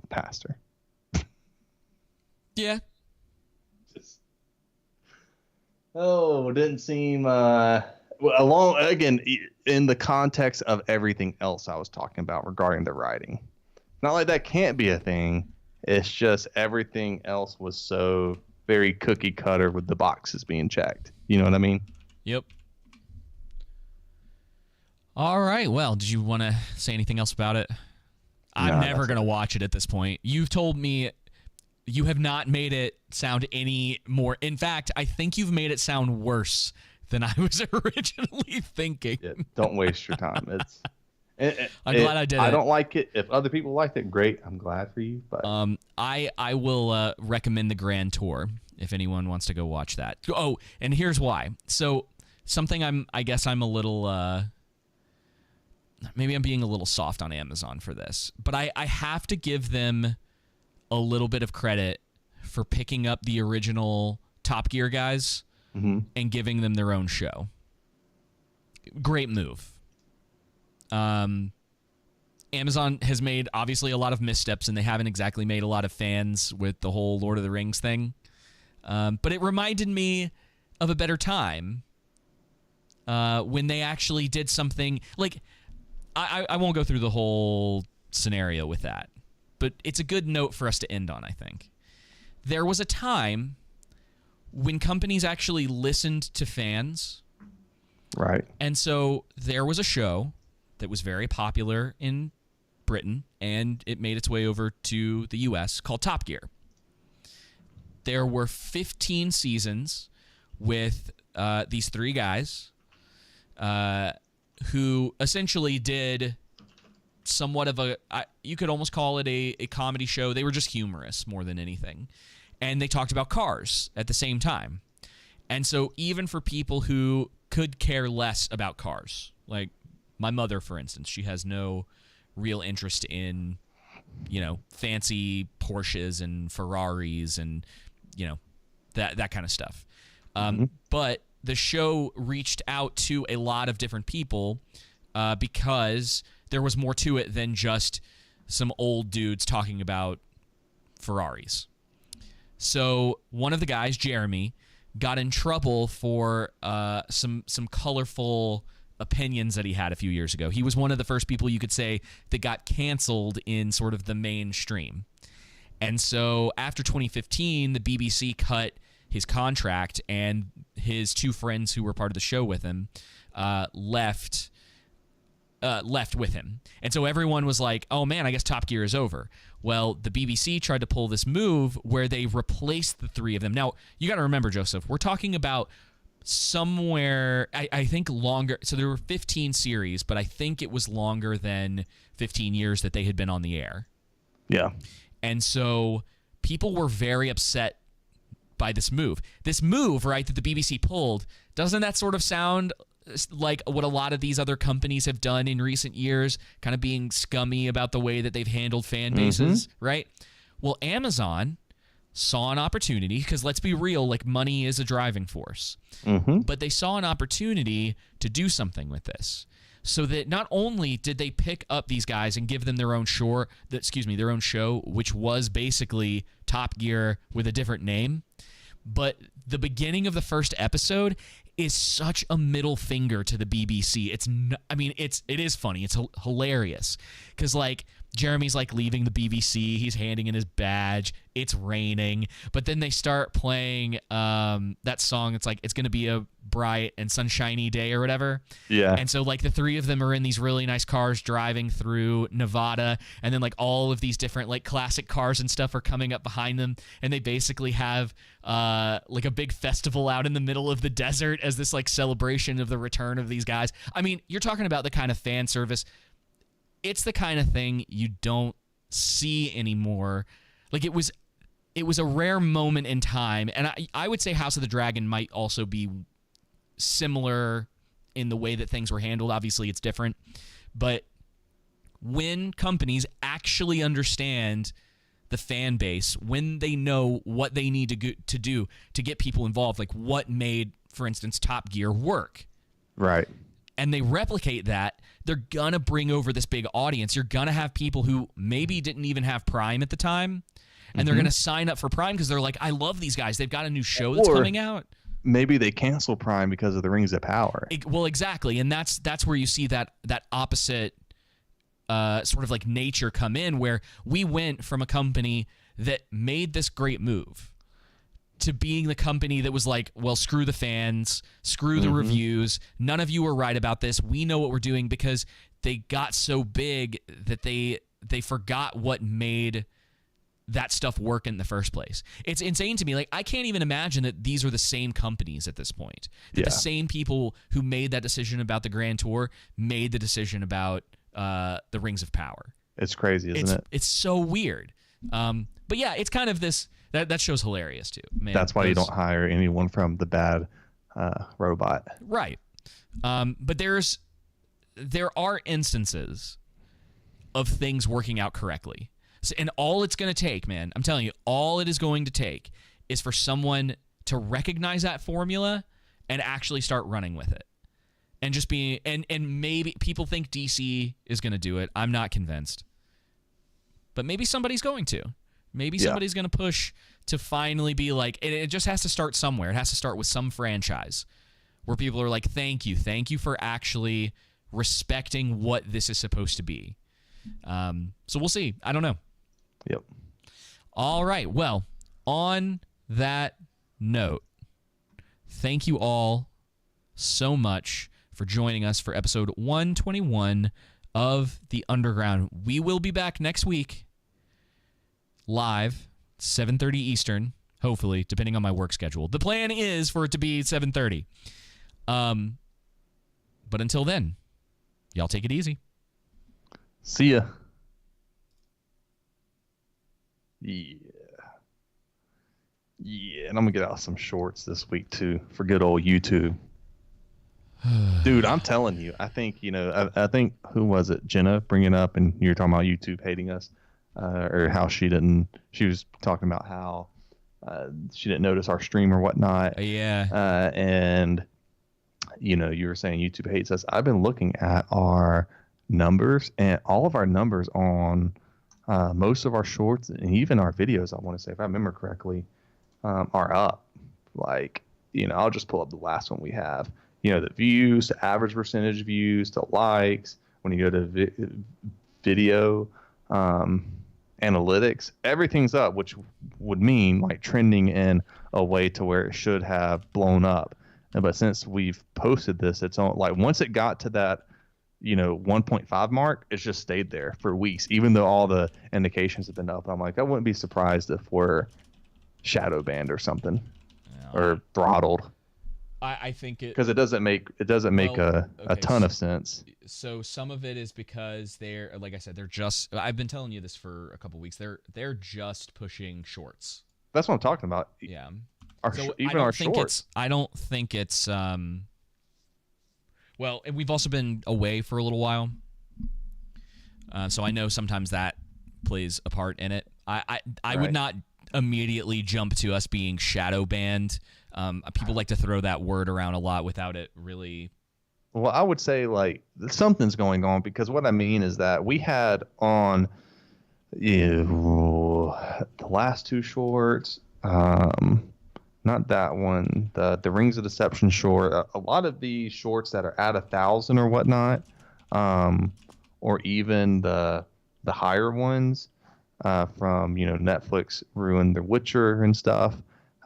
pastor. Yeah. Didn't seem along again in the context of everything else I was talking about regarding the writing. Not like that can't be a thing. It's just everything else was so very cookie cutter with the boxes being checked. You know what I mean? Yep. All right. Well, did you want to say anything else about it? I'm never going to watch it at this point. You've told me you have not made it sound any more. In fact, I think you've made it sound worse than I was originally thinking. Yeah, don't waste your time. I'm glad I did it. I don't like it. If other people liked it, great. I'm glad for you. But I will recommend the Grand Tour if anyone wants to go watch that. Oh, and here's why. So something I guess I'm a little maybe I'm being a little soft on Amazon for this, but I have to give them a little bit of credit for picking up the original Top Gear guys and giving them their own show. Great move. Amazon has made obviously a lot of missteps, and they haven't exactly made a lot of fans with the whole Lord of the Rings thing. But it reminded me of a better time when they actually did something like I won't go through the whole scenario with that, but it's a good note for us to end on, I think. There was a time when companies actually listened to fans. Right. And so there was a show that was very popular in Britain, and it made its way over to the U.S. called Top Gear. There were 15 seasons with these three guys who essentially did somewhat of you could almost call it a comedy show. They were just humorous more than anything. And they talked about cars at the same time. And so even for people who could care less about cars, like my mother, for instance, she has no real interest in, fancy Porsches and Ferraris and, that kind of stuff. But the show reached out to a lot of different people because there was more to it than just some old dudes talking about Ferraris. So one of the guys, Jeremy, got in trouble for some colorful opinions that he had a few years ago. He was one of the first people you could say that got canceled in sort of the mainstream. And so after 2015, the BBC cut his contract, and his two friends who were part of the show with him left with him. And so everyone was like, oh man, I guess Top Gear is over. Well, the BBC tried to pull this move where they replaced the three of them. Now, you got to remember, Joseph, we're talking about somewhere, I think longer. So there were 15 series, but I think it was longer than 15 years that they had been on the air. Yeah. And so people were very upset by this move. This move, right, that the BBC pulled, doesn't that sort of sound like what a lot of these other companies have done in recent years, kind of being scummy about the way that they've handled fan bases, right? Well, Amazon saw an opportunity, because let's be real, like money is a driving force. But they saw an opportunity to do something with this. So that not only did they pick up these guys and give them their own show, which was basically Top Gear with a different name, but the beginning of the first episode is such a middle finger to the BBC. It is funny. It's hilarious because like Jeremy's like leaving the BBC. He's handing in his badge. It's raining, but then they start playing that song. It's like it's going to be a bright and sunshiny day or whatever. Yeah. And so like the three of them are in these really nice cars driving through Nevada, and then like all of these different like classic cars and stuff are coming up behind them, and they basically have like a big festival out in the middle of the desert as this like celebration of the return of these guys. I mean, you're talking about the kind of fan service. It's the kind of thing you don't see anymore. Like it was a rare moment in time, and I would say House of the Dragon might also be similar in the way that things were handled. Obviously, it's different, but when companies actually understand the fan base, when they know what they need to do to get people involved, like what made, for instance, Top Gear work, right? And they replicate that, they're going to bring over this big audience. You're going to have people who maybe didn't even have Prime at the time, and they're going to sign up for Prime because they're like, I love these guys. They've got a new show that's coming out. Maybe they cancel Prime because of the Rings of Power. Well, exactly. And that's where you see that opposite sort of like nature come in, where we went from a company that made this great move to being the company that was like, well, screw the fans, screw the reviews. None of you are right about this. We know what we're doing, because they got so big that they forgot what made that stuff work in the first place. It's insane to me. Like, I can't even imagine that these are the same companies at this point. That the same people who made that decision about the Grand Tour made the decision about the Rings of Power. It's crazy, isn't it? It's so weird. But yeah, it's kind of this. That show's hilarious too. Man, that's why you don't hire anyone from the bad robot. Right. But there are instances of things working out correctly. So, and all it's going to take, man, I'm telling you, all it is going to take is for someone to recognize that formula and actually start running with it. And just be, and maybe people think DC is going to do it. I'm not convinced. But maybe somebody's going to. Maybe somebody's going to push to finally be like, it just has to start somewhere. It has to start with some franchise where people are like, thank you for actually respecting what this is supposed to be. So we'll see. I don't know. Yep. All right. Well, on that note, thank you all so much for joining us for episode 121 of The Underground. We will be back next week live, 7:30 Eastern, hopefully, depending on my work schedule. The plan is for it to be 7:30. But until then, y'all take it easy. See ya. Yeah. Yeah, and I'm gonna get out some shorts this week too for good old YouTube. Dude, I'm telling you, I think I think who was it, Jenna, bringing up, and you were talking about YouTube hating us, or how she was talking about how she didn't notice our stream or whatnot. Yeah. And you were saying YouTube hates us. I've been looking at our numbers, and all of our numbers on most of our shorts and even our videos, I want to say, if I remember correctly, are up. Like, I'll just pull up the last one we have. The views, the average percentage views, the likes. When you go to video analytics, everything's up, which would mean like trending in a way to where it should have blown up. But since we've posted this, it's on, like, once it got to that 1.5 mark, it's just stayed there for weeks, even though all the indications have been up. I'm like, I wouldn't be surprised if we're shadow banned or something, or throttled. I think because it doesn't make a ton of sense. So some of it is because they're, like I said, I've been telling you this for a couple weeks. They're just pushing shorts. That's what I'm talking about. Yeah. Our shorts. I don't think it's well, and we've also been away for a little while, so I know sometimes that plays a part in it. I would not immediately jump to us being shadow banned. People like to throw that word around a lot without it really. Well, I would say like something's going on, because what I mean is that we had on the last two shorts, not that one, the Rings of Deception short, a lot of the shorts that are at 1,000 or whatnot, or even the higher ones, from Netflix ruined The Witcher and stuff.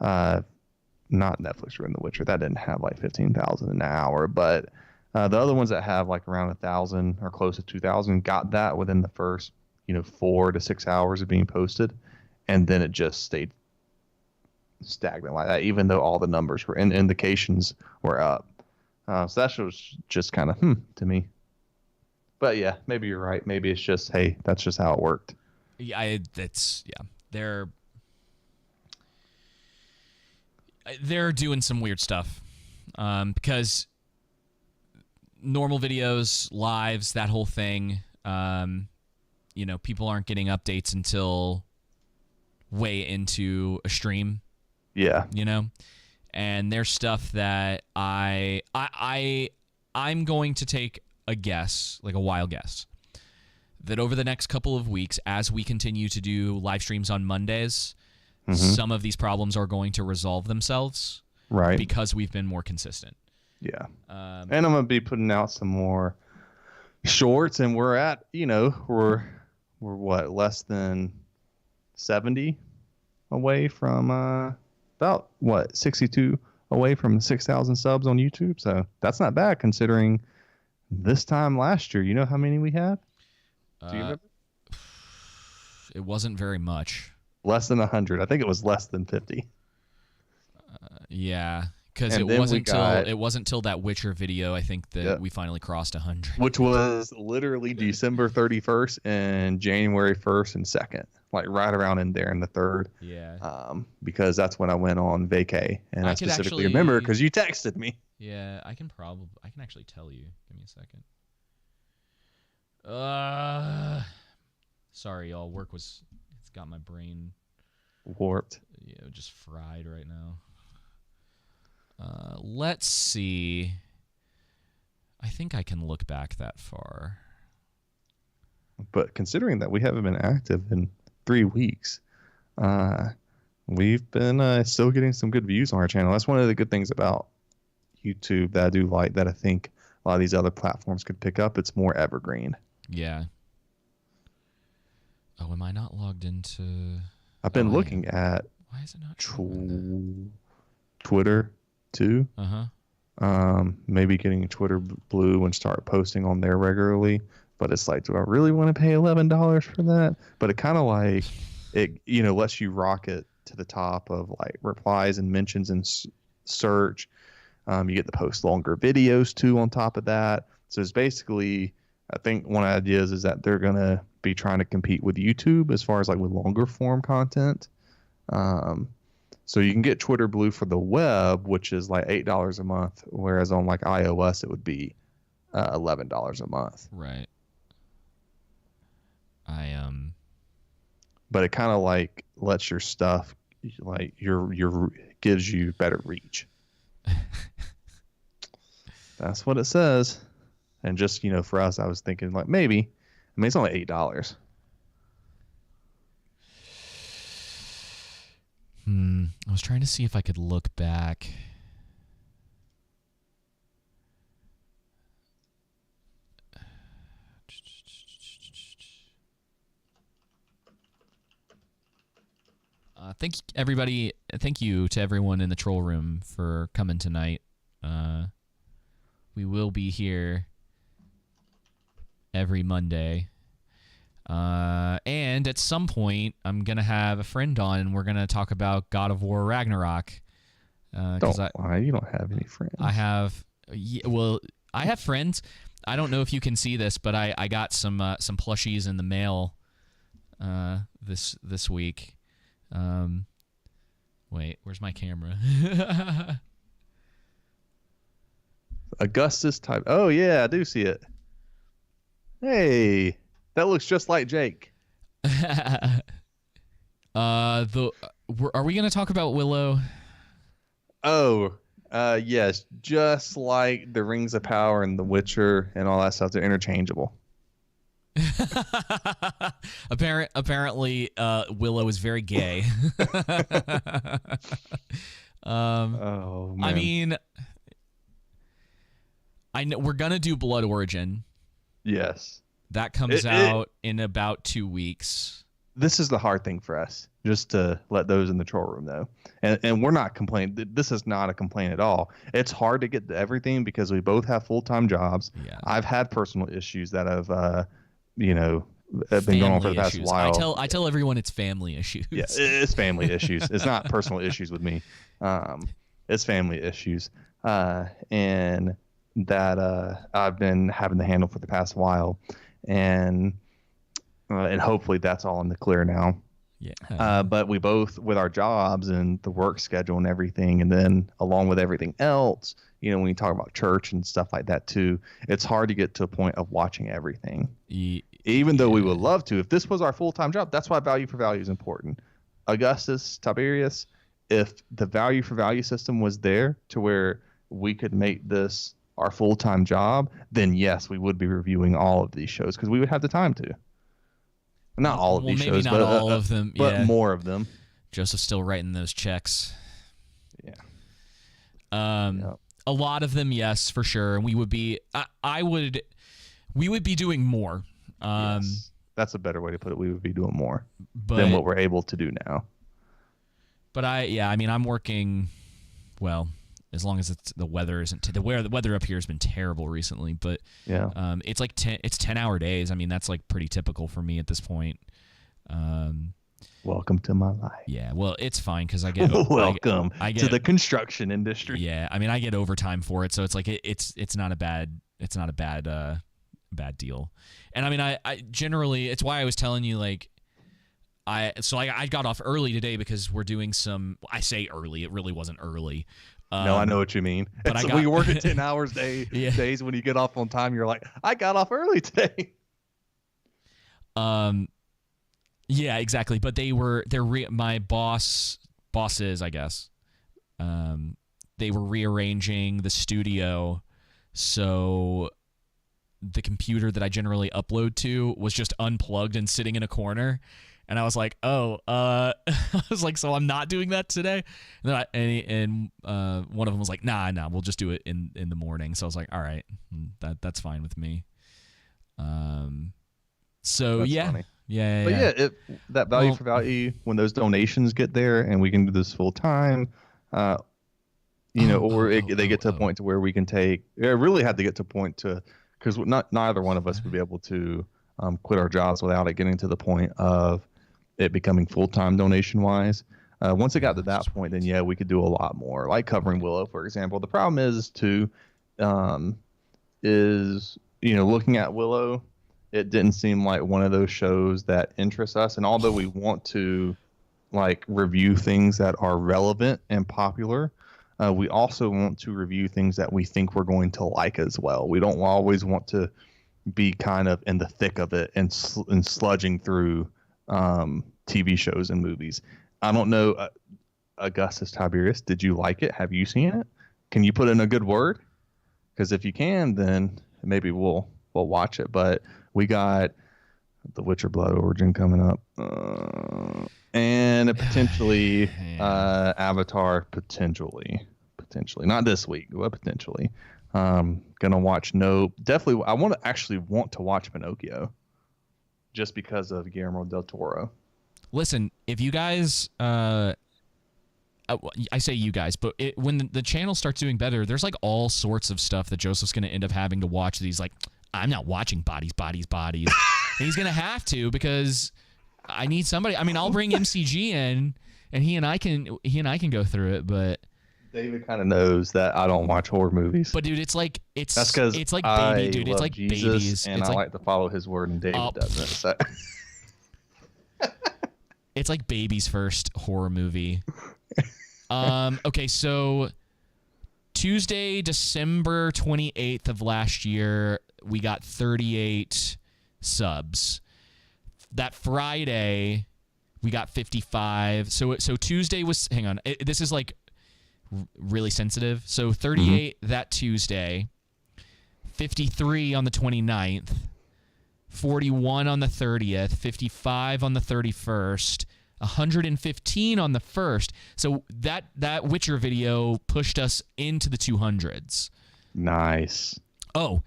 Not Netflix ruined The Witcher, that didn't have like 15,000 an hour, but the other ones that have like around 1,000 or close to 2,000 got that within the first 4 to 6 hours of being posted, and then it just stayed stagnant like that, even though all the numbers were indications were up. So that was just kind of to me. But yeah, maybe you're right. Maybe it's just, hey, that's just how it worked. Yeah, they're doing some weird stuff, because normal videos, lives, that whole thing, people aren't getting updates until way into a stream. Yeah. And there's stuff that I'm going to take a guess, like a wild guess, that over the next couple of weeks, as we continue to do live streams on Mondays, some of these problems are going to resolve themselves, right? Because we've been more consistent. Yeah. And I'm gonna be putting out some more shorts, and we're at, we're what, less than 70 away from about 62 away from 6,000 subs on YouTube. So that's not bad considering this time last year. You know how many we had? Do you remember? It wasn't very much. Less than 100. I think it was less than 50. Yeah, because it wasn't till that Witcher video, I think, that we finally crossed 100. Which was literally December 31st and January 1st and 2nd, like right around in there in the 3rd. Yeah. Because that's when I went on vacay, and I specifically remember because you texted me. Yeah, I can actually tell you. Give me a second. Sorry, y'all. It's got my brain warped. Yeah, just fried right now. Let's see. I think I can look back that far. But considering that we haven't been active in 3 weeks, we've been still getting some good views on our channel. That's one of the good things about YouTube that I do like, that I think a lot of these other platforms could pick up. It's more evergreen. Yeah. Oh, am I not logged into... I've been looking at... Why is it not Twitter too. Uh-huh. Maybe getting Twitter Blue and start posting on there regularly. But it's like, do I really want to pay $11 for that? But it kind of like, it lets you rocket to the top of like replies and mentions and search. You get to post longer videos too on top of that. So it's basically, I think one of the ideas is that they're going to be trying to compete with YouTube as far as like with longer form content. So you can get Twitter Blue for the web, which is like $8 a month, whereas on like iOS it would be $11 a month. Right. But it kind of like lets your stuff like your gives you better reach. That's what it says. And just, for us, I was thinking like maybe, I mean, it's only $8. I was trying to see if I could look back. Thank you to everyone in the troll room for coming tonight. We will be here every Monday. And at some point, I'm going to have a friend on, and we're going to talk about God of War Ragnarok. Don't lie. You don't have any friends. I have friends. I don't know if you can see this, but I got some plushies in the mail this week. Wait, where's my camera? Augustus type. Oh, yeah, I do see it. Hey, that looks just like Jake. Are we going to talk about Willow? Oh, yes. Just like the Rings of Power and The Witcher and all that stuff, they're interchangeable. Apparently, Willow is very gay. Oh, man. I mean, I know we're gonna do Blood Origin. Yes, that comes out in about 2 weeks. This is the hard thing for us, just to let those in the troll room know. And we're not complaining. This is not a complaint at all. It's hard to get to everything because we both have full-time jobs. Yeah. I've had personal issues that have been going on for the past while. I tell everyone it's family issues. Yeah, it's family issues. It's not personal issues with me. It's family issues. And that I've been having to handle for the past while. And hopefully that's all in the clear now. Yeah. But we both, with our jobs and the work schedule and everything, and then along with everything else, when you talk about church and stuff like that too, it's hard to get to a point of watching everything. Even though we would love to. If this was our full-time job, that's why value for value is important. Augustus, Tiberius, if the value for value system was there to where we could make this our full-time job, then yes, we would be reviewing all of these shows because we would have the time to. Not all of these maybe shows, not but all of them, but more of them. Joseph's still writing those checks. Yeah. A lot of them, yes, for sure. And we would be, we would be doing more. Yes. That's a better way to put it. We would be doing more than what we're able to do now. But I'm working, well, as long as the weather isn't the weather up here has been terrible recently, but yeah, it's like 10-hour days. I mean, that's like pretty typical for me at this point. Welcome to my life. Yeah, well, it's fine because I get welcome to the construction industry. Yeah, I mean, I get overtime for it, so it's like it's not a bad deal. And I mean, I generally, it's why I was telling you like. I got off early today because we're doing some. I say early, it really wasn't early. No, I know what you mean. But we work at 10 hours days when you get off on time, you're like, I got off early today. Yeah, exactly. But my bosses, I guess. They were rearranging the studio, so the computer that I generally upload to was just unplugged and sitting in a corner. And I was like, I was like, so I'm not doing that today. And then one of them was like, nah, we'll just do it in the morning. So I was like, all right, that's fine with me. So that's yeah, funny. Yeah. But yeah, that value for value, when those donations get there and we can do this full time, they get to a point to where we can take. It really had to get to a point because neither one of us would be able to quit our jobs without it getting to the point of it becoming full-time donation-wise. Once it got to that point, then yeah, we could do a lot more, like covering Willow, for example. The problem is looking at Willow, it didn't seem like one of those shows that interests us. And although we want to like review things that are relevant and popular. We also want to review things that we think we're going to like as well. We don't always want to be kind of in the thick of it and sludging through TV shows and movies. I don't know, Augustus Tiberius, did you like it? Have you seen it? Can you put in a good word? Because if you can, then maybe we'll watch it. But we got The Witcher Blood Origin coming up, and potentially Avatar, potentially not this week, but potentially. Gonna watch definitely. I want to watch Pinocchio, just because of Guillermo del Toro. Listen, if you guys, I say you guys, but when the channel starts doing better, there's like all sorts of stuff that Joseph's gonna end up having to watch. That he's like, I'm not watching bodies. And he's gonna have to, because I need somebody. I mean, I'll bring MCG in, and he and I can go through it, but. David kind of knows that I don't watch horror movies. But dude, it's like it's like baby, dude. It's like Jesus, babies, and it's I like to follow his word, and David doesn't. So. It's like baby's first horror movie. Okay, so Tuesday, December 28th of last year, we got 38 subs. That Friday, we got 55. So Tuesday was. Hang on, this is like. Really sensitive. So 38 that Tuesday, 53 on the 29th, 41 on the 30th, 55 on the 31st, 115 on the 1st. So that Witcher video pushed us into the 200s. Nice. Oh,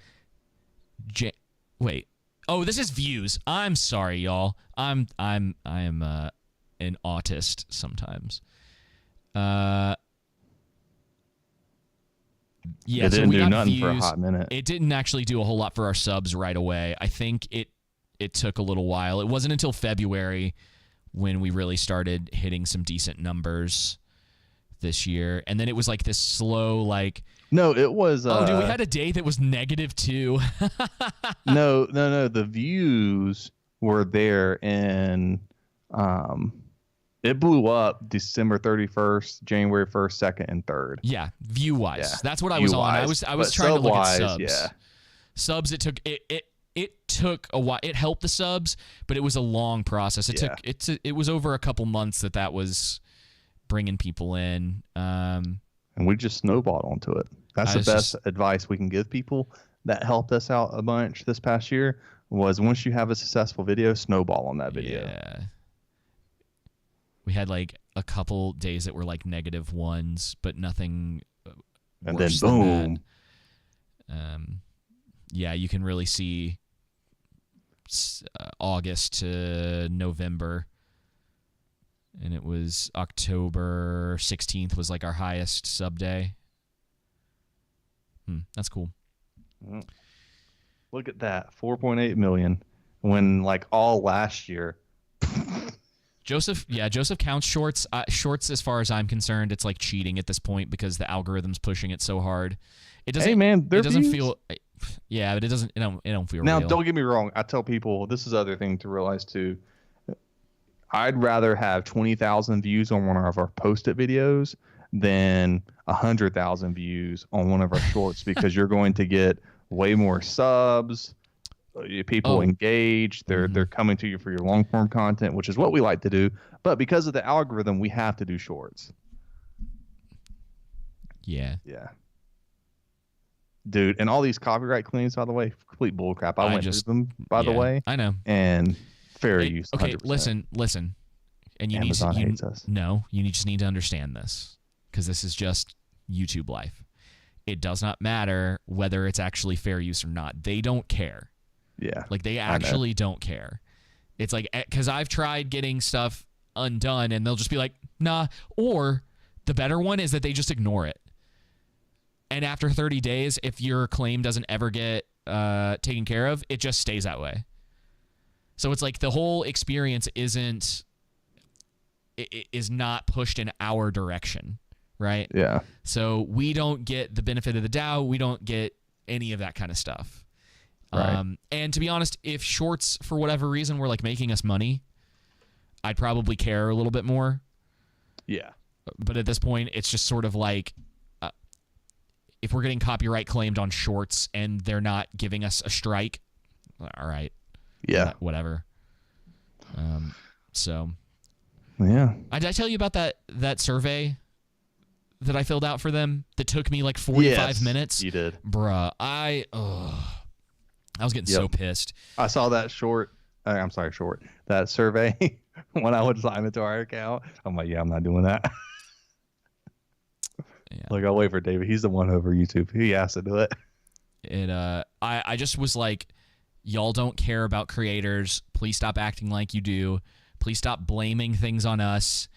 wait. Oh, this is views. I'm sorry, y'all. I am an autist sometimes. Yeah, it didn't do nothing views. for a hot minute. It didn't actually do a whole lot for our subs right away. I think it took a little while. It wasn't until February when we really started hitting some decent numbers this year. And then it was like this slow, like... No, it was... dude, we had a day that was -2. No. The views were there, and it blew up December 31st, January 1st, 2nd, and 3rd. Yeah, view-wise. Yeah, that's what I was on. I was trying to look at subs. Yeah. Subs, it took a while. It helped the subs, but it was a long process. It was over a couple months that was bringing people in. And we just snowballed onto it. That's the best advice we can give people that helped us out a bunch this past year, was once you have a successful video, snowball on that video. Yeah. We had like a couple days that were like -1s, but nothing and then worse boom. Than that. Yeah, you can really see August to November, and it was October 16th was like our highest sub day. That's cool. Look at that, 4.8 million, when like all last year. Joseph counts shorts. Shorts, as far as I'm concerned, it's like cheating at this point because the algorithm's pushing it so hard. It doesn't. Hey man, it doesn't feel. Yeah, but it doesn't. It don't feel now, real. Don't get me wrong. I tell people, this is the other thing to realize too. I'd rather have 20,000 views on one of our post-it videos than 100,000 views on one of our shorts, because you're going to get way more subs. People engaged. They're coming to you for your long form content, which is what we like to do. But because of the algorithm, we have to do shorts. Yeah. Dude, and all these copyright claims, by the way, complete bullcrap. I went through them, by the way. I know. And fair use. 100%. Okay, listen. And you Amazon hates us. No, you just need to understand this, because this is just YouTube life. It does not matter whether it's actually fair use or not. They don't care. Yeah. Like, they actually don't care. It's like, because I've tried getting stuff undone, and they'll just be like, nah. Or the better one is that they just ignore it. And after 30 days, if your claim doesn't ever get taken care of, it just stays that way. So it's like the whole experience is not pushed in our direction, right? Yeah. So we don't get the benefit of the doubt. We don't get any of that kind of stuff. Right. And to be honest, if shorts, for whatever reason, were like making us money, I'd probably care a little bit more. Yeah. But at this point, it's just sort of like, if we're getting copyright claimed on shorts and they're not giving us a strike, all right. Yeah. Whatever. So. Yeah. Did I tell you about that survey that I filled out for them that took me like 45 minutes? You did. Bruh, I was getting so pissed. I saw that that survey when I would sign into our account. I'm like, yeah, I'm not doing that. Yeah. Like, I'll wait for David. He's the one over YouTube. He has to do it. I just was like, y'all don't care about creators. Please stop acting like you do. Please stop blaming things on us.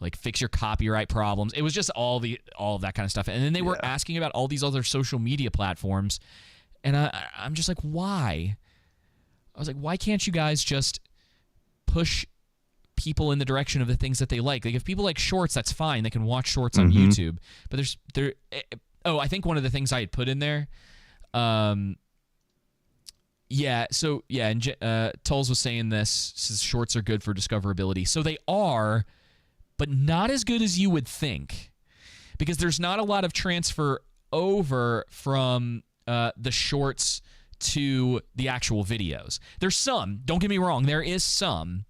Like, fix your copyright problems. It was just all of that kind of stuff. And then they were asking about all these other social media platforms. And I'm just like, why? I was like, why can't you guys just push people in the direction of the things that they like? Like, if people like shorts, that's fine. They can watch shorts on YouTube. But I think one of the things I had put in there, and Tulls was saying this, says shorts are good for discoverability. So they are, but not as good as you would think, because there's not a lot of transfer over from the shorts to the actual videos. There's some, don't get me wrong, there is some.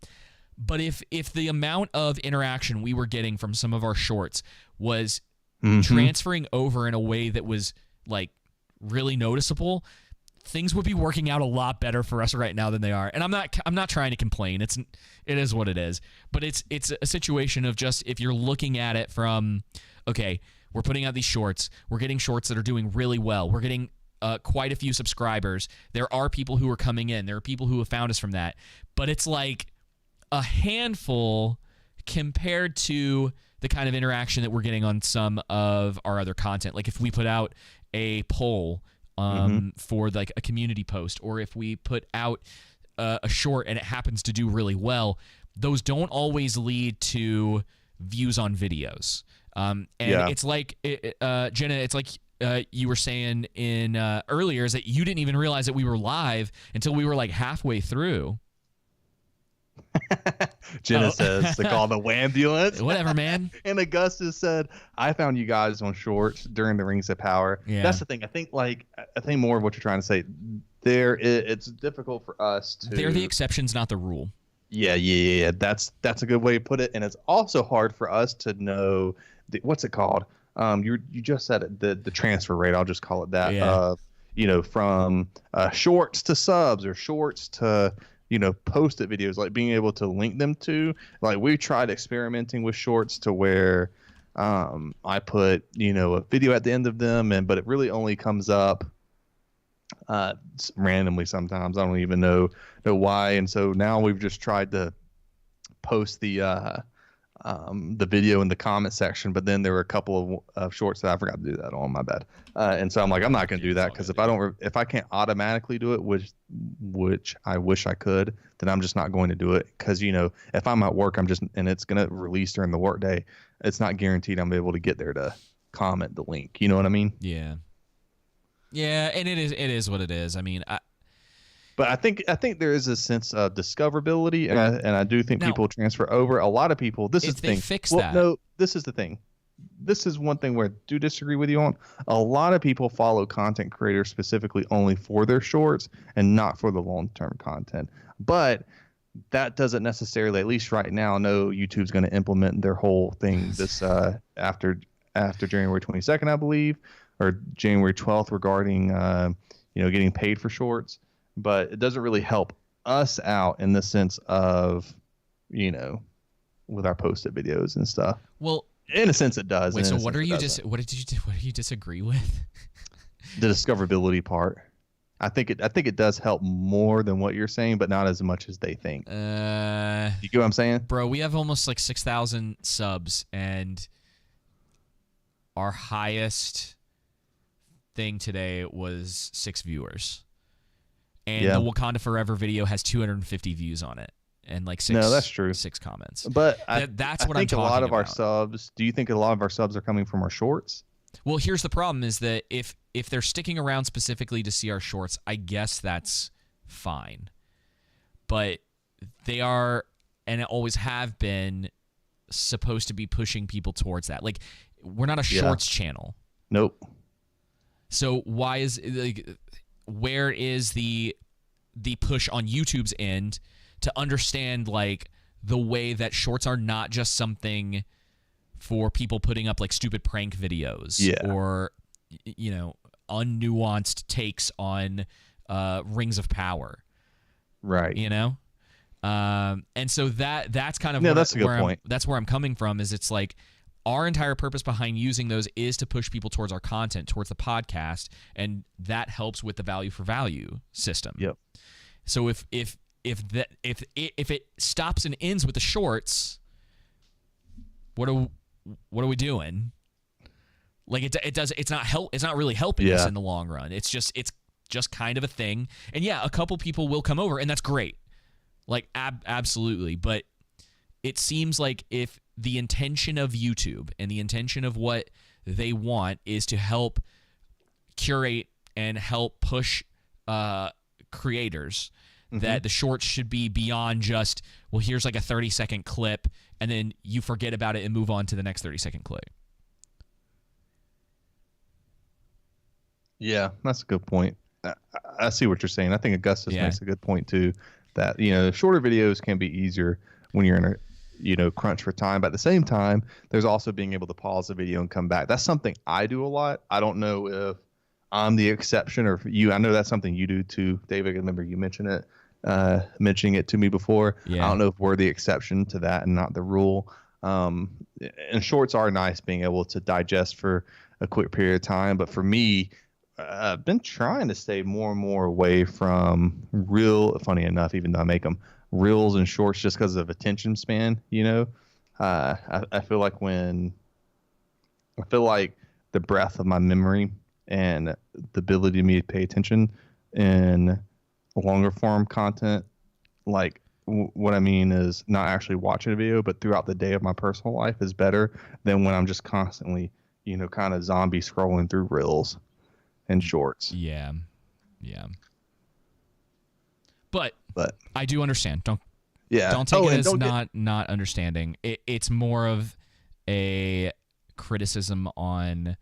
But if the amount of interaction we were getting from some of our shorts was transferring over in a way that was like really noticeable, things would be working out a lot better for us right now than they are. And I'm not trying to complain. It is what it is. But it's a situation of just, if you're looking at it from, okay, we're putting out these shorts, we're getting shorts that are doing really well, we're getting quite a few subscribers. There are people who are coming in. There are people who have found us from that. But it's like a handful compared to the kind of interaction that we're getting on some of our other content. Like, if we put out a poll for like a community post, or if we put out a short and it happens to do really well, those don't always lead to views on videos. It's like, Jenna, it's like you were saying in earlier, is that you didn't even realize that we were live until we were like halfway through. Jenna says to call the Wambulance. Whatever, man. And Augustus said, I found you guys on shorts during the Rings of Power. Yeah. That's the thing. I think more of what you're trying to say there, it's difficult for us to. They're the exceptions, not the rule. Yeah. That's a good way to put it. And it's also hard for us to know what's it called? You just said it, the transfer rate. I'll just call it that. Yeah. From shorts to subs, or shorts to posted videos, like being able to link them to, like, we tried experimenting with shorts to where I put a video at the end of them, but it really only comes up randomly sometimes. I don't even know why. And so now we've just tried to post the video in the comment section, but then there were a couple of shorts that I forgot to do that on. My bad. And so I'm like, I'm not going to do that, because if I can't automatically do it, which I wish I could, then I'm just not going to do it. Because if I'm at work, and it's going to release during the work day, it's not guaranteed I'm able to get there to comment the link. You know what I mean? Yeah. Yeah, and it is what it is. I mean, but I think there is a sense of discoverability, and I do think people transfer over. A lot of people. This is the thing. Fix that. No, this is the thing. This is one thing where I do disagree with you on. A lot of people follow content creators specifically only for their shorts and not for the long-term content. But that doesn't necessarily, at least right now, know YouTube's going to implement their whole thing this after January 22nd, I believe, or January 12th, regarding getting paid for shorts. But it doesn't really help us out in the sense of, with our posted videos and stuff. Well, in a sense, it does. Wait, so what do you disagree with? The discoverability part. I think it does help more than what you're saying, but not as much as they think. You get what I'm saying, bro? We have almost like 6,000 subs, and our highest thing today was 6 viewers. And the Wakanda Forever video has 250 views on it, and like 6. No, that's true. 6 comments. But that's what I think I'm talking a lot of about. our subs. Do you think a lot of our subs are coming from our shorts? Well, here's the problem: is that if they're sticking around specifically to see our shorts, I guess that's fine. But they are and it always have been supposed to be pushing people towards that. Like, we're not a shorts channel. Nope. So why is where is the push on YouTube's end to understand like the way that shorts are not just something for people putting up like stupid prank videos or unnuanced takes on Rings of Power, right? And so that's kind of that's a good point. That's where I'm coming from. Is it's like our entire purpose behind using those is to push people towards our content, towards the podcast, and that helps with the value for value system. Yep. So if it stops and ends with the shorts, what are we doing? Like it's not really helping us in the long run. It's just kind of a thing. And a couple people will come over, and that's great. Like absolutely, but it seems like if the intention of YouTube and the intention of what they want is to help curate and help push creators, that the shorts should be beyond just, well, here's like a 30-second clip, and then you forget about it and move on to the next 30-second clip. Yeah, that's a good point. I see what you're saying. I think Augustus makes a good point too, that shorter videos can be easier when you're in a crunch for time, but at the same time there's also being able to pause the video and come back. That's something I do a lot. I don't know if I'm the exception or if you. I know that's something you do too, David. I remember you mentioning it to me before. I don't know if we're the exception to that and not the rule. And shorts are nice, being able to digest for a quick period of time, but for me, I've been trying to stay more and more away from funny enough, even though I make them reels and shorts just because of attention span. I feel like the breadth of my memory and the ability of me to pay attention in longer form content, like what I mean is not actually watching a video, but throughout the day of my personal life, is better than when I'm just constantly, kind of zombie scrolling through reels and shorts. Yeah. But I do understand. Don't take it as not understanding. It's more of a criticism on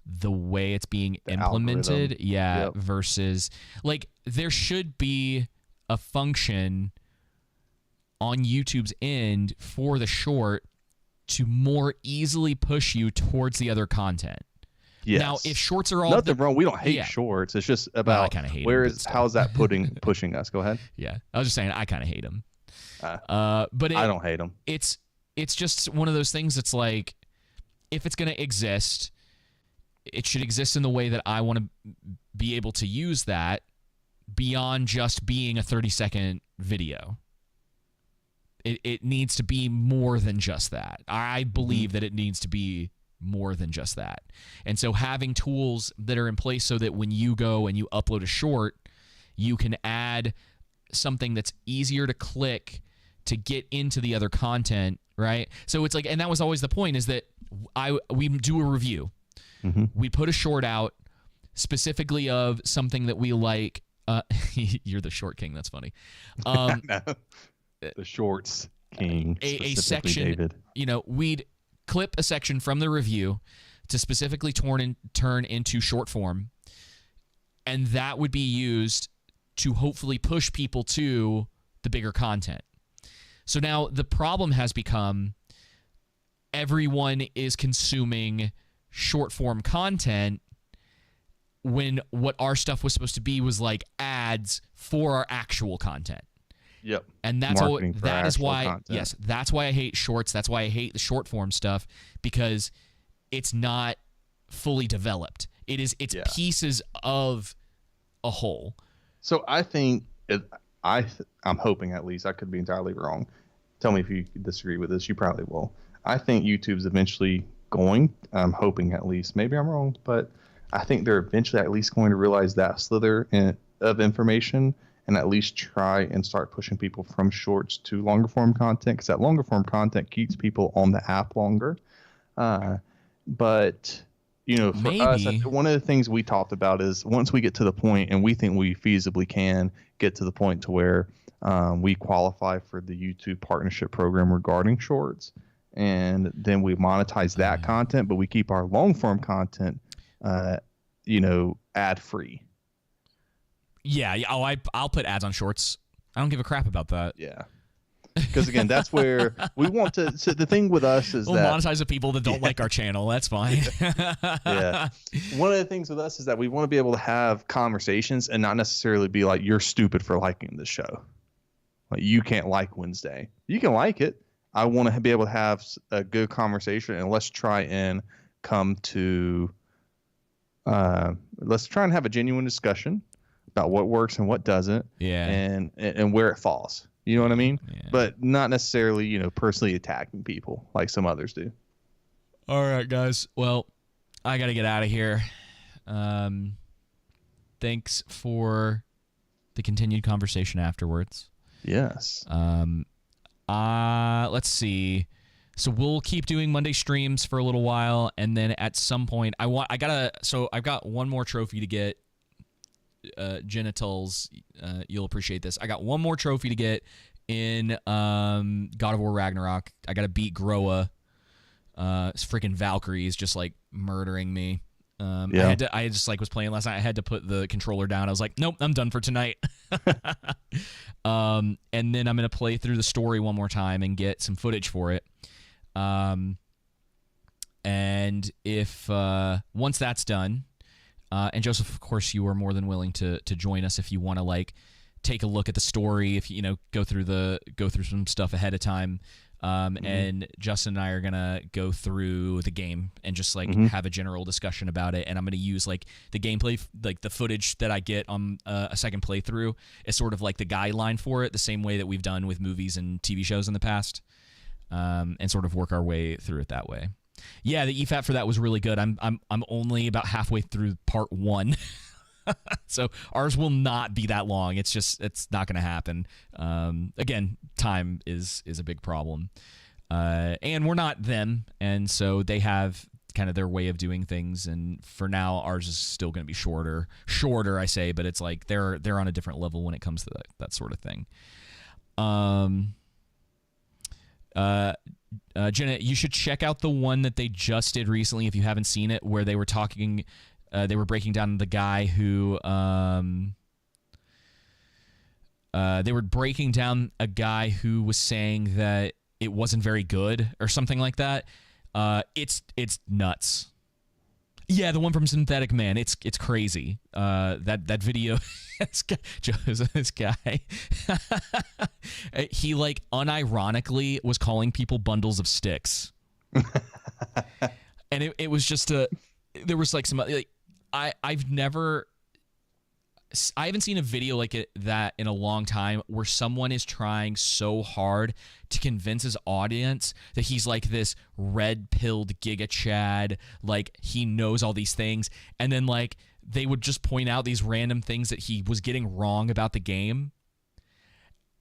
the way it's being implemented. Versus like there should be a function on YouTube's end for the short to more easily push you towards the other content. Yes. Now, if shorts are all nothing wrong, we don't hate shorts. It's just about how's that pushing us? Go ahead. Yeah, I was just saying I kind of hate them. But I don't hate them. It's just one of those things. It's like if it's going to exist, it should exist in the way that I want to be able to use that beyond just being a 30-second video. It needs to be more than just that. I believe that it needs to be more than just that. And so having tools that are in place so that when you go and you upload a short, you can add something that's easier to click to get into the other content, right? So it's like, and that was always the point, is that we do a review. We put a short out specifically of something that we like. You're the short king. That's funny. The shorts king. A section, David. We'd clip a section from the review to specifically turn into short form, and that would be used to hopefully push people to the bigger content. So now the problem has become everyone is consuming short form content when what our stuff was supposed to be was like ads for our actual content. Yep. And that's that's why I hate shorts. That's why I hate the short form stuff, because it's not fully developed. It's pieces of a whole. So I think I'm hoping, at least, I could be entirely wrong. Tell me if you disagree with this. You probably will. I think YouTube's eventually going, I'm hoping at least, maybe I'm wrong, but I think they're eventually at least going to realize that slither of information and at least try and start pushing people from shorts to longer form content, because that longer form content keeps people on the app longer. But you know, for us, one of the things we talked about is once we get to the point, and we think we feasibly can get to the point to where we qualify for the YouTube partnership program regarding shorts, and then we monetize that content, but we keep our long form content, you know, ad free. Yeah. Oh, I'll put ads on shorts. I don't give a crap about that. Yeah. Because again, that's where we want to. So the thing with us is we'll monetize the people that don't like our channel. That's fine. Yeah. One of the things with us is that we want to be able to have conversations and not necessarily be like, "You're stupid for liking this show." Like, you can't like Wednesday. You can like it. I want to be able to have a good conversation, and let's try and come to. Let's try and have a genuine discussion about what works and what doesn't. Yeah. And where it falls. You know what I mean? Yeah. But not necessarily, you know, personally attacking people like some others do. All right, guys. Well, I got to get out of here. Thanks for the continued conversation afterwards. Yes. Let's see. So we'll keep doing Monday streams for a little while, and then at some point, I've got one more trophy to get. Genitals, you'll appreciate this. I got one more trophy to get in God of War Ragnarok. I got to beat Groa. Freaking Valkyries just like murdering me. Yeah. I just like was playing last night. I had to put the controller down. I was like, nope, I'm done for tonight. And then I'm gonna play through the story one more time and get some footage for it. And if once that's done. And Joseph, of course, you are more than willing to join us if you want to like take a look at the story. If you know go through some stuff ahead of time, and Justin and I are gonna go through the game and just like have a general discussion about it. And I'm gonna use like the gameplay, like the footage that I get on a second playthrough as sort of like the guideline for it, the same way that we've done with movies and TV shows in the past, and sort of work our way through it that way. Yeah, the EFAT for that was really good. I'm only about halfway through part 1. So ours will not be that long. It's not going to happen. Again, time is a big problem. And we're not them, and so they have kind of their way of doing things, and for now ours is still going to be shorter I say, but it's like they're on a different level when it comes to that sort of thing. Jenna, you should check out the one that they just did recently if you haven't seen it, where they were talking, they were breaking down the guy who, they were breaking down a guy who was saying that it wasn't very good or something like that. It's nuts. Yeah, the one from Synthetic Man. It's crazy. That video, this guy, he like unironically was calling people bundles of sticks, and it was just there was like some like I haven't seen a video like that in a long time where someone is trying so hard to convince his audience that he's like this red-pilled Giga Chad, like he knows all these things, and then like they would just point out these random things that he was getting wrong about the game,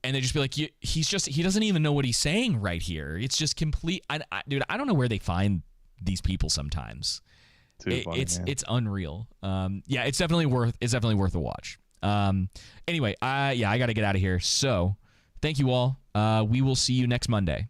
and they'd just be like, he doesn't even know what he's saying right here. It's just complete. Dude, I don't know where they find these people sometimes. It's unreal. Yeah, it's definitely worth a watch. Anyway, I got to get out of here. So, thank you all. We will see you next Monday.